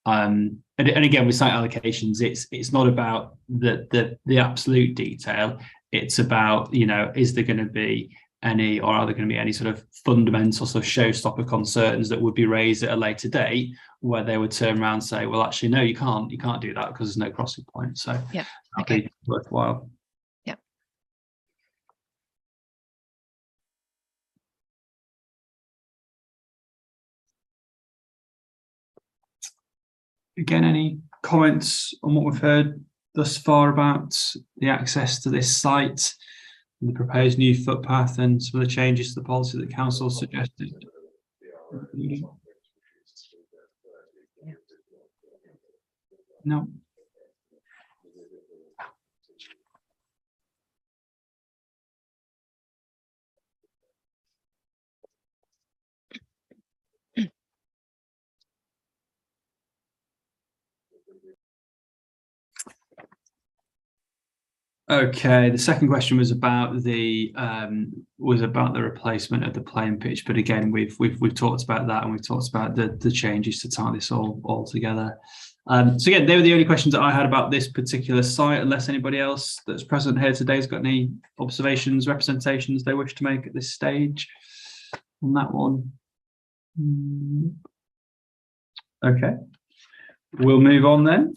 and again with site allocations, it's not about the absolute detail. It's about, is there going to be any, or are there going to be any sort of fundamental sort of showstopper concerns that would be raised at a later date, where they would turn around and say, well, actually, no, you can't do that because there's no crossing point. So that'd be worthwhile. Yeah. Again, any comments on what we've heard thus far about the access to this site, the proposed new footpath, and some of the changes to the policy that council suggested? No. Okay, the second question was about the replacement of the playing pitch, but again, we've talked about that, and we've talked about the changes to tie this all together. So again, they were the only questions that I had about this particular site, unless anybody else that's present here today has got any observations, representations they wish to make at this stage on that one. Okay, we'll move on then.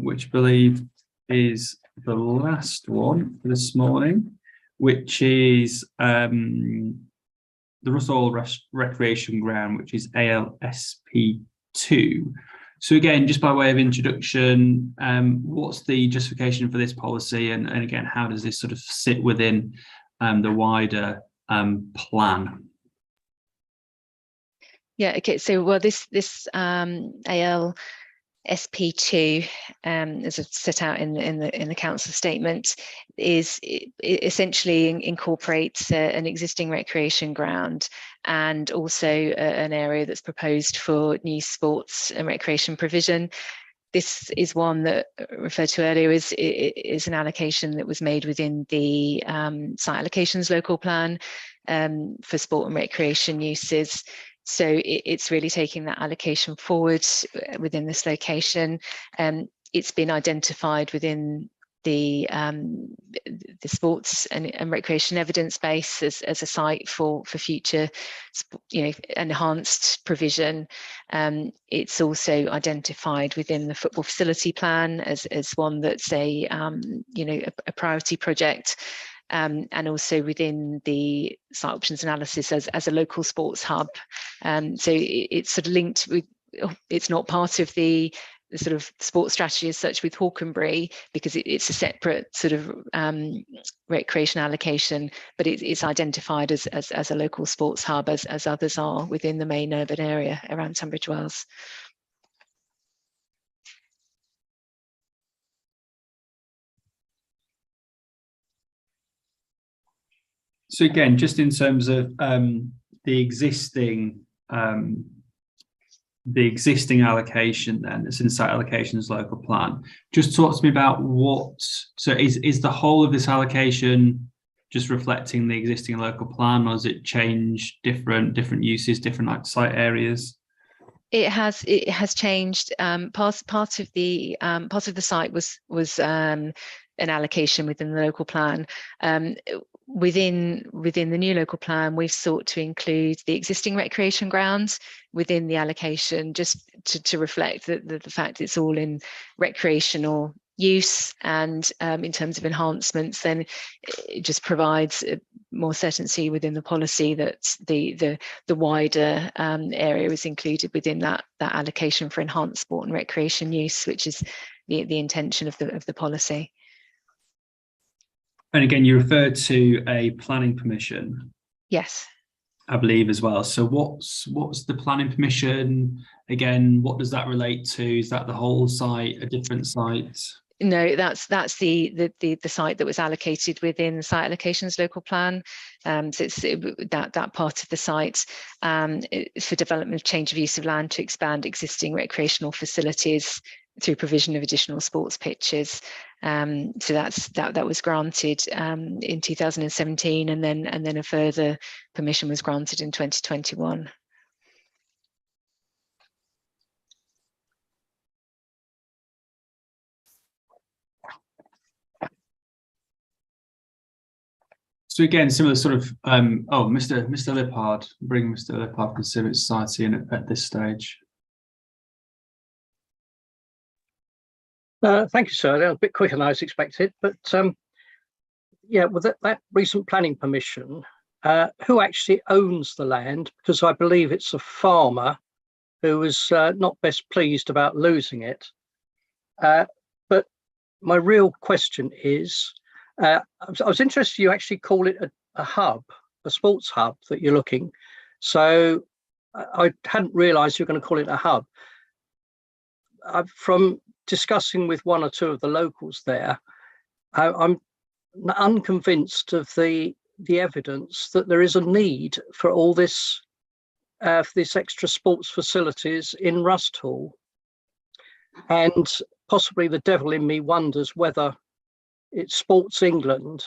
Which I believe is the last one for this morning, which is the Russell Recreation Ground, which is ALSP2. So again, just by way of introduction, what's the justification for this policy, and again, how does this sort of sit within the wider plan? Yeah, okay, so well, this AL SP2, as it's set out in the council statement, it essentially incorporates an existing recreation ground and also an area that's proposed for new sports and recreation provision. This is one that referred to earlier is an allocation that was made within the site allocations local plan for sport and recreation uses. So it's really taking that allocation forward within this location. It's been identified within the sports and recreation evidence base as a site for future, enhanced provision. It's also identified within the football facility plan as one that's a priority project. And also within the site options analysis as a local sports hub. So it's sort of linked with, it's not part of the sort of sports strategy as such with Hawkenberry, because it's a separate sort of recreation allocation, but it's identified as a local sports hub as others are within the main urban area around Tunbridge Wells. So again, just in terms of the existing allocation, then it's in site allocations local plan. Just talk to me about so is the whole of this allocation just reflecting the existing local plan, or does it change different uses, different site areas? It has changed. Part of the site was an allocation within the local plan. Within the new local plan, we've sought to include the existing recreation grounds within the allocation, just to reflect the fact it's all in recreational use, and in terms of enhancements, then it just provides more certainty within the policy that the wider area is included within that allocation for enhanced sport and recreation use, which is the intention of the policy. And again, you referred to a planning permission. Yes. I believe as well. So what's the planning permission? Again, what does that relate to? Is that the whole site, a different site? No, that's the site that was allocated within the site allocations local plan. So it's that part of the site for development of change of use of land to expand existing recreational facilities through provision of additional sports pitches. So that was granted in 2017, and then a further permission was granted in 2021. So again, similar sort of Mr. Lippard, bring Mr. Lippard from Civic Society in at this stage. Thank you, sir. That was a bit quicker than I was expected, but yeah, with that recent planning permission, who actually owns the land? Because I believe it's a farmer who was not best pleased about losing it. But my real question is, I was interested you actually call it a hub, a sports hub that you're looking. So I hadn't realised you were going to call it a hub. From discussing with one or two of the locals there, I'm unconvinced of the evidence that there is a need for all this extra sports facilities in Rusthall. And possibly the devil in me wonders whether it's Sports England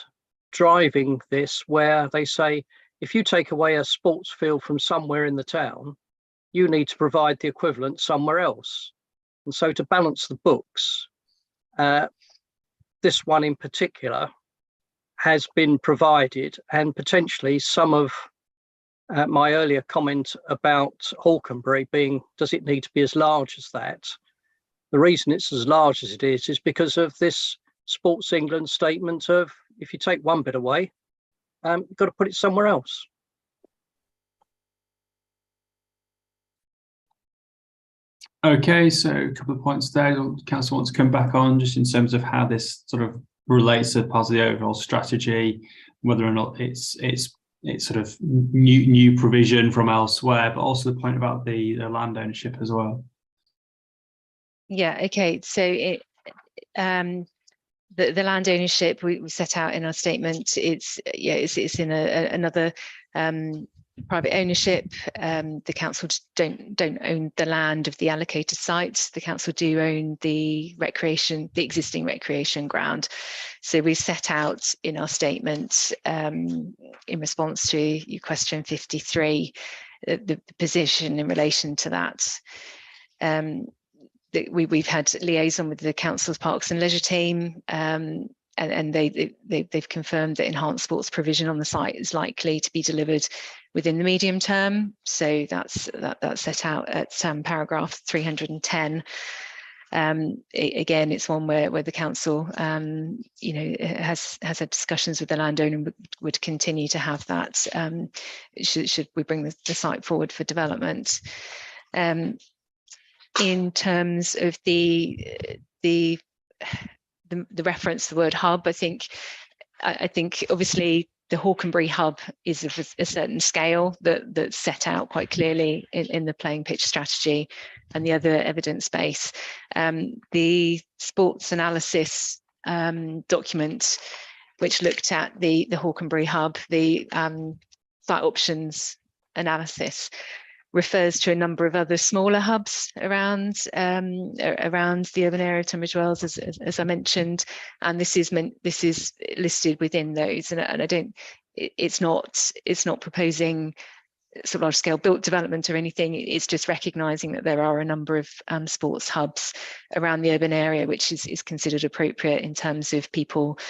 driving this, where they say, if you take away a sports field from somewhere in the town, you need to provide the equivalent somewhere else. And so to balance the books, this one in particular has been provided, and potentially some of my earlier comment about Hawkenberry being, does it need to be as large as that? The reason it's as large as it is because of this Sports England statement of, if you take one bit away, you've got to put it somewhere else. Okay, so a couple of points there. Council wants to come back on just in terms of how this sort of relates to part of the overall strategy, whether or not it's sort of new provision from elsewhere, but also the point about the land ownership as well. Yeah. Okay. So the land ownership we set out in our statement. It's in another private ownership. The council don't own the land of the allocated sites. The council do own the existing recreation ground. So we set out in our statement, in response to your question 53, the position in relation to that. We've had liaison with the council's Parks and Leisure team, and they've confirmed that enhanced sports provision on the site is likely to be delivered within the medium term. So that's set out at paragraph 310. Again, it's one where the council, has had discussions with the landowner and would continue to have that should we bring the site forward for development. In terms of the reference to the word hub, I think obviously the Hawkenberry hub is of a certain scale that's set out quite clearly in the playing pitch strategy and the other evidence base. The sports analysis document, which looked at the Hawkenberry hub, the site options analysis, refers to a number of other smaller hubs around the urban area of Tunbridge Wells, as I mentioned, and this is listed within those. And I don't, it's not proposing sort of large scale built development or anything. It's just recognising that there are a number of sports hubs around the urban area, which is considered appropriate in terms of people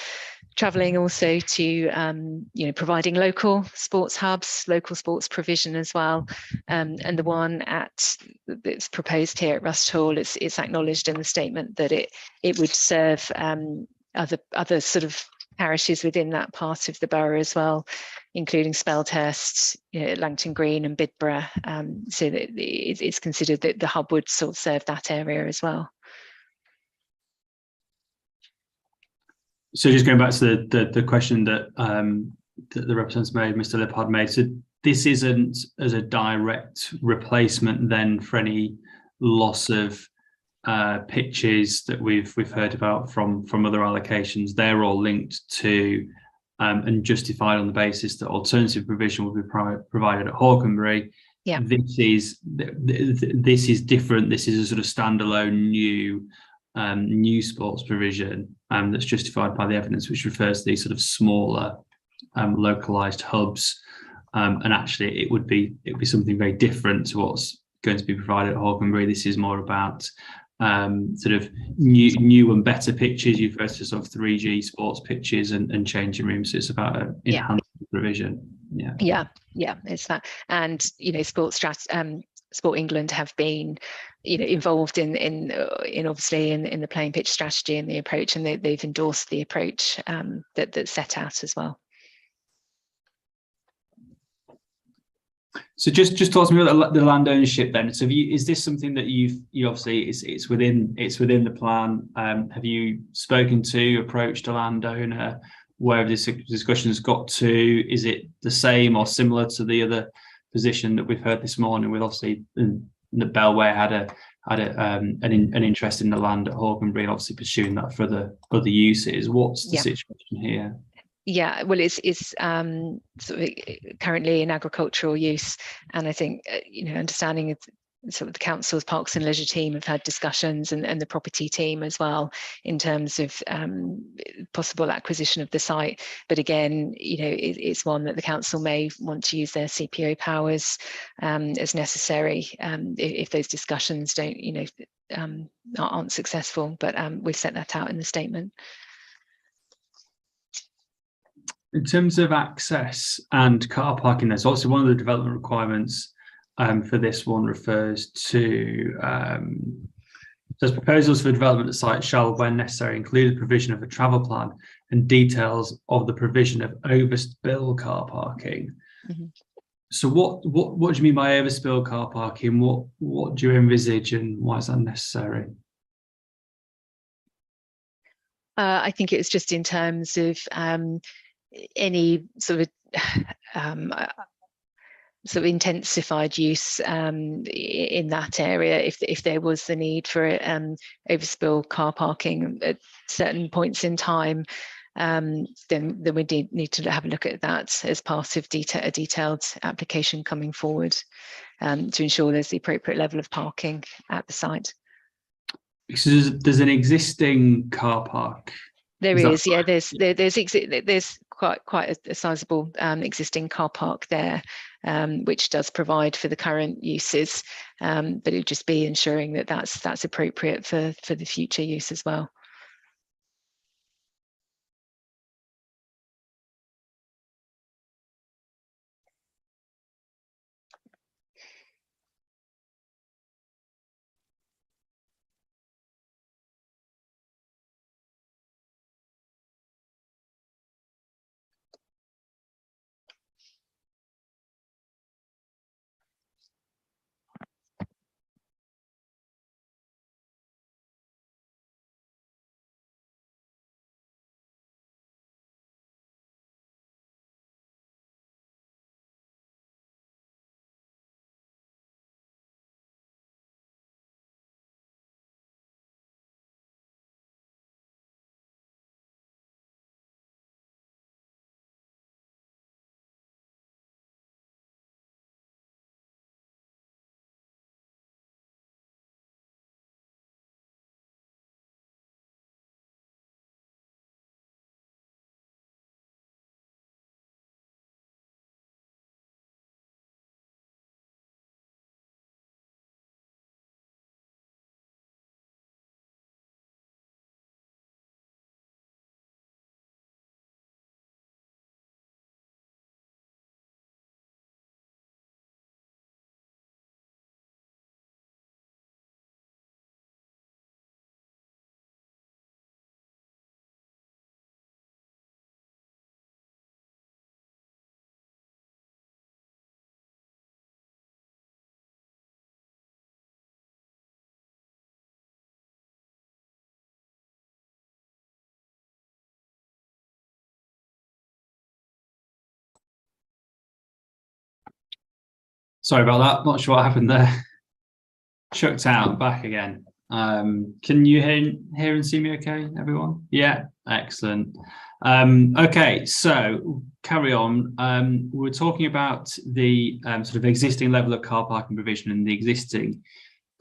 travelling, also to providing local sports hubs, local sports provision as well. And the one that's proposed here at Rust Hall, it's acknowledged in the statement that it would serve other sort of parishes within that part of the borough as well, including Speldhurst, Langton Green and Bidborough. So that it's considered that the hub would sort of serve that area as well. So just going back to the question that the representative made, Mr. Lippard made, so this isn't as a direct replacement then for any loss of pitches that we've heard about from other allocations. They're all linked to and justified on the basis that alternative provision will be provided at Hawkenberry. Yeah. This is different. This is a sort of standalone new sports provision that's justified by the evidence, which refers to these sort of smaller localized hubs, and actually it would be something very different to what's going to be provided at Hawkenberry. This is more about sort of new and better pitches. You refer to sort of 3G sports pitches and changing rooms. So it's about enhanced provision. Yeah, it's that. And Sport England have been involved in obviously in the playing pitch strategy and the approach, and they've endorsed the approach that's set out as well. So just talk to me about the land ownership then. So is this something that you obviously it's within the plan? Have you spoken to, approached a landowner? Where have this discussions got to? Is it the same or similar to the other position that we've heard this morning, with obviously the Bellway had an interest in the land at Hawkenberry, and obviously pursuing that for the other uses? What's the situation here? Yeah, well, it's sort of currently in agricultural use, and I think understanding sort of the council's Parks and Leisure team have had discussions, and the property team as well, in terms of possible acquisition of the site. But again, you know, it's one that the council may want to use their CPO powers as necessary if those discussions don't, you know, aren't successful. But we've set that out in the statement. In terms of access and car parking, there's also one of the development requirements for this one refers to says proposals for development of site shall, when necessary, include the provision of a travel plan and details of the provision of overspill car parking. Mm-hmm. So what do you mean by overspill car parking? What do you envisage, and why is that necessary? I think it was just in terms of any sort of intensified use in that area, if there was the need for overspill car parking at certain points in time, then we need to have a look at that as part of a detailed application coming forward to ensure there's the appropriate level of parking at the site. Because there's an existing car park. There is, yeah. There's quite a sizable existing car park there, which does provide for the current uses, but it would just be ensuring that that's appropriate for the future use as well. Sorry about that. Not sure what happened there. Chucked out, back again. Can you hear and see me okay, everyone? Yeah, excellent. Okay, so carry on. We're talking about the sort of existing level of car parking provision and the existing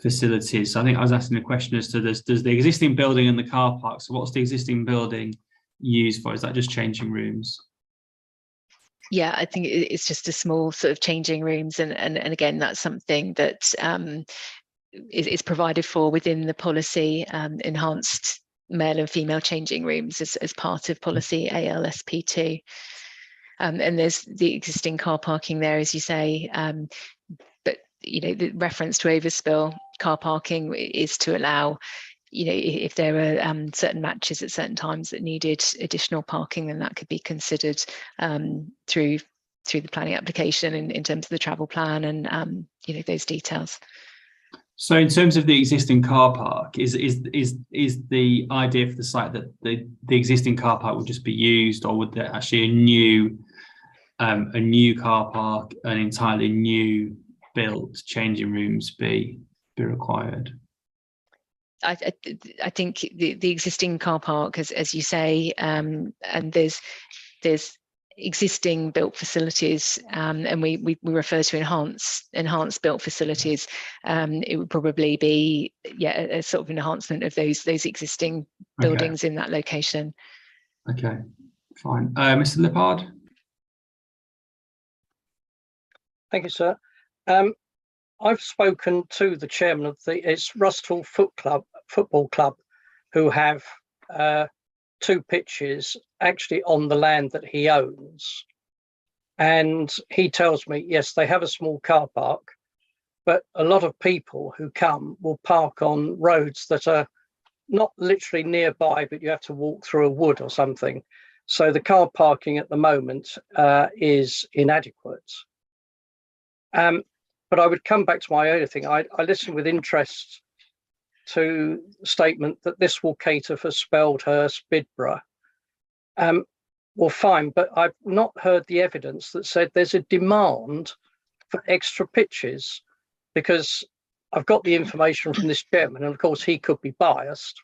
facilities. So I think I was asking a question as to does the existing building and the car park, so what's the existing building used for? Is that just changing rooms? Yeah, I think it's just a small sort of changing rooms, and again, that's something that is provided for within the policy, enhanced male and female changing rooms as part of policy ALSP2. And there's the existing car parking there, as you say, but you know, the reference to overspill car parking is to allow, you know, if there are certain matches at certain times that needed additional parking, then that could be considered through the planning application in terms of the travel plan and you know, those details. So in terms of the existing car park, is the idea for the site that the existing car park would just be used, or would there actually a new car park, an entirely new built changing rooms be required? I think the existing car park, as you say, and there's existing built facilities, and we refer to enhanced built facilities, it would probably be a sort of enhancement of those existing buildings in that location. Okay, fine. Mr. Lippard. Thank you, sir. I've spoken to the chairman of it's Rustall Football Club, who have 2 pitches actually on the land that he owns. And he tells me, yes, they have a small car park, but a lot of people who come will park on roads that are not literally nearby, but you have to walk through a wood or something. So the car parking at the moment is inadequate. But I would come back to my earlier thing. I listened with interest to the statement that this will cater for Speldhurst, Bidborough. Well, fine, but I've not heard the evidence that said there's a demand for extra pitches, because I've got the information from this chairman, and of course he could be biased,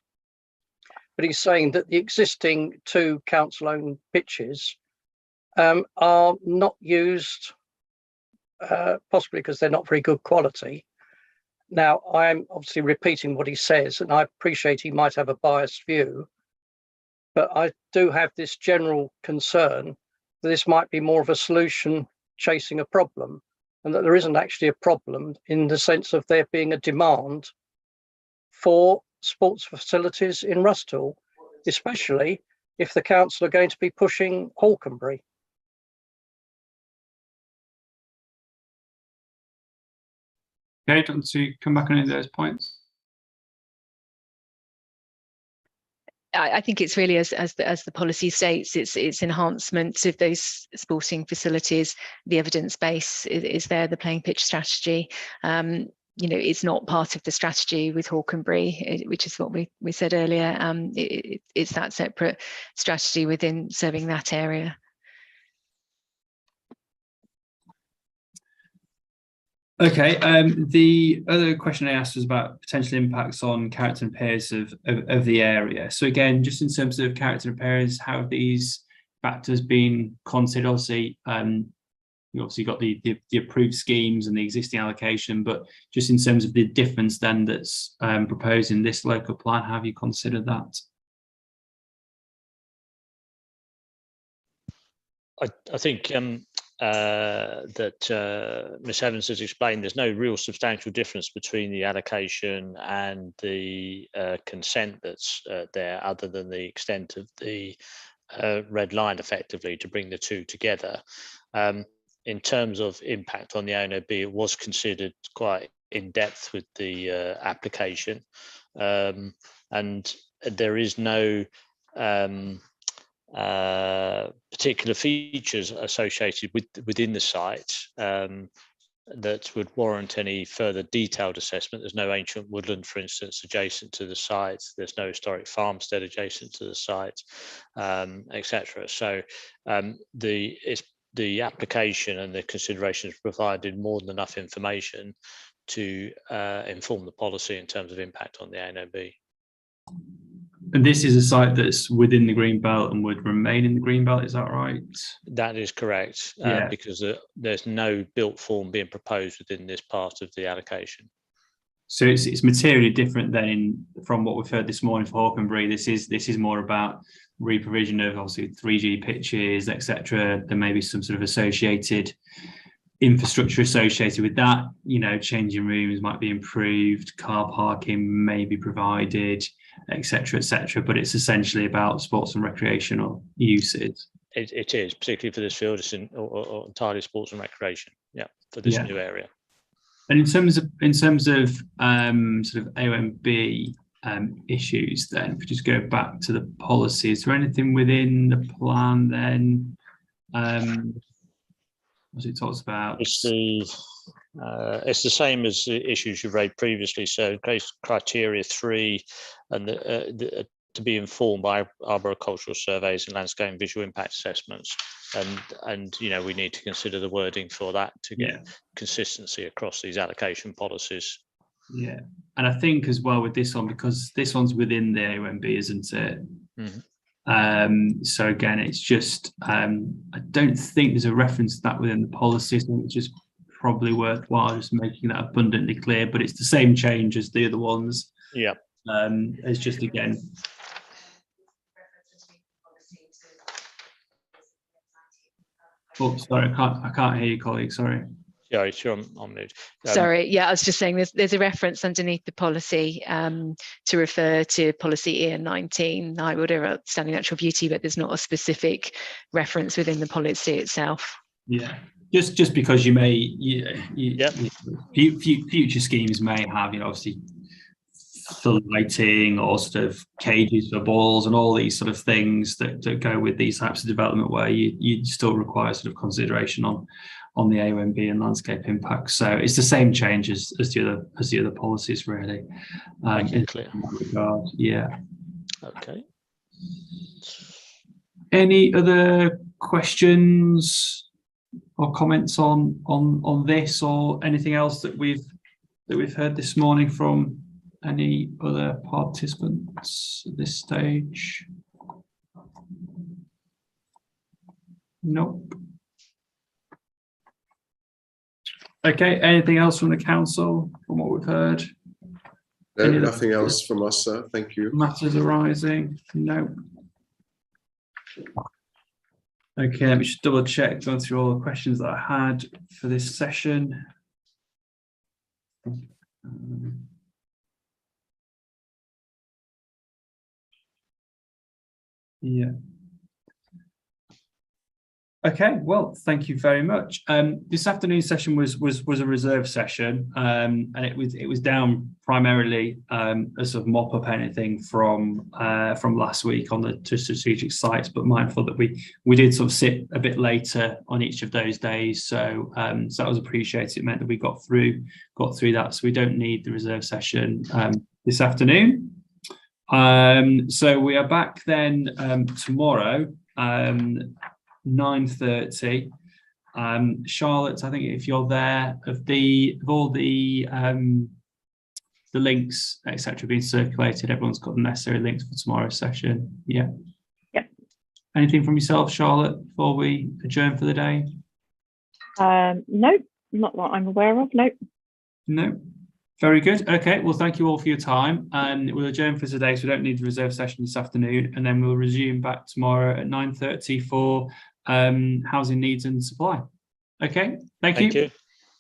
but he's saying that the existing 2 council-owned pitches are not used, possibly because they're not very good quality. Now, I'm obviously repeating what he says, and I appreciate he might have a biased view, but I do have this general concern that this might be more of a solution chasing a problem, and that there isn't actually a problem in the sense of there being a demand for sports facilities in Rustall, especially if the council are going to be pushing Hawkenberry. Okay, do you want to come back on any of those points? I think it's really as the policy states, it's enhancement of those sporting facilities. The evidence base is there, the playing pitch strategy. It's not part of the strategy with Hawkenberry, which is what we said earlier. It's that separate strategy within serving that area. Okay, the other question I asked was about potential impacts on character and appearance of the area. So again, just in terms of character and appearance, how have these factors been considered? Obviously, you obviously got the approved schemes and the existing allocation, but just in terms of the difference then that's proposed in this local plan, how have you considered that? I think that Ms. Evans has explained, there's no real substantial difference between the allocation and the consent that's there, other than the extent of the red line effectively to bring the 2 together. In terms of impact on the ONOB, it was considered quite in depth with the application, and there is no particular features associated within the site that would warrant any further detailed assessment. There's no ancient woodland, for instance, adjacent to the site. There's no historic farmstead adjacent to the site, etc. So the application and the considerations provided more than enough information to inform the policy in terms of impact on the ANOB. And this is a site that's within the green belt and would remain in the green belt, is that right? That is correct, because there's no built form being proposed within this part of the allocation. So it's materially different then from what we've heard this morning for Hawkenberry. This is more about re-provision of obviously 3G pitches, etc. There may be some sort of associated infrastructure associated with that. Changing rooms might be improved, car parking may be provided, etc., etc. But it's essentially about sports and recreational uses. It is, particularly for this field. It's or entirely sports and recreation. Yeah, for this new area. And in terms of sort of AONB issues, then if we just go back to the policy, is there anything within the plan then? As it talks about, it's the same as the issues you've raised previously. So criteria 3, and to be informed by arboricultural surveys and landscape and visual impact assessments, and we need to consider the wording for that to get consistency across these allocation policies. Yeah, and I think as well with this one, because this one's within the AONB, isn't it? Mm-hmm. So again, it's just, I don't think there's a reference to that within the policy, so it's just probably worthwhile just making that abundantly clear, but it's the same change as the other ones. Yeah. It's just, again, oh, sorry, I can't hear you, colleague, sorry. Yeah, sure, on mute. Sorry, yeah, I was just saying there's a reference underneath the policy to refer to policy EN19, high order outstanding natural beauty, but there's not a specific reference within the policy itself. Yeah, just because you may, future schemes may have, obviously full lighting or sort of cages for balls and all these sort of things that go with these types of development, where you still require sort of consideration on the AONB and landscape impacts. So it's the same change as the other policies, really. In that regard. Yeah. Okay. Any other questions or comments on this, or anything else that we've heard this morning from any other participants at this stage? Nope. Okay, anything else from the council from what we've heard? No, nothing else from us, sir. Thank you. Matters arising? No. Okay, let me just double check, going through all the questions that I had for this session. Yeah. Okay, well, thank you very much. This afternoon's session was a reserve session, and it was down primarily as sort of mop up anything from last week on the strategic sites, but mindful that we did sort of sit a bit later on each of those days, so that was appreciated. It meant that we got through that, so we don't need the reserve session this afternoon. So we are back then tomorrow. 9:30. Charlotte, I think if you're there, of all the links, etc., being circulated, everyone's got the necessary links for tomorrow's session. Yeah. Yep. Anything from yourself, Charlotte, before we adjourn for the day? No, not that I'm aware of. No. No. Very good. Okay. Well, thank you all for your time, and we'll adjourn for today, so we don't need the reserve session this afternoon, and then we'll resume back tomorrow at 9:30 for housing needs and supply. Okay. Thank you.